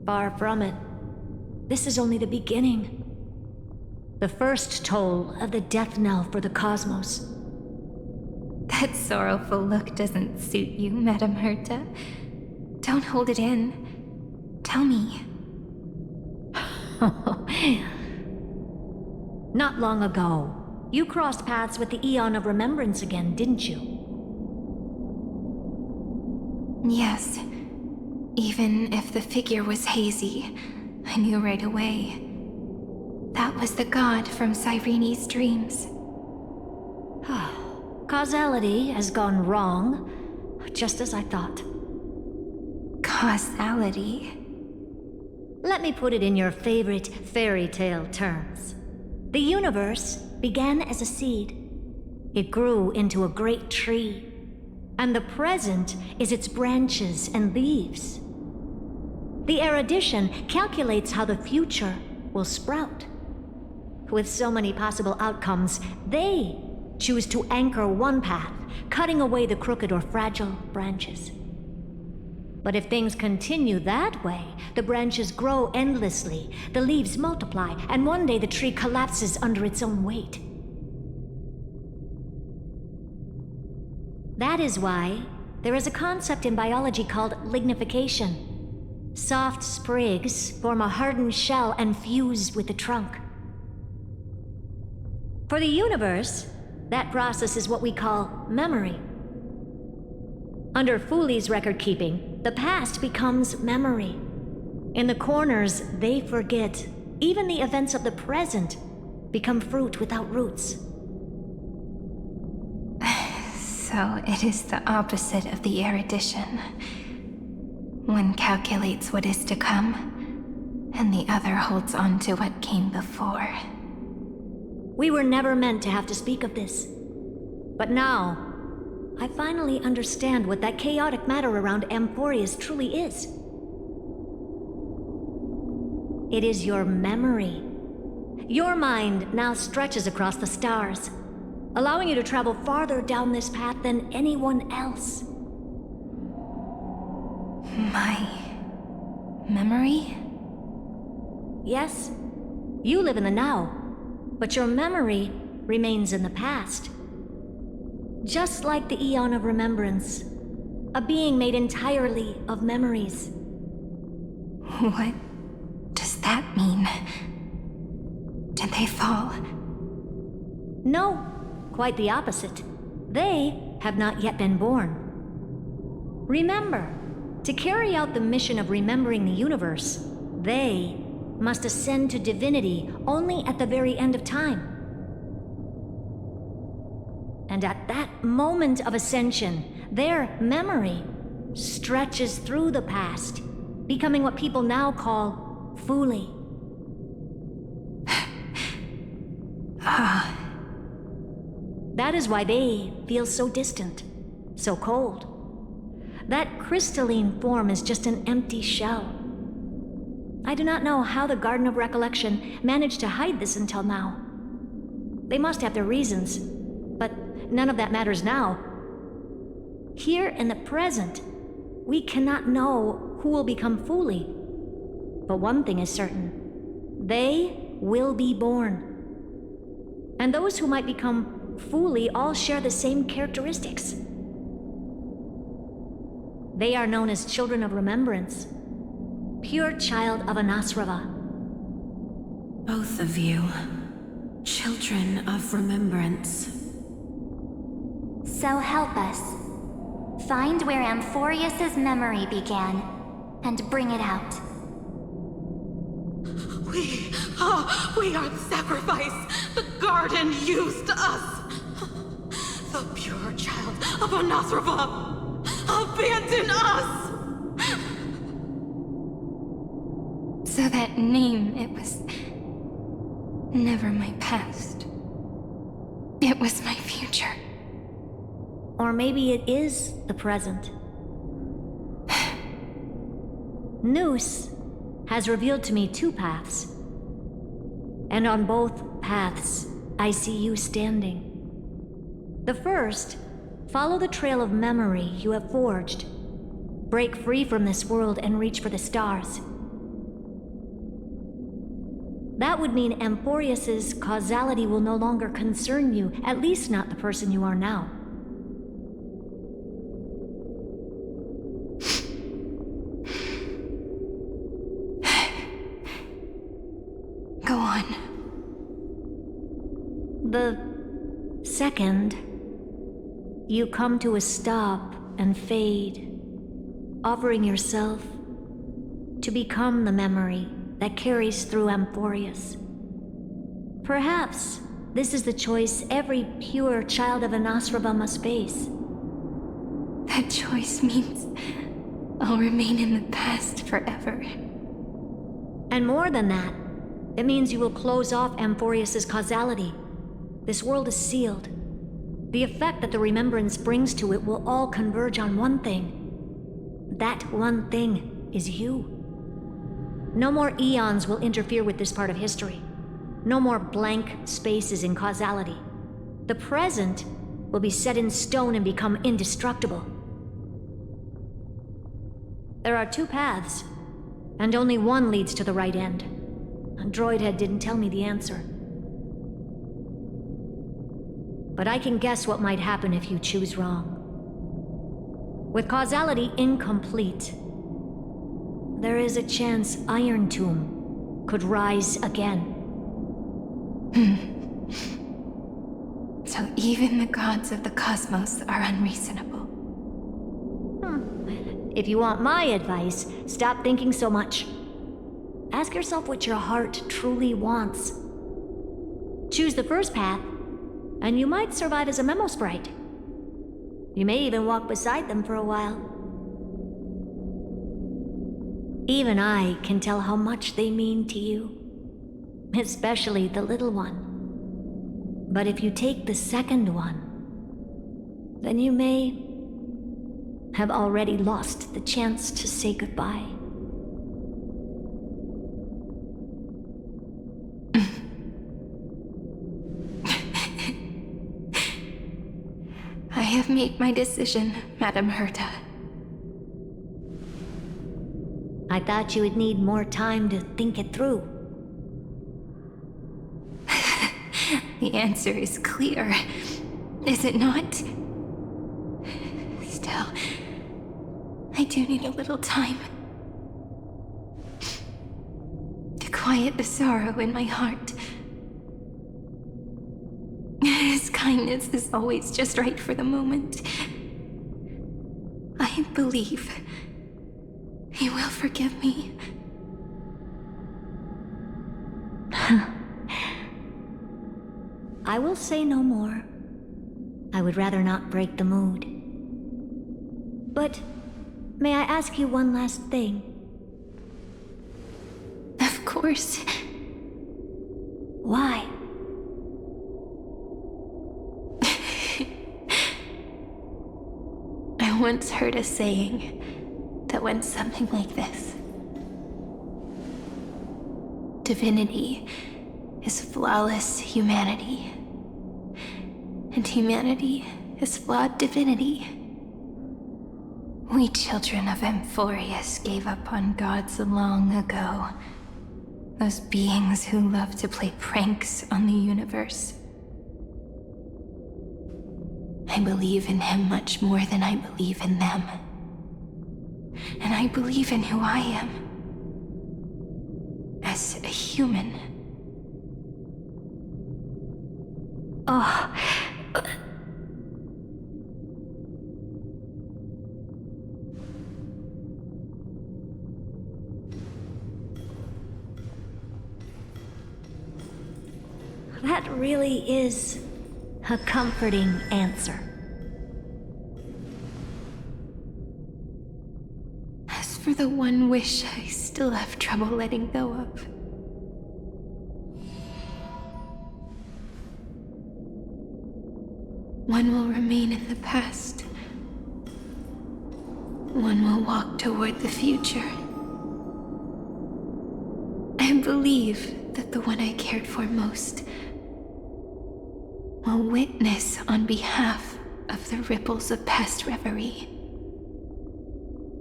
Far from it. This is only the beginning. The first toll of the death knell for the cosmos. That sorrowful look doesn't suit you, Madam Herta. Don't hold it in. Tell me. Not long ago, you crossed paths with the Eon of Remembrance again, didn't you? Yes. Even if the figure was hazy, I knew right away. That was the god from Cyrene's dreams. Causality has gone wrong, just as I thought. Causality? Let me put it in your favorite fairy tale terms. The universe began as a seed. It grew into a great tree. And the present is its branches and leaves. The erudition calculates how the future will sprout. With so many possible outcomes, they choose to anchor one path, cutting away the crooked or fragile branches. But if things continue that way, the branches grow endlessly, the leaves multiply, and one day the tree collapses under its own weight. That is why there is a concept in biology called lignification. Soft sprigs form a hardened shell and fuse with the trunk. For the universe, that process is what we call memory. Under Fooley's record-keeping, the past becomes memory. In the corners, they forget. Even the events of the present become fruit without roots. So it is the opposite of the erudition. One calculates what is to come, and the other holds on to what came before. We were never meant to have to speak of this. But now, I finally understand what that chaotic matter around Amphoreus truly is. It is your memory. Your mind now stretches across the stars, allowing you to travel farther down this path than anyone else. My memory? Yes, you live in the now, but your memory remains in the past. Just like the Eon of Remembrance, a being made entirely of memories. What does that mean? Did they fall? No, quite the opposite. They have not yet been born. Remember, to carry out the mission of remembering the universe, they must ascend to divinity only at the very end of time. And at that moment of ascension, their memory stretches through the past, becoming what people now call Fooley. That is why they feel so distant, so cold. That crystalline form is just an empty shell. I do not know how the Garden of Recollection managed to hide this until now. They must have their reasons, but none of that matters now. Here in the present, we cannot know who will become Fooley. But one thing is certain. They will be born. And those who might become Fooley all share the same characteristics. They are known as Children of Remembrance. Pure child of Anasrava. Both of you. Children of Remembrance. So help us. Find where Amphoreus' memory began, and bring it out. We are the sacrifice the garden used us. The pure child of Anasrava. Abandon us! So that name, it was never my past. It was my future. Or maybe it is the present. Noose has revealed to me two paths. And on both paths, I see you standing. The first, follow the trail of memory you have forged. Break free from this world and reach for the stars. That would mean Amphoreus' causality will no longer concern you, at least not the person you are now. Go on. The second, you come to a stop and fade, offering yourself to become the memory that carries through Amphoreus. Perhaps this is the choice every pure child of Anasrava must face. That choice means I'll remain in the past forever. And more than that, it means you will close off Amphoreus' causality. This world is sealed. The effect that the remembrance brings to it will all converge on one thing. That one thing is you. No more eons will interfere with this part of history. No more blank spaces in causality. The present will be set in stone and become indestructible. There are two paths, and only one leads to the right end. Droidhead didn't tell me the answer. But I can guess what might happen if you choose wrong. With causality incomplete, there is a chance Iron Tomb could rise again. So even the gods of the cosmos are unreasonable. If you want my advice, stop thinking so much. Ask yourself what your heart truly wants. Choose the first path, and you might survive as a memo sprite. You may even walk beside them for a while. Even I can tell how much they mean to you, especially the little one. But if you take the second one, then you may have already lost the chance to say goodbye. I have made my decision, Madame Herta. I thought you would need more time to think it through. The answer is clear, is it not? Still, I do need a little time to quiet the sorrow in my heart. His kindness is always just right for the moment. I believe he will forgive me. I will say no more. I would rather not break the mood. But may I ask you one last thing? Of course. Why? I once heard a saying that went something like this. Divinity is flawless humanity, and humanity is flawed divinity. We children of Amphorius gave up on gods long ago. Those beings who love to play pranks on the universe. I believe in him much more than I believe in them. And I believe in who I am. As a human. Oh. That really is a comforting answer. As for the one wish I still have trouble letting go of. One will remain in the past. One will walk toward the future. I believe that the one I cared for most will witness on behalf of the ripples of past reverie.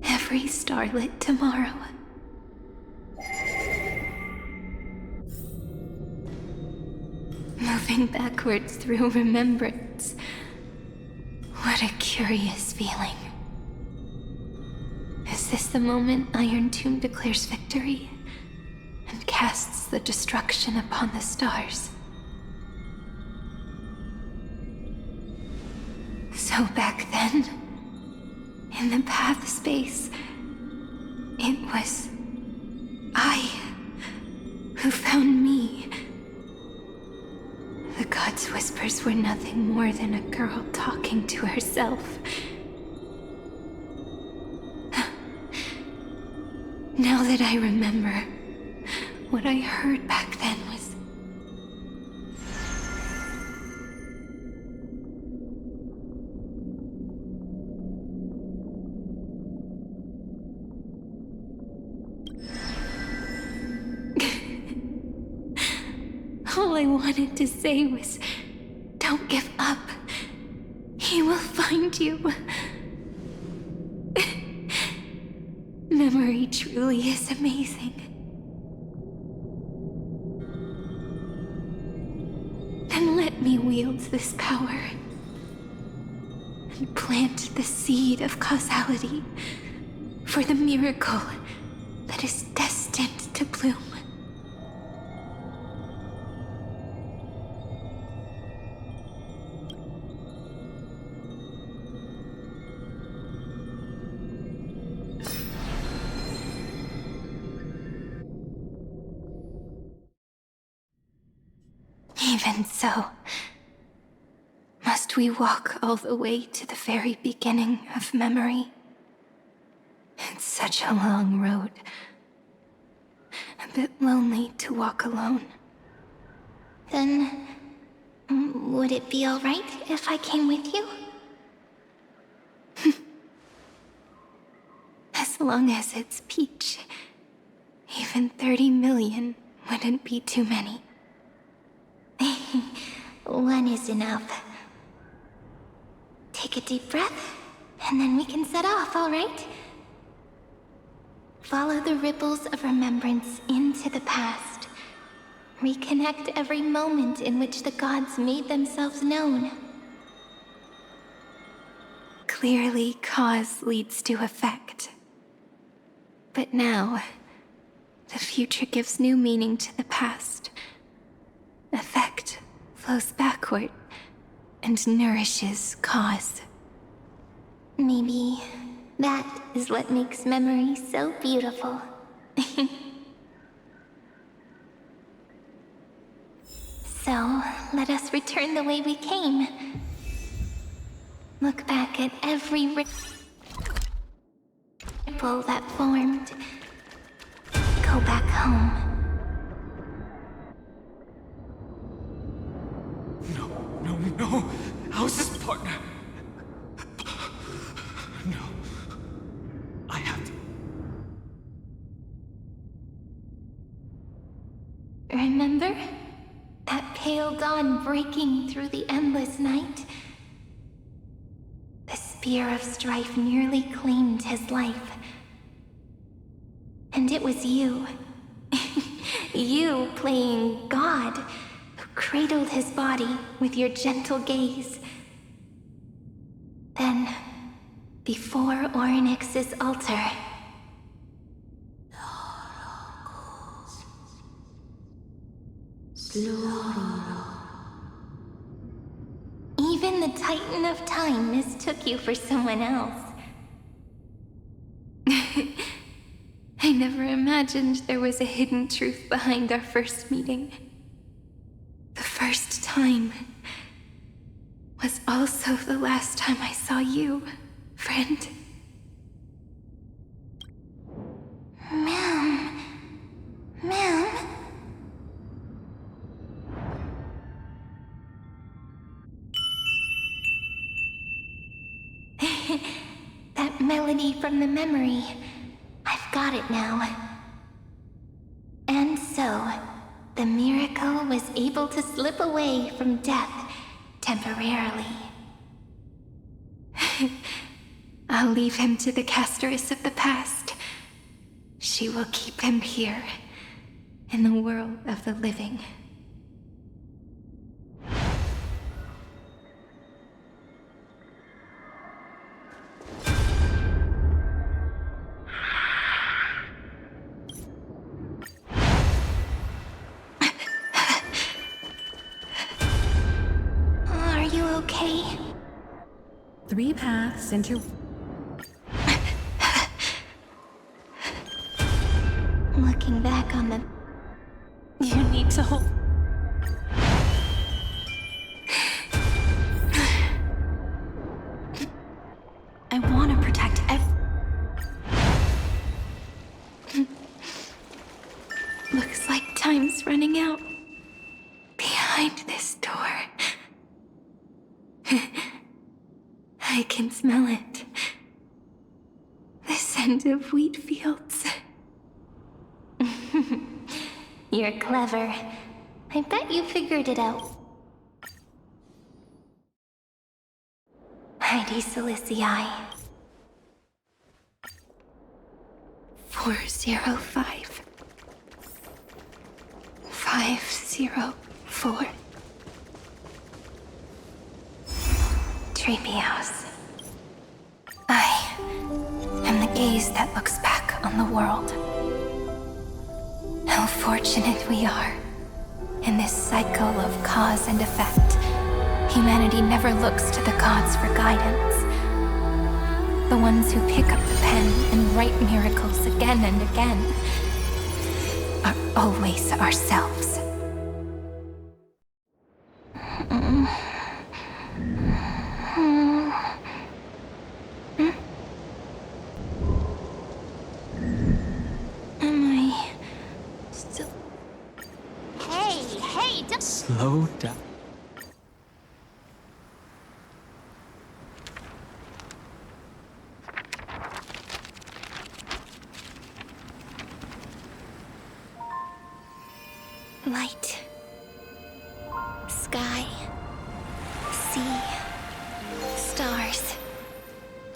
Every starlit tomorrow. Moving backwards through remembrance. What a curious feeling. Is this the moment Iron Tomb declares victory and casts the destruction upon the stars? So back then, in the path space, it was I who found me. The gods' whispers were nothing more than a girl talking to herself. Now that I remember, what I heard back then was... All I wanted to say was, don't give up. He will find you. memory truly is amazing. Then let me wield this power and plant the seed of causality for the miracle that is destined to bloom. Even so, must we walk all the way to the very beginning of memory? It's such a long road. A bit lonely to walk alone. Then, would it be alright if I came with you? As long as it's Peach, even 30 million wouldn't be too many. One is enough. Take a deep breath, and then we can set off, alright? Follow the ripples of remembrance into the past. Reconnect every moment in which the gods made themselves known. Clearly, cause leads to effect. But now, the future gives new meaning to the past. Effect flows backward and nourishes cause. Maybe that is what makes memory so beautiful. So, let us return the way we came. Look back at every ripple that formed. Go back home. No! How's this partner? No. I have to. Remember? That pale dawn breaking through the endless night? The spear of strife nearly claimed his life. And it was you. You playing God, who cradled his body with your gentle gaze. Then, before Orynyx's altar, even the Titan of Time mistook you for someone else. I never imagined there was a hidden truth behind our first meeting. The first time was also the last time I saw you, friend. Ma'am. That melody from the memory. I've got it now. And so, the miracle was able to slip away from death temporarily. I'll leave him to the casteress of the past. She will keep him here, in the world of the living. Are you okay? 3 paths into... Looking back on the... You need to hold... I want to protect Looks like time's running out. Behind this door. I can smell it. The scent of wheat fields. You're clever. I bet you figured it out. Aedes, Elysiae. 405. 504. Treehouse. I am the gaze that looks back on the world. How fortunate we are. In this cycle of cause and effect, humanity never looks to the gods for guidance. The ones who pick up the pen and write miracles again and again are always ourselves. Am I still... Hey, don't... Slow down. Light, sky, sea, stars,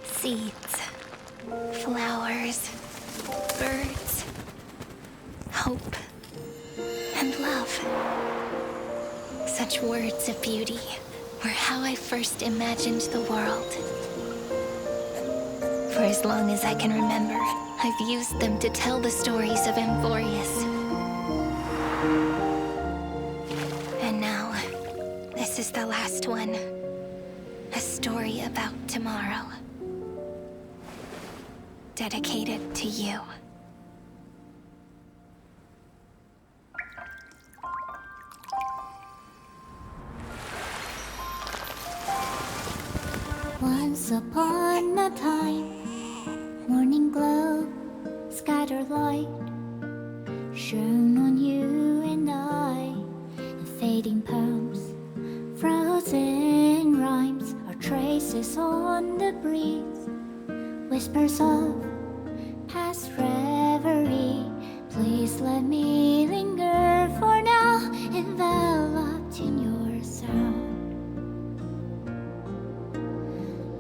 seeds, flowers, birds, hope, and love. Such words of beauty were how I first imagined the world. For as long as I can remember, I've used them to tell the stories of Amphorius. And now, this is the last one. A story about tomorrow. Dedicated to you. Once upon a time, morning glow, scattered light, shone on you and I. Fading poems, frozen rhymes, or traces on the breeze, whispers of past reverie. Please let me linger for now, enveloped in your sound.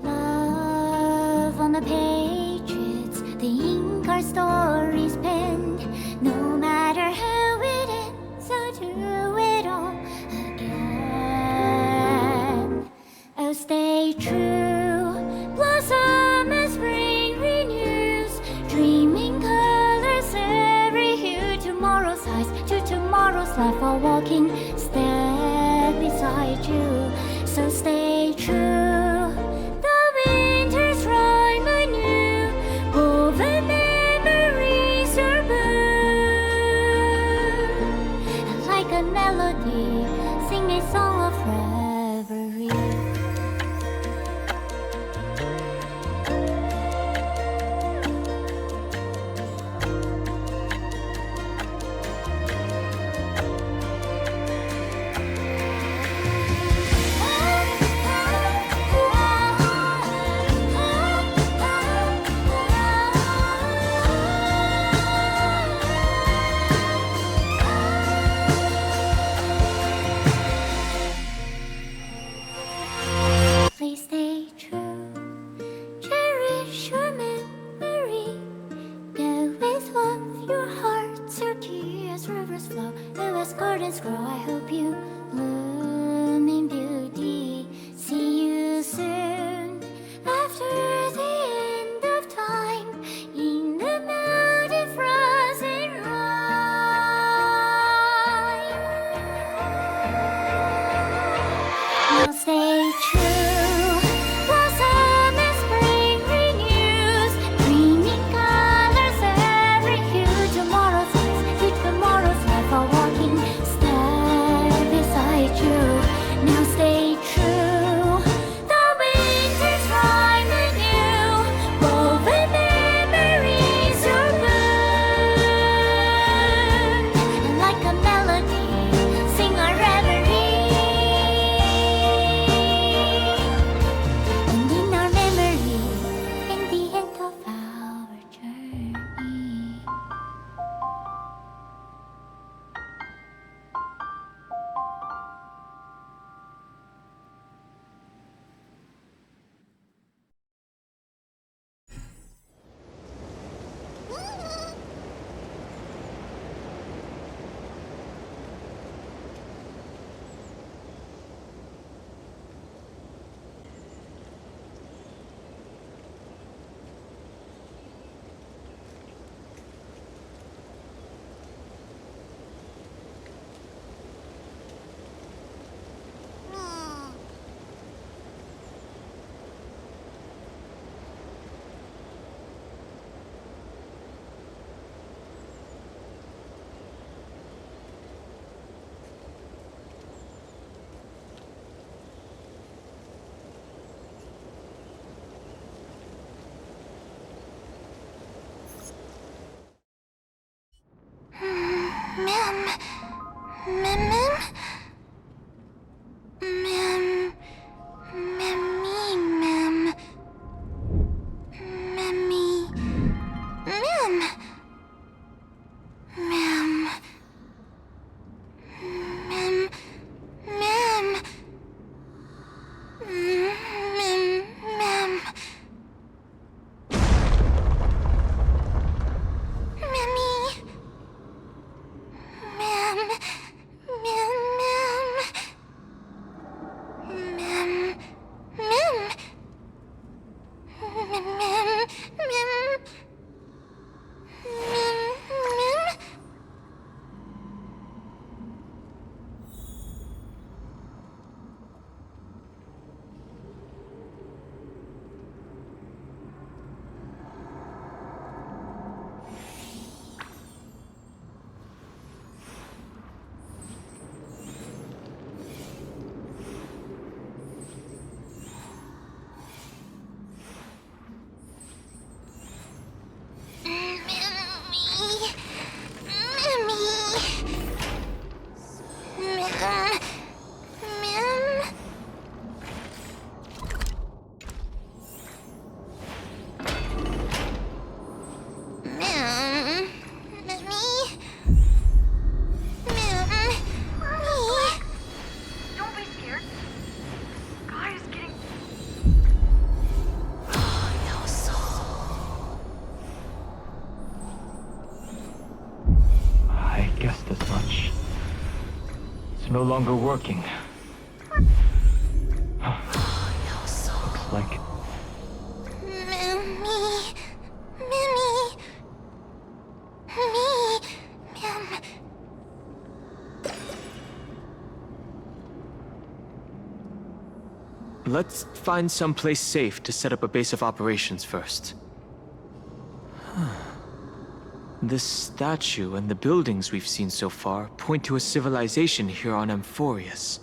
Love on the pages, the ink our stories penned. No matter how it ends, so do it all again. Oh, stay true, blossom as spring renews, dreaming colors every hue. Tomorrow's eyes to tomorrow's life, while walking step beside you. So stay true, the winter's rhyme anew, woven memories are blue. And like a melody, sing a song of reverie. Please stay true, cherish your memory. Go with love, your hearts are tears, rivers flow, as gardens grow. I hope you bloom in beauty. See you soon, after the end of time, in the mountain frozen rime. Now stay true, blossom as spring renews, dreaming colors every hue. Tomorrow's eyes, to tomorrow's life, while walking step beside you. Now stay true, the wind no longer working. Looks like... Let's find someplace safe to set up a base of operations first. This statue and the buildings we've seen so far point to a civilization here on Amphorius.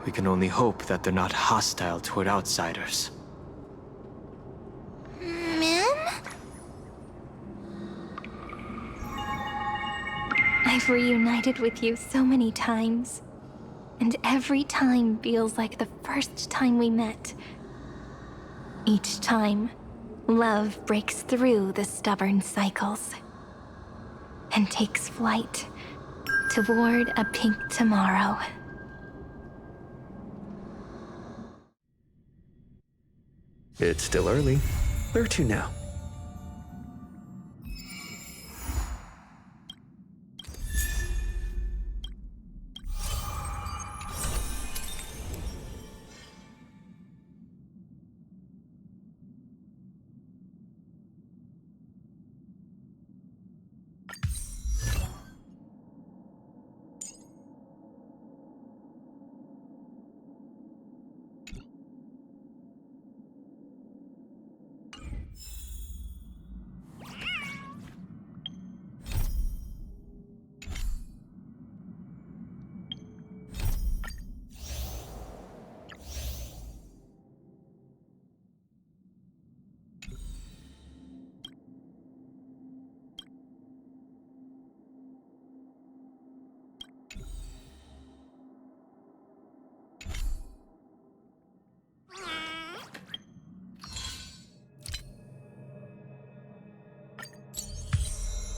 We can only hope that they're not hostile toward outsiders. I've reunited with you so many times, and every time feels like the first time we met. Each time, love breaks through the stubborn cycles and takes flight toward a pink tomorrow. It's still early. Where to now?